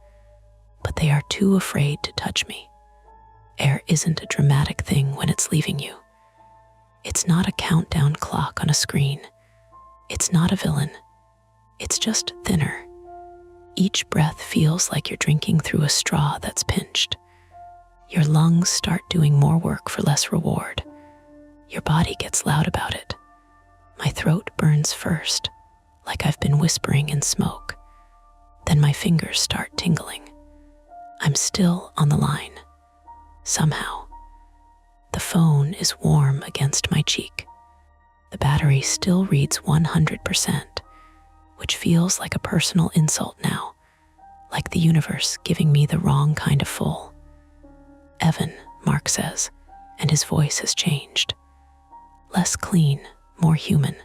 But they are too afraid to touch me. Air isn't a dramatic thing when it's leaving you. It's not a countdown clock on a screen. It's not a villain. It's just thinner. Each breath feels like you're drinking through a straw that's pinched. Your lungs start doing more work for less reward. Your body gets loud about it. My throat burns first, like I've been whispering in smoke. Then my fingers start tingling. I'm still on the line. Somehow. The phone is warm against my cheek. The battery still reads 100%, which feels like a personal insult now, like the universe giving me the wrong kind of full. Evan, Mark says, and his voice has changed. Less clean, more human.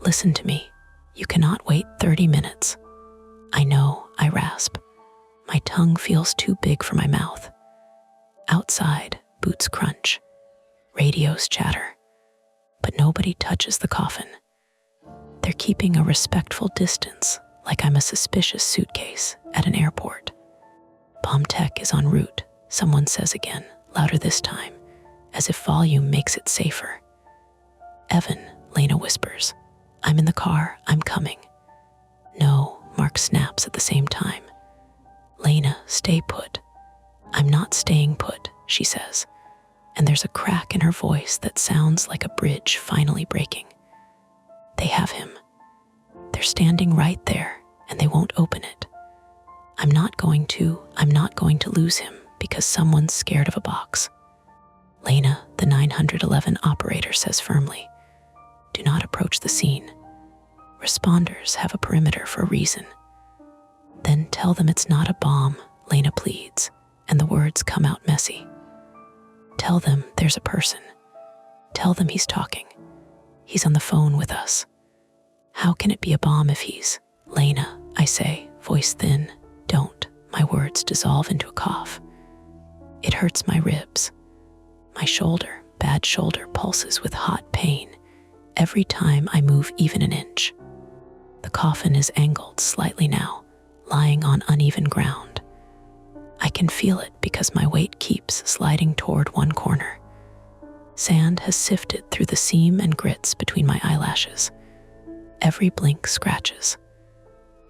Listen to me. You cannot wait 30 minutes. I know, I rasp. My tongue feels too big for my mouth. Outside, boots crunch. Radios chatter. But nobody touches the coffin. There They're keeping a respectful distance, like I'm a suspicious suitcase at an airport. Bomb tech is en route, someone says again, louder this time, as if volume makes it safer. Evan, Lena whispers. I'm in the car, I'm coming. No, Mark snaps at the same time. Lena, stay put. I'm not staying put, she says, and there's a crack in her voice that sounds like a bridge finally breaking. They have him. They're standing right there, and they won't open it. I'm not going to lose him because someone's scared of a box. Lena, the 911 operator, says firmly, do not approach the scene. Responders have a perimeter for a reason. Then tell them it's not a bomb, Lena pleads, and the words come out messy. Tell them there's a person. Tell them he's talking. He's on the phone with us. How can it be a bomb if he's... Lena, I say, voice thin. Don't. My words dissolve into a cough. It hurts my ribs. My shoulder, bad shoulder, pulses with hot pain every time I move even an inch. The coffin is angled slightly now, lying on uneven ground. I can feel it because my weight keeps sliding toward one corner. Sand has sifted through the seam and grits between my eyelashes. Every blink scratches.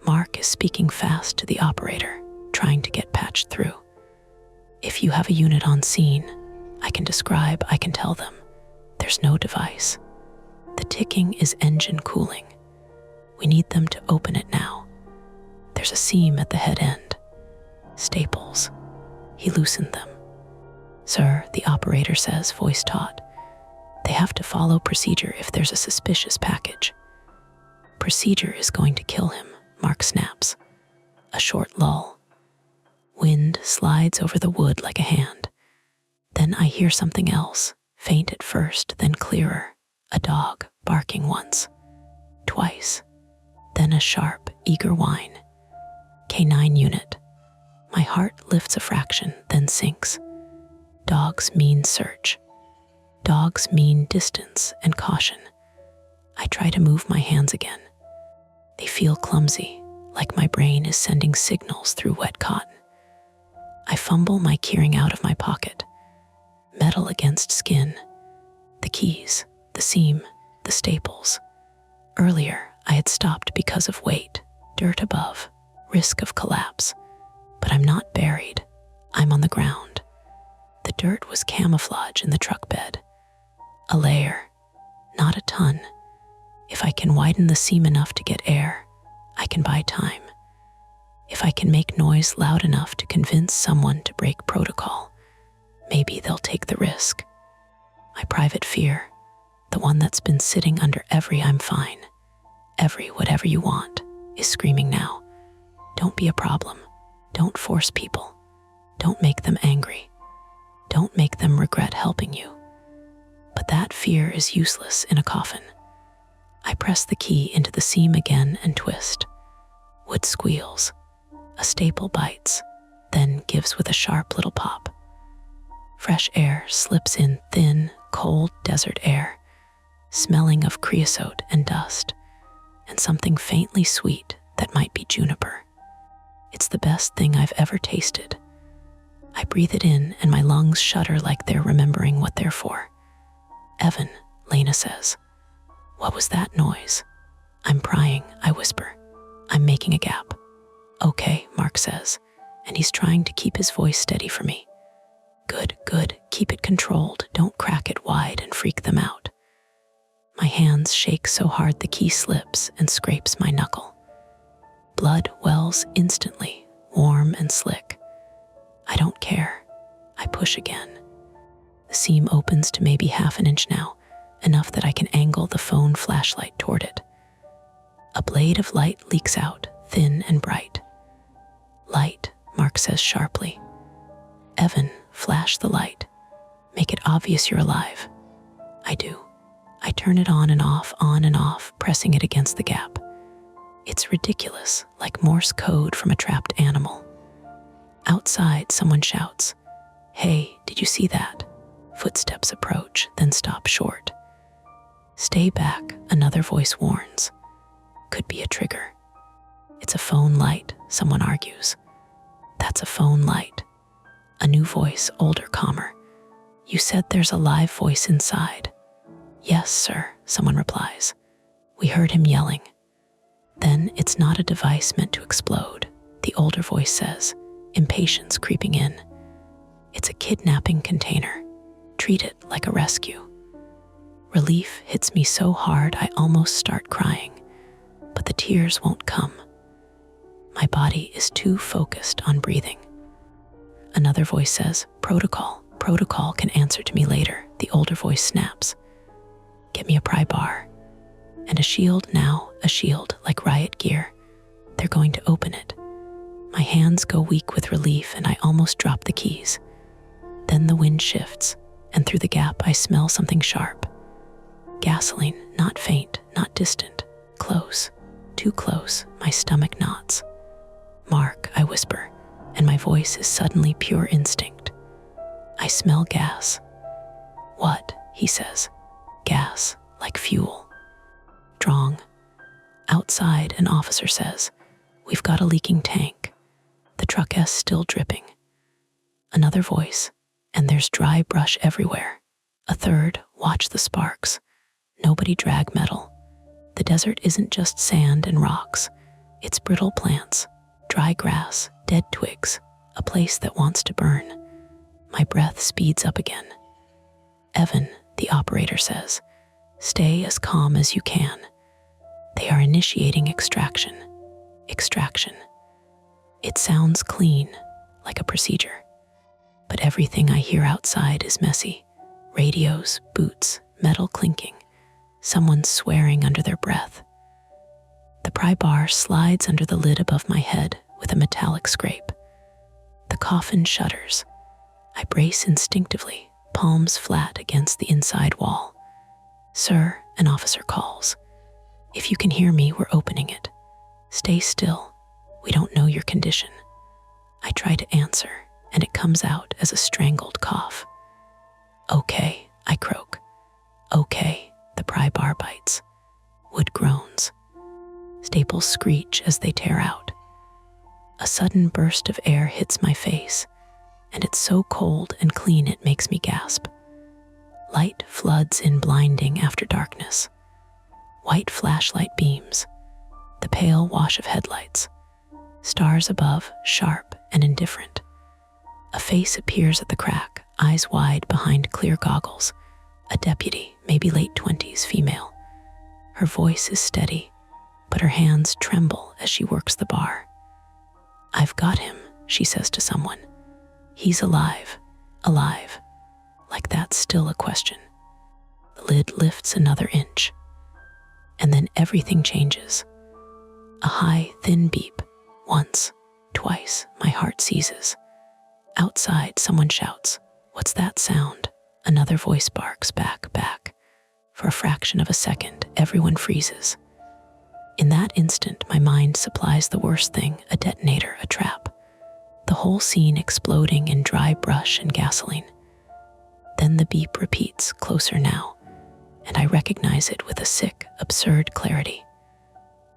Mark is speaking fast to the operator, trying to get patched through. If you have a unit on scene, I can tell them. There's no device. The ticking is engine cooling. We need them to open it now. There's a seam at the head end. Staples. He loosened them. Sir, the operator says, voice taut. They have to follow procedure if there's a suspicious package. Procedure is going to kill him, Mark snaps. A short lull. Wind slides over the wood like a hand. Then I hear something else, faint at first, then clearer. A dog barking once, twice, then a sharp, eager whine. K9 unit. My heart lifts a fraction, then sinks. Dogs mean search. Dogs mean distance and caution. I try to move my hands again. They feel clumsy, like my brain is sending signals through wet cotton. I fumble my keyring out of my pocket. Metal against skin. The keys, the seam, the staples. Earlier, I had stopped because of weight, dirt above, risk of collapse. But I'm not buried. I'm on the ground. The dirt was camouflage in the truck bed. A layer, not a ton. If I can widen the seam enough to get air, I can buy time. If I can make noise loud enough to convince someone to break protocol, maybe they'll take the risk. My private fear, the one that's been sitting under every I'm fine, every whatever you want, is screaming now. Don't be a problem. Don't force people. Don't make them angry. Don't make them regret helping you. But that fear is useless in a coffin. I press the key into the seam again and twist. Wood squeals. A staple bites, then gives with a sharp little pop. Fresh air slips in, thin, cold desert air, smelling of creosote and dust, and something faintly sweet that might be juniper. It's the best thing I've ever tasted. I breathe it in and my lungs shudder like they're remembering what they're for. Evan, Lena says. What was that noise? I'm prying, I whisper. I'm making a gap. Okay, Mark says, and he's trying to keep his voice steady for me. Good, good, keep it controlled. Don't crack it wide and freak them out. My hands shake so hard the key slips and scrapes my knuckle. Blood wells instantly, warm and slick. I don't care. I push again. The seam opens to maybe half an inch now, enough that I can angle the phone flashlight toward it. A blade of light leaks out, thin and bright. Light, Mark says sharply. Evan, flash the light. Make it obvious you're alive. I do. I turn it on and off, pressing it against the gap. It's ridiculous, like Morse code from a trapped animal. Outside, someone shouts, Hey, did you see that? Footsteps approach, then stop short. Stay back, another voice warns. could be a trigger. It's a phone light, someone argues. That's a phone light. A new voice, older, calmer. You said there's a live voice inside. Yes, sir, someone replies. We heard him yelling. Then it's not a device meant to explode, the older voice says, impatience creeping in. It's a kidnapping container. Treat it like a rescue. Relief hits me so hard I almost start crying, but the tears won't come. My body is too focused on breathing. Another voice says, protocol can answer to me later, the older voice snaps. Get me a pry bar. And a shield now, a shield like riot gear. They're going to open it. My hands go weak with relief and I almost drop the keys. Then the wind shifts, and through the gap I smell something sharp. Gasoline, not faint, not distant, close, too close, my stomach knots. Mark, I whisper, and my voice is suddenly pure instinct. I smell gas. What? He says. Gas, like fuel. Strong. Outside, an officer says, we've got a leaking tank. The truck S still dripping. Another voice, and there's dry brush everywhere. A third, watch the sparks. Nobody drag metal. The desert isn't just sand and rocks. It's brittle plants, dry grass, dead twigs, a place that wants to burn. My breath speeds up again. Evan, the operator says, stay as calm as you can. They are initiating extraction. Extraction. It sounds clean, like a procedure. But everything I hear outside is messy. Radios, boots, metal clinking. Someone swearing under their breath. The pry bar slides under the lid above my head with a metallic scrape. The coffin shudders. I brace instinctively, palms flat against the inside wall. Sir, an officer calls. If you can hear me, we're opening it. Stay still. We don't know your condition. I try to answer, and it comes out as a strangled cough. Okay, I croak. Okay, the pry bar bites. Wood groans. Staples screech as they tear out. A sudden burst of air hits my face, and it's so cold and clean it makes me gasp. Light floods in blinding after darkness. White flashlight beams, the pale wash of headlights. Stars above, sharp and indifferent. A face appears at the crack, eyes wide behind clear goggles. A deputy, maybe late 20s, female. Her voice is steady, but her hands tremble as she works the bar. I've got him, she says to someone. He's alive, alive. Like that's still a question. The lid lifts another inch. And then everything changes. A high, thin beep. Once, twice, my heart seizes. Outside, someone shouts, "What's that sound?" Another voice barks back. For a fraction of a second, everyone freezes. In that instant, my mind supplies the worst thing, a detonator, a trap. The whole scene exploding in dry brush and gasoline. Then the beep repeats, closer now, and I recognize it with a sick, absurd clarity.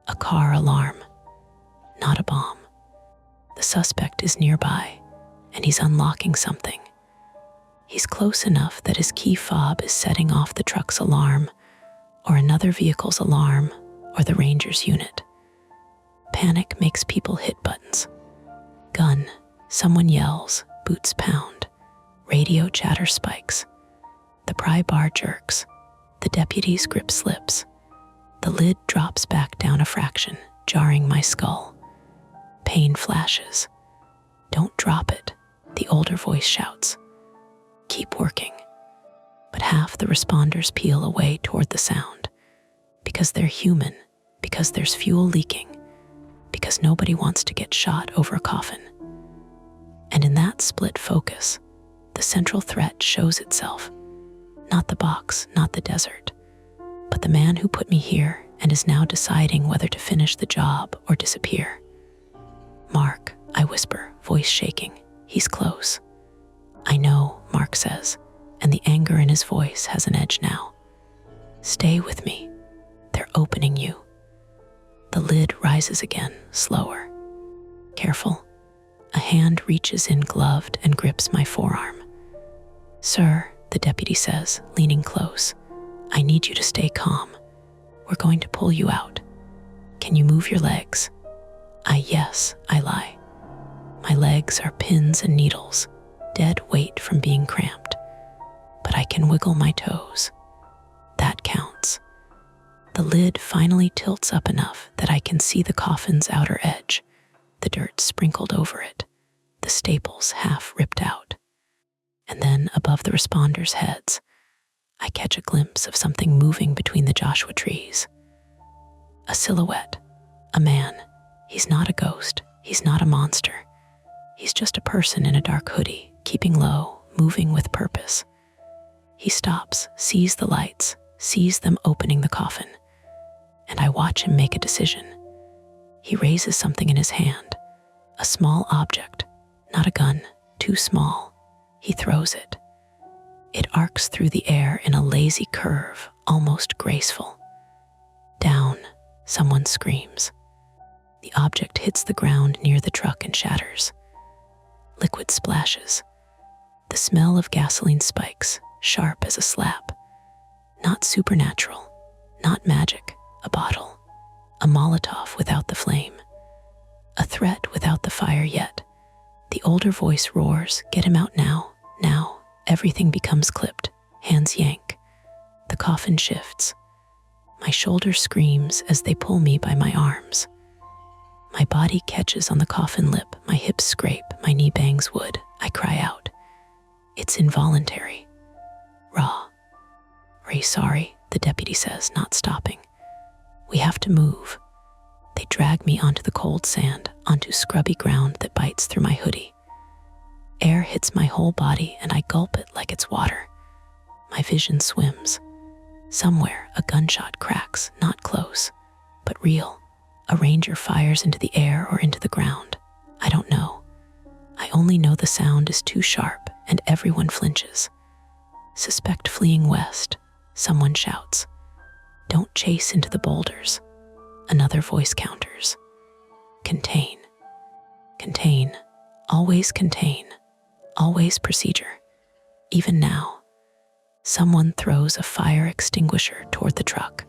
A car alarm, not a bomb. The suspect is nearby, and he's unlocking something. He's close enough that his key fob is setting off the truck's alarm, or another vehicle's alarm, or the ranger's unit. Panic makes people hit buttons. Gun, someone yells, boots pound, radio chatter spikes. The pry bar jerks, the deputy's grip slips. The lid drops back down a fraction, jarring my skull. Pain flashes. Don't drop it, the older voice shouts. Keep working. But half the responders peel away toward the sound. Because they're human, because there's fuel leaking, because nobody wants to get shot over a coffin. And in that split focus, the central threat shows itself. Not the box, not the desert, but the man who put me here and is now deciding whether to finish the job or disappear. Mark, I whisper, voice shaking. He's close. I know, Mark says, and the anger in his voice has an edge now. Stay with me. They're opening you. rises again, slower. Careful. A hand reaches in gloved and grips my forearm. "Sir," the deputy says, leaning close, "I need you to stay calm. We're going to pull you out. Can you move your legs?" Yes, I lie. My legs are pins and needles, dead weight from being cramped. But I can wiggle my toes. That counts. The lid finally tilts up enough that I can see the coffin's outer edge, the dirt sprinkled over it, the staples half ripped out. And then, above the responders' heads, I catch a glimpse of something moving between the Joshua trees. A silhouette, a man. He's not a ghost, he's not a monster. He's just a person in a dark hoodie, keeping low, moving with purpose. He stops, sees the lights, sees them opening the coffin, and I watch him make a decision. He raises something in his hand, a small object, not a gun, too small. He throws it. It arcs through the air in a lazy curve, almost graceful. Down, someone screams. The object hits the ground near the truck and shatters. Liquid splashes. The smell of gasoline spikes, sharp as a slap. Not supernatural, not magic, a bottle, a Molotov without the flame, a threat without the fire yet. The older voice roars, "Get him out now, now." Everything becomes clipped, hands yank. The coffin shifts. My shoulder screams as they pull me by my arms. My body catches on the coffin lip, my hips scrape, my knee bangs wood. I cry out. It's involuntary. Raw. "Are you sorry?" the deputy says, not stopping. "We have to move." They drag me onto the cold sand, onto scrubby ground that bites through my hoodie. Air hits my whole body and I gulp it like it's water. My vision swims. Somewhere a gunshot cracks, not close, but real. A ranger fires into the air or into the ground. I don't know. I only know the sound is too sharp and everyone flinches. "Suspect fleeing west," someone shouts. "Don't chase into the boulders." Another voice counters. "Contain. Contain. Always contain. Always procedure." Even now, someone throws a fire extinguisher toward the truck.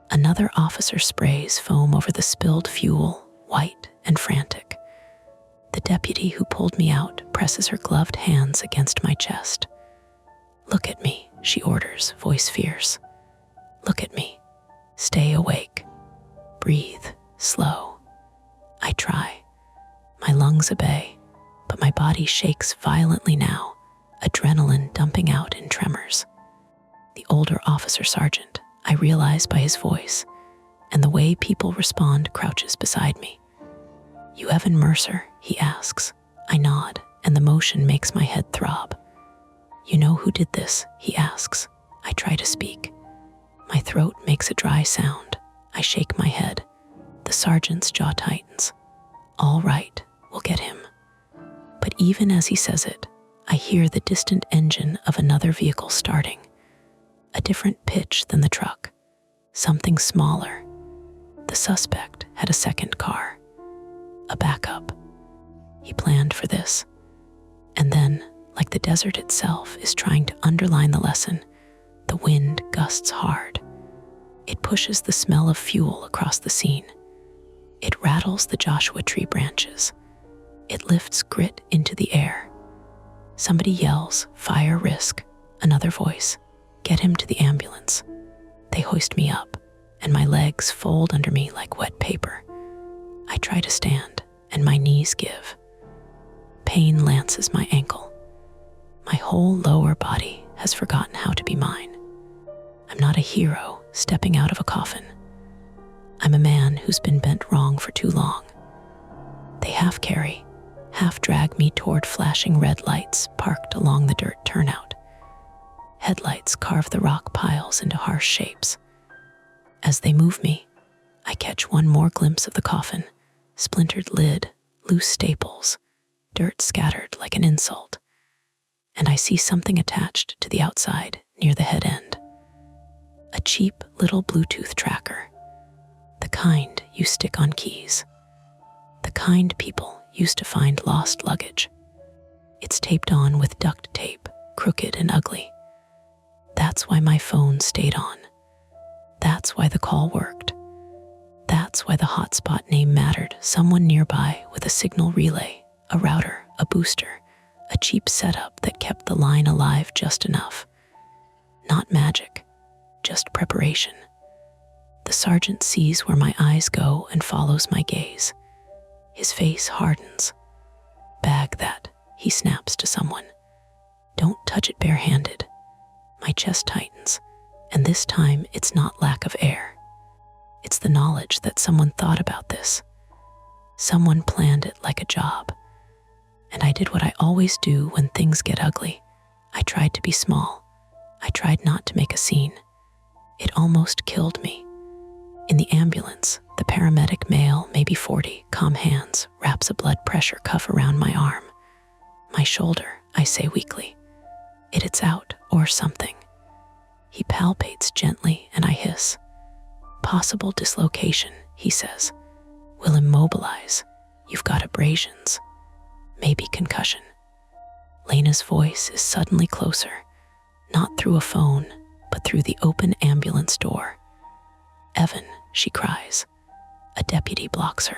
Another officer sprays foam over the spilled fuel, white and frantic. The deputy who pulled me out presses her gloved hands against my chest. "Look at me," she orders, voice fierce. "Look at me. Stay awake. Breathe, slow." I try. My lungs obey, but my body shakes violently now, adrenaline dumping out in tremors. The older officer sergeant, I realize by his voice, and the way people respond, crouches beside me. "You Evan Mercer?" he asks. I nod, and the motion makes my head throb. "You know who did this?" he asks. I try to speak. My throat makes a dry sound. I shake my head. The sergeant's jaw tightens. "All right, we'll get him." But even as he says it, I hear the distant engine of another vehicle starting. A different pitch than the truck. Something smaller. The suspect had a second car. A backup. He planned for this. And then, like the desert itself is trying to underline the lesson, the wind gusts hard. It pushes the smell of fuel across the scene. It rattles the Joshua tree branches. It lifts grit into the air. Somebody yells, "Fire risk." Another voice, "Get him to the ambulance." They hoist me up, and my legs fold under me like wet paper. I try to stand, and my knees give. Pain lances my ankle. My whole lower body has forgotten how to be mine. I'm not a hero stepping out of a coffin. I'm a man who's been bent wrong for too long. They half carry, half drag me toward flashing red lights parked along the dirt turnout. Headlights carve the rock piles into harsh shapes. As they move me, I catch one more glimpse of the coffin, splintered lid, loose staples, dirt scattered like an insult. And I see something attached to the outside near the head end. A cheap little Bluetooth tracker, the kind you stick on keys. The kind people used to find lost luggage. It's taped on with duct tape, crooked and ugly. That's why my phone stayed on. That's why the call worked. That's why the hotspot name mattered. Someone nearby with a signal relay, a router, a booster, a cheap setup that kept the line alive just enough. Not magic, just preparation. The sergeant sees where my eyes go and follows my gaze. His face hardens. Bag that, he snaps to someone. Don't touch it barehanded. My chest tightens, and this time it's not lack of air. It's the knowledge that someone thought about this. Someone planned it like a job. And I did what I always do when things get ugly. I tried to be small. I tried not to make a scene. It almost killed me. In the ambulance, the paramedic, male, maybe 40, calm hands, wraps a blood pressure cuff around my arm. My shoulder, I say weakly. It's out, or something. He palpates gently and I hiss. Possible dislocation, he says. Will immobilize. You've got abrasions. Maybe concussion. Lena's voice is suddenly closer, not through a phone, but through the open ambulance door. Evan, she cries. A deputy blocks her.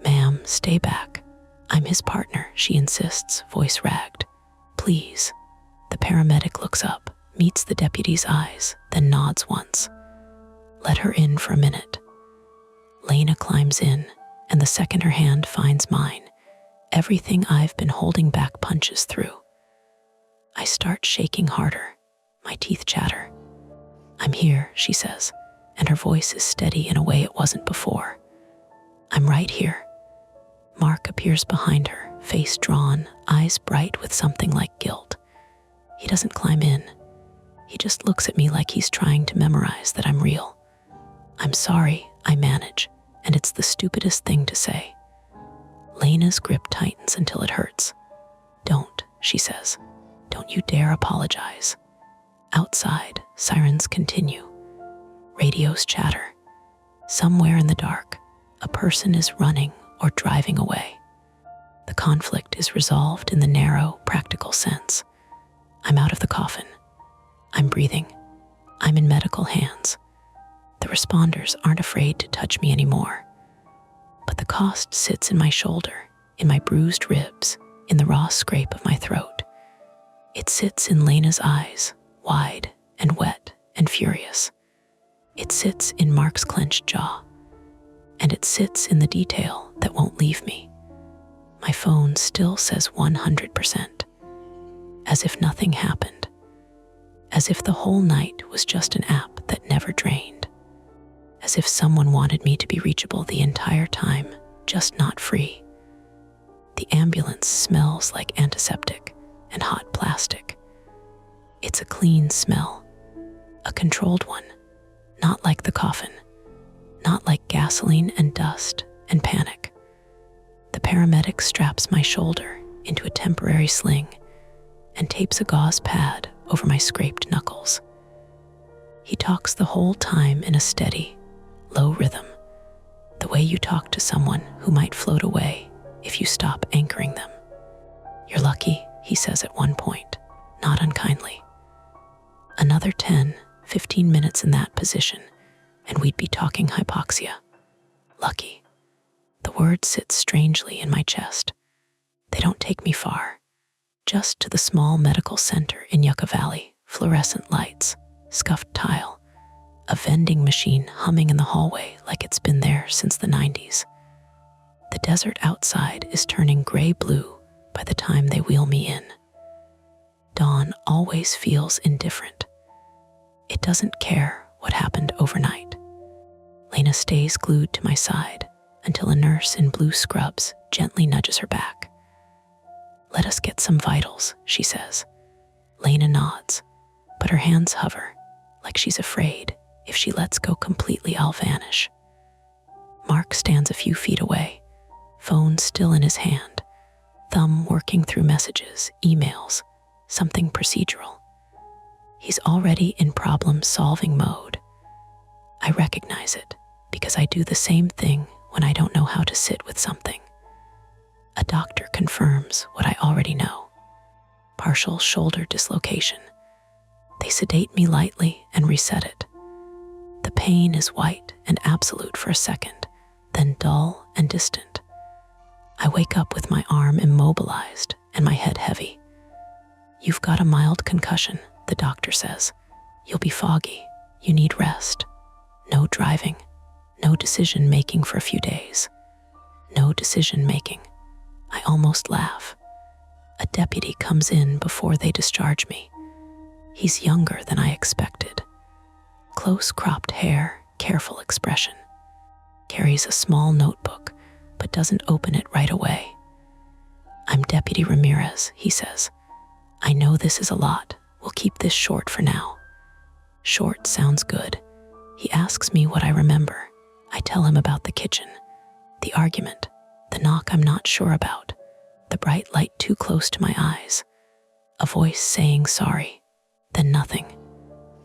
Ma'am, stay back. I'm his partner, she insists, voice ragged. Please. The paramedic looks up, meets the deputy's eyes, then nods once. Let her in for a minute. Lena climbs in, and the second her hand finds mine, everything I've been holding back punches through. I start shaking harder. My teeth chatter. I'm here, she says, and her voice is steady in a way it wasn't before. I'm right here. Mark appears behind her, face drawn, eyes bright with something like guilt. He doesn't climb in. He just looks at me like he's trying to memorize that I'm real. I'm sorry, I manage, and it's the stupidest thing to say. Lena's grip tightens until it hurts. Don't, she says. Don't you dare apologize. Outside, sirens continue. Radios chatter. Somewhere in the dark, a person is running or driving away. The conflict is resolved in the narrow, practical sense. I'm out of the coffin. I'm breathing. I'm in medical hands. The responders aren't afraid to touch me anymore. But the cost sits in my shoulder, in my bruised ribs, in the raw scrape of my throat. It sits in Lena's eyes, wide and wet and furious. It sits in Mark's clenched jaw. And it sits in the detail that won't leave me. My phone still says 100%. As if nothing happened. As if the whole night was just an app that never drained. As if someone wanted me to be reachable the entire time, just not free. The ambulance smells like antiseptic and hot plastic. It's a clean smell, a controlled one, not like the coffin, not like gasoline and dust and panic. The paramedic straps my shoulder into a temporary sling and tapes a gauze pad over my scraped knuckles. He talks the whole time in a steady, low rhythm, the way you talk to someone who might float away if you stop anchoring them. You're lucky, he says at one point, not unkindly. Another 10, 15 minutes in that position, and we'd be talking hypoxia. Lucky. The word sits strangely in my chest. They don't take me far. Just to the small medical center in Yucca Valley, fluorescent lights, scuffed tile, a vending machine humming in the hallway like it's been there since the 90s. The desert outside is turning gray-blue by the time they wheel me in. Dawn always feels indifferent. It doesn't care what happened overnight. Lena stays glued to my side until a nurse in blue scrubs gently nudges her back. Let us get some vitals, she says. Lena nods, but her hands hover, like she's afraid if she lets go completely I'll vanish. Mark stands a few feet away, phone still in his hand, thumb working through messages, emails, something procedural. He's already in problem-solving mode. I recognize it, because I do the same thing when I don't know how to sit with something. A doctor confirms what I already know. Partial shoulder dislocation. They sedate me lightly and reset it. The pain is white and absolute for a second, then dull and distant. I wake up with my arm immobilized and my head heavy. You've got a mild concussion, the doctor says. You'll be foggy. You need rest. No driving. No decision-making for a few days. No decision-making. I almost laugh. A deputy comes in before they discharge me. He's younger than I expected. Close-cropped hair, careful expression. Carries a small notebook, but doesn't open it right away. I'm Deputy Ramirez, he says. I know this is a lot. We'll keep this short for now. Short sounds good. He asks me what I remember. I tell him about the kitchen, the argument, the knock I'm not sure about, the bright light too close to my eyes, a voice saying sorry, then nothing.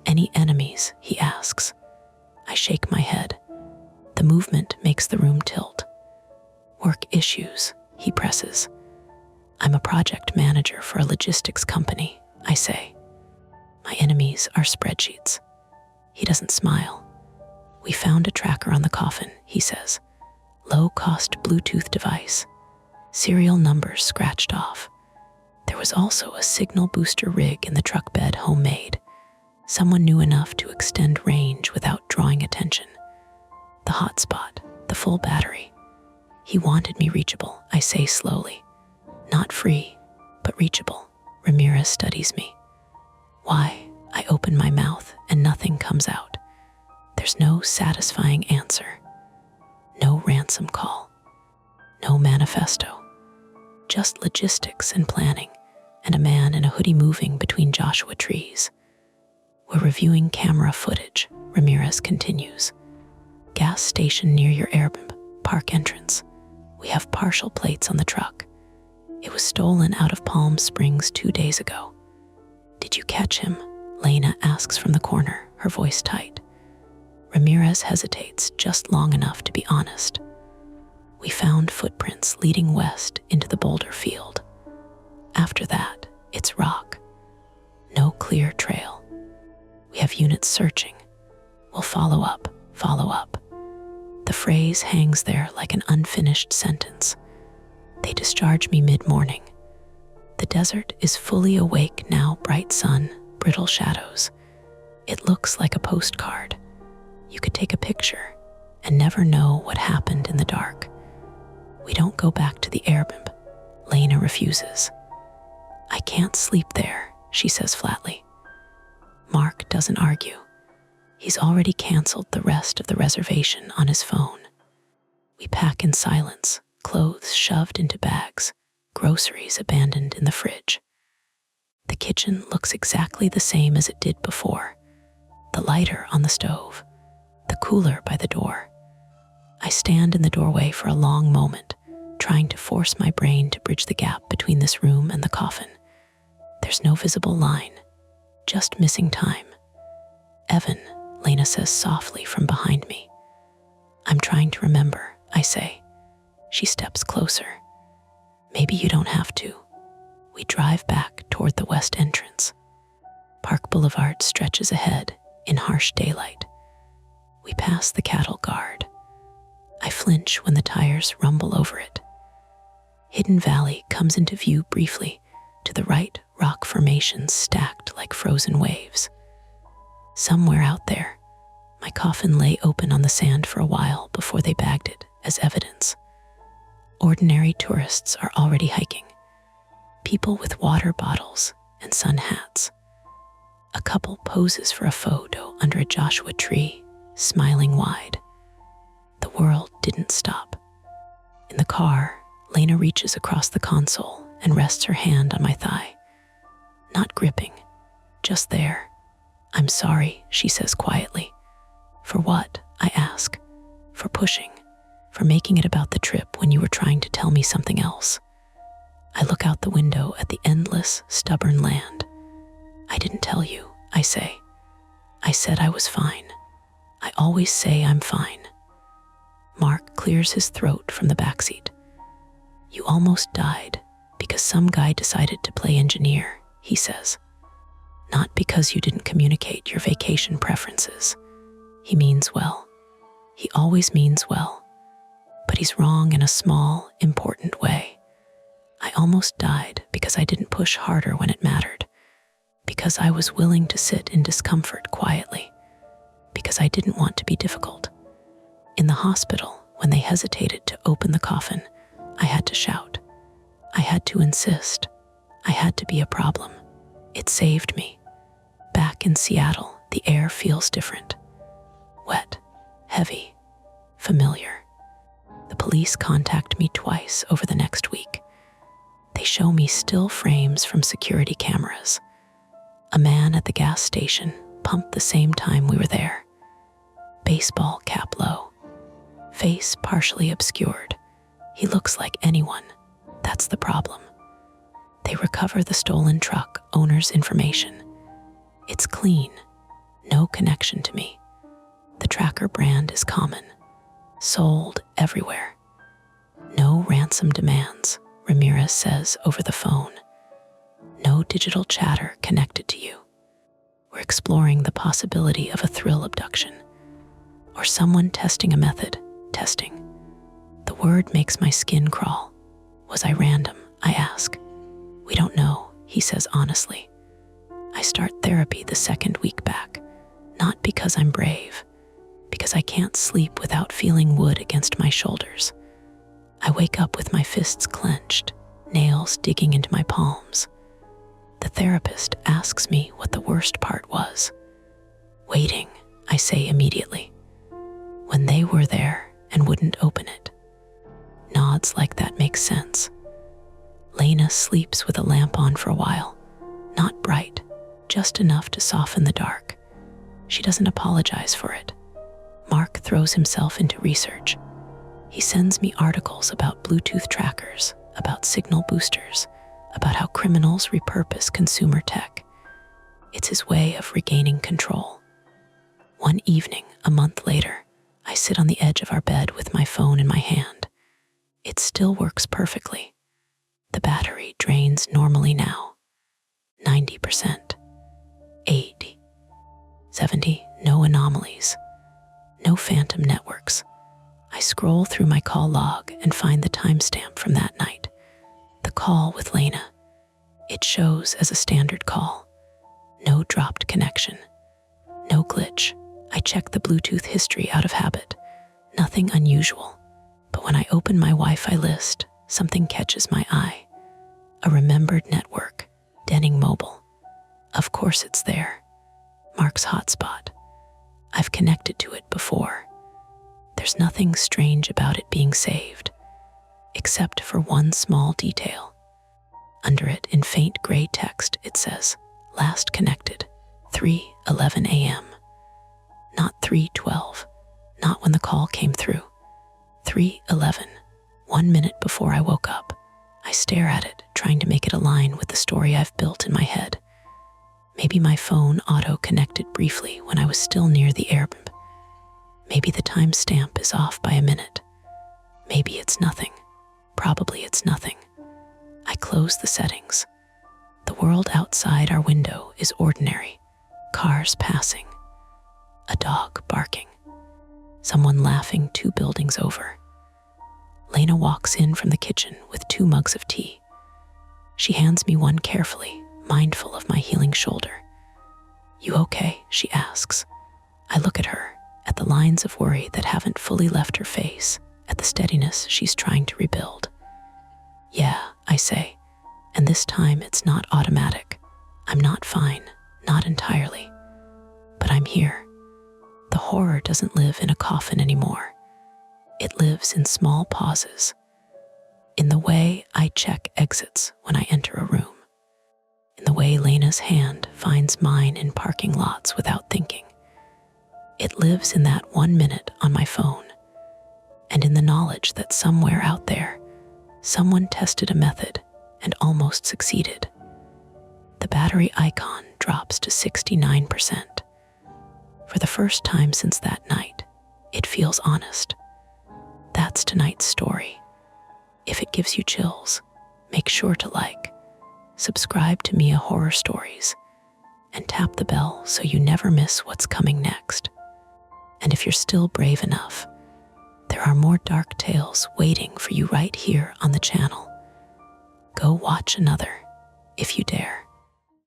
Any enemies, he asks. I shake my head. The movement makes the room tilt. Work issues, he presses. I'm a project manager for a logistics company, I say. My enemies are spreadsheets. He doesn't smile. We found a tracker on the coffin, he says. Low-cost Bluetooth device. Serial numbers scratched off. There was also a signal booster rig in the truck bed, homemade. Someone knew enough to extend range without drawing attention. The hotspot, the full battery. He wanted me reachable, I say slowly. Not free, but reachable. Ramirez studies me. Why? I open my mouth and nothing comes out. There's no satisfying answer. No ransom call. No manifesto. Just logistics and planning, and a man in a hoodie moving between Joshua trees. We're reviewing camera footage, Ramirez continues. Gas station near your Airbnb park entrance. We have partial plates on the truck. It was stolen out of Palm Springs 2 days ago. Did you catch him? Lena asks from the corner, her voice tight. Ramirez hesitates just long enough to be honest. We found footprints leading west into the boulder field. After that, it's rock. No clear trail. We have units searching. We'll follow up, follow up. The phrase hangs there like an unfinished sentence. They discharge me mid-morning. The desert is fully awake now, bright sun, brittle shadows. It looks like a postcard. You could take a picture and never know what happened in the dark. We don't go back to the Airbnb. Lena refuses. I can't sleep there, she says flatly. Mark doesn't argue. He's already canceled the rest of the reservation on his phone. We pack in silence, clothes shoved into bags, groceries abandoned in the fridge. The kitchen looks exactly the same as it did before. The lighter on the stove, the cooler by the door. I stand in the doorway for a long moment, trying to force my brain to bridge the gap between this room and the coffin. There's no visible line, just missing time. Evan, Lena says softly from behind me. I'm trying to remember, I say. She steps closer. Maybe you don't have to. We drive back toward the west entrance. Park Boulevard stretches ahead in harsh daylight. We pass the cattle guard. I flinch when the tires rumble over it. Hidden Valley comes into view briefly. To the right, rock formations stacked like frozen waves. Somewhere out there, my coffin lay open on the sand for a while before they bagged it as evidence. Ordinary tourists are already hiking. People with water bottles and sun hats. A couple poses for a photo under a Joshua tree, smiling wide. The world didn't stop. In the car, Lena reaches across the console and rests her hand on my thigh. Not gripping, just there. I'm sorry, she says quietly. For what? I ask. For pushing. For making it about the trip when you were trying to tell me something else. I look out the window at the endless, stubborn land. I didn't tell you, I say. I said I was fine. I always say I'm fine. clears his throat from the backseat. "You almost died because some guy decided to play engineer," he says. "Not because you didn't communicate your vacation preferences." He means well. He always means well. But he's wrong in a small, important way. I almost died because I didn't push harder when it mattered. Because I was willing to sit in discomfort quietly. Because I didn't want to be difficult. In the hospital, when they hesitated to open the coffin, I had to shout. I had to insist. I had to be a problem. It saved me. Back in Seattle, the air feels different. Wet, heavy, familiar. The police contact me twice over the next week. They show me still frames from security cameras. A man at the gas station pumped the same time we were there. Baseball cap low. Face partially obscured. He looks like anyone. That's the problem. They recover the stolen truck owner's information. It's clean. No connection to me. The tracker brand is common. Sold everywhere. No ransom demands, Ramirez says over the phone. No digital chatter connected to you. We're exploring the possibility of a thrill abduction. Or someone testing a method. Testing. The word makes my skin crawl. Was I random? I ask. We don't know, he says honestly. I start therapy the second week back. Not because I'm brave. Because I can't sleep without feeling wood against my shoulders. I wake up with my fists clenched, nails digging into my palms. The therapist asks me what the worst part was. Waiting, I say immediately. When they were there and wouldn't open it. Nods like that makes sense. Lena sleeps with a lamp on for a while. Not bright, just enough to soften the dark. She doesn't apologize for it. Mark throws himself into research. He sends me articles about Bluetooth trackers, about signal boosters, about how criminals repurpose consumer tech. It's his way of regaining control. One evening, a month later, I sit on the edge of our bed with my phone in my hand. It still works perfectly. The battery drains normally now. 90%. 80. 70. No anomalies. No phantom networks. I scroll through my call log and find the timestamp from that night. The call with Lena. It shows as a standard call. No dropped connection. No glitch. I check the Bluetooth history out of habit. Nothing unusual. But when I open my Wi-Fi list, something catches my eye. A remembered network. Denning Mobile. Of course it's there. Mark's hotspot. I've connected to it before. There's nothing strange about it being saved, except for one small detail. Under it, in faint gray text, it says, last connected, 3:11 a.m. Not 3:12, not when the call came through. 3:11, 1 minute before I woke up. I stare at it, trying to make it align with the story I've built in my head. Maybe my phone auto-connected briefly when I was still near the airport. Maybe the timestamp is off by a minute. Maybe it's nothing. Probably it's nothing. I close the settings. The world outside our window is ordinary. Cars passing. A dog barking. Someone laughing 2 buildings over. Lena walks in from the kitchen with 2 mugs of tea. She hands me one carefully, mindful of my healing shoulder. You okay? She asks. I look at her, at the lines of worry that haven't fully left her face, at the steadiness she's trying to rebuild. Yeah, I say, and this time it's not automatic. I'm not fine, not entirely, but I'm here. The horror doesn't live in a coffin anymore. It lives in small pauses, in the way I check exits when I enter a room, in the way Lena's hand finds mine in parking lots without thinking. It lives in that 1 minute on my phone, and in the knowledge that somewhere out there, someone tested a method and almost succeeded. The battery icon drops to 69%. For the first time since that night, it feels honest. That's tonight's story. If it gives you chills, make sure to like, subscribe to Mia Horror Stories, and tap the bell so you never miss what's coming next. And if you're still brave enough, there are more dark tales waiting for you right here on the channel. Go watch another if you dare.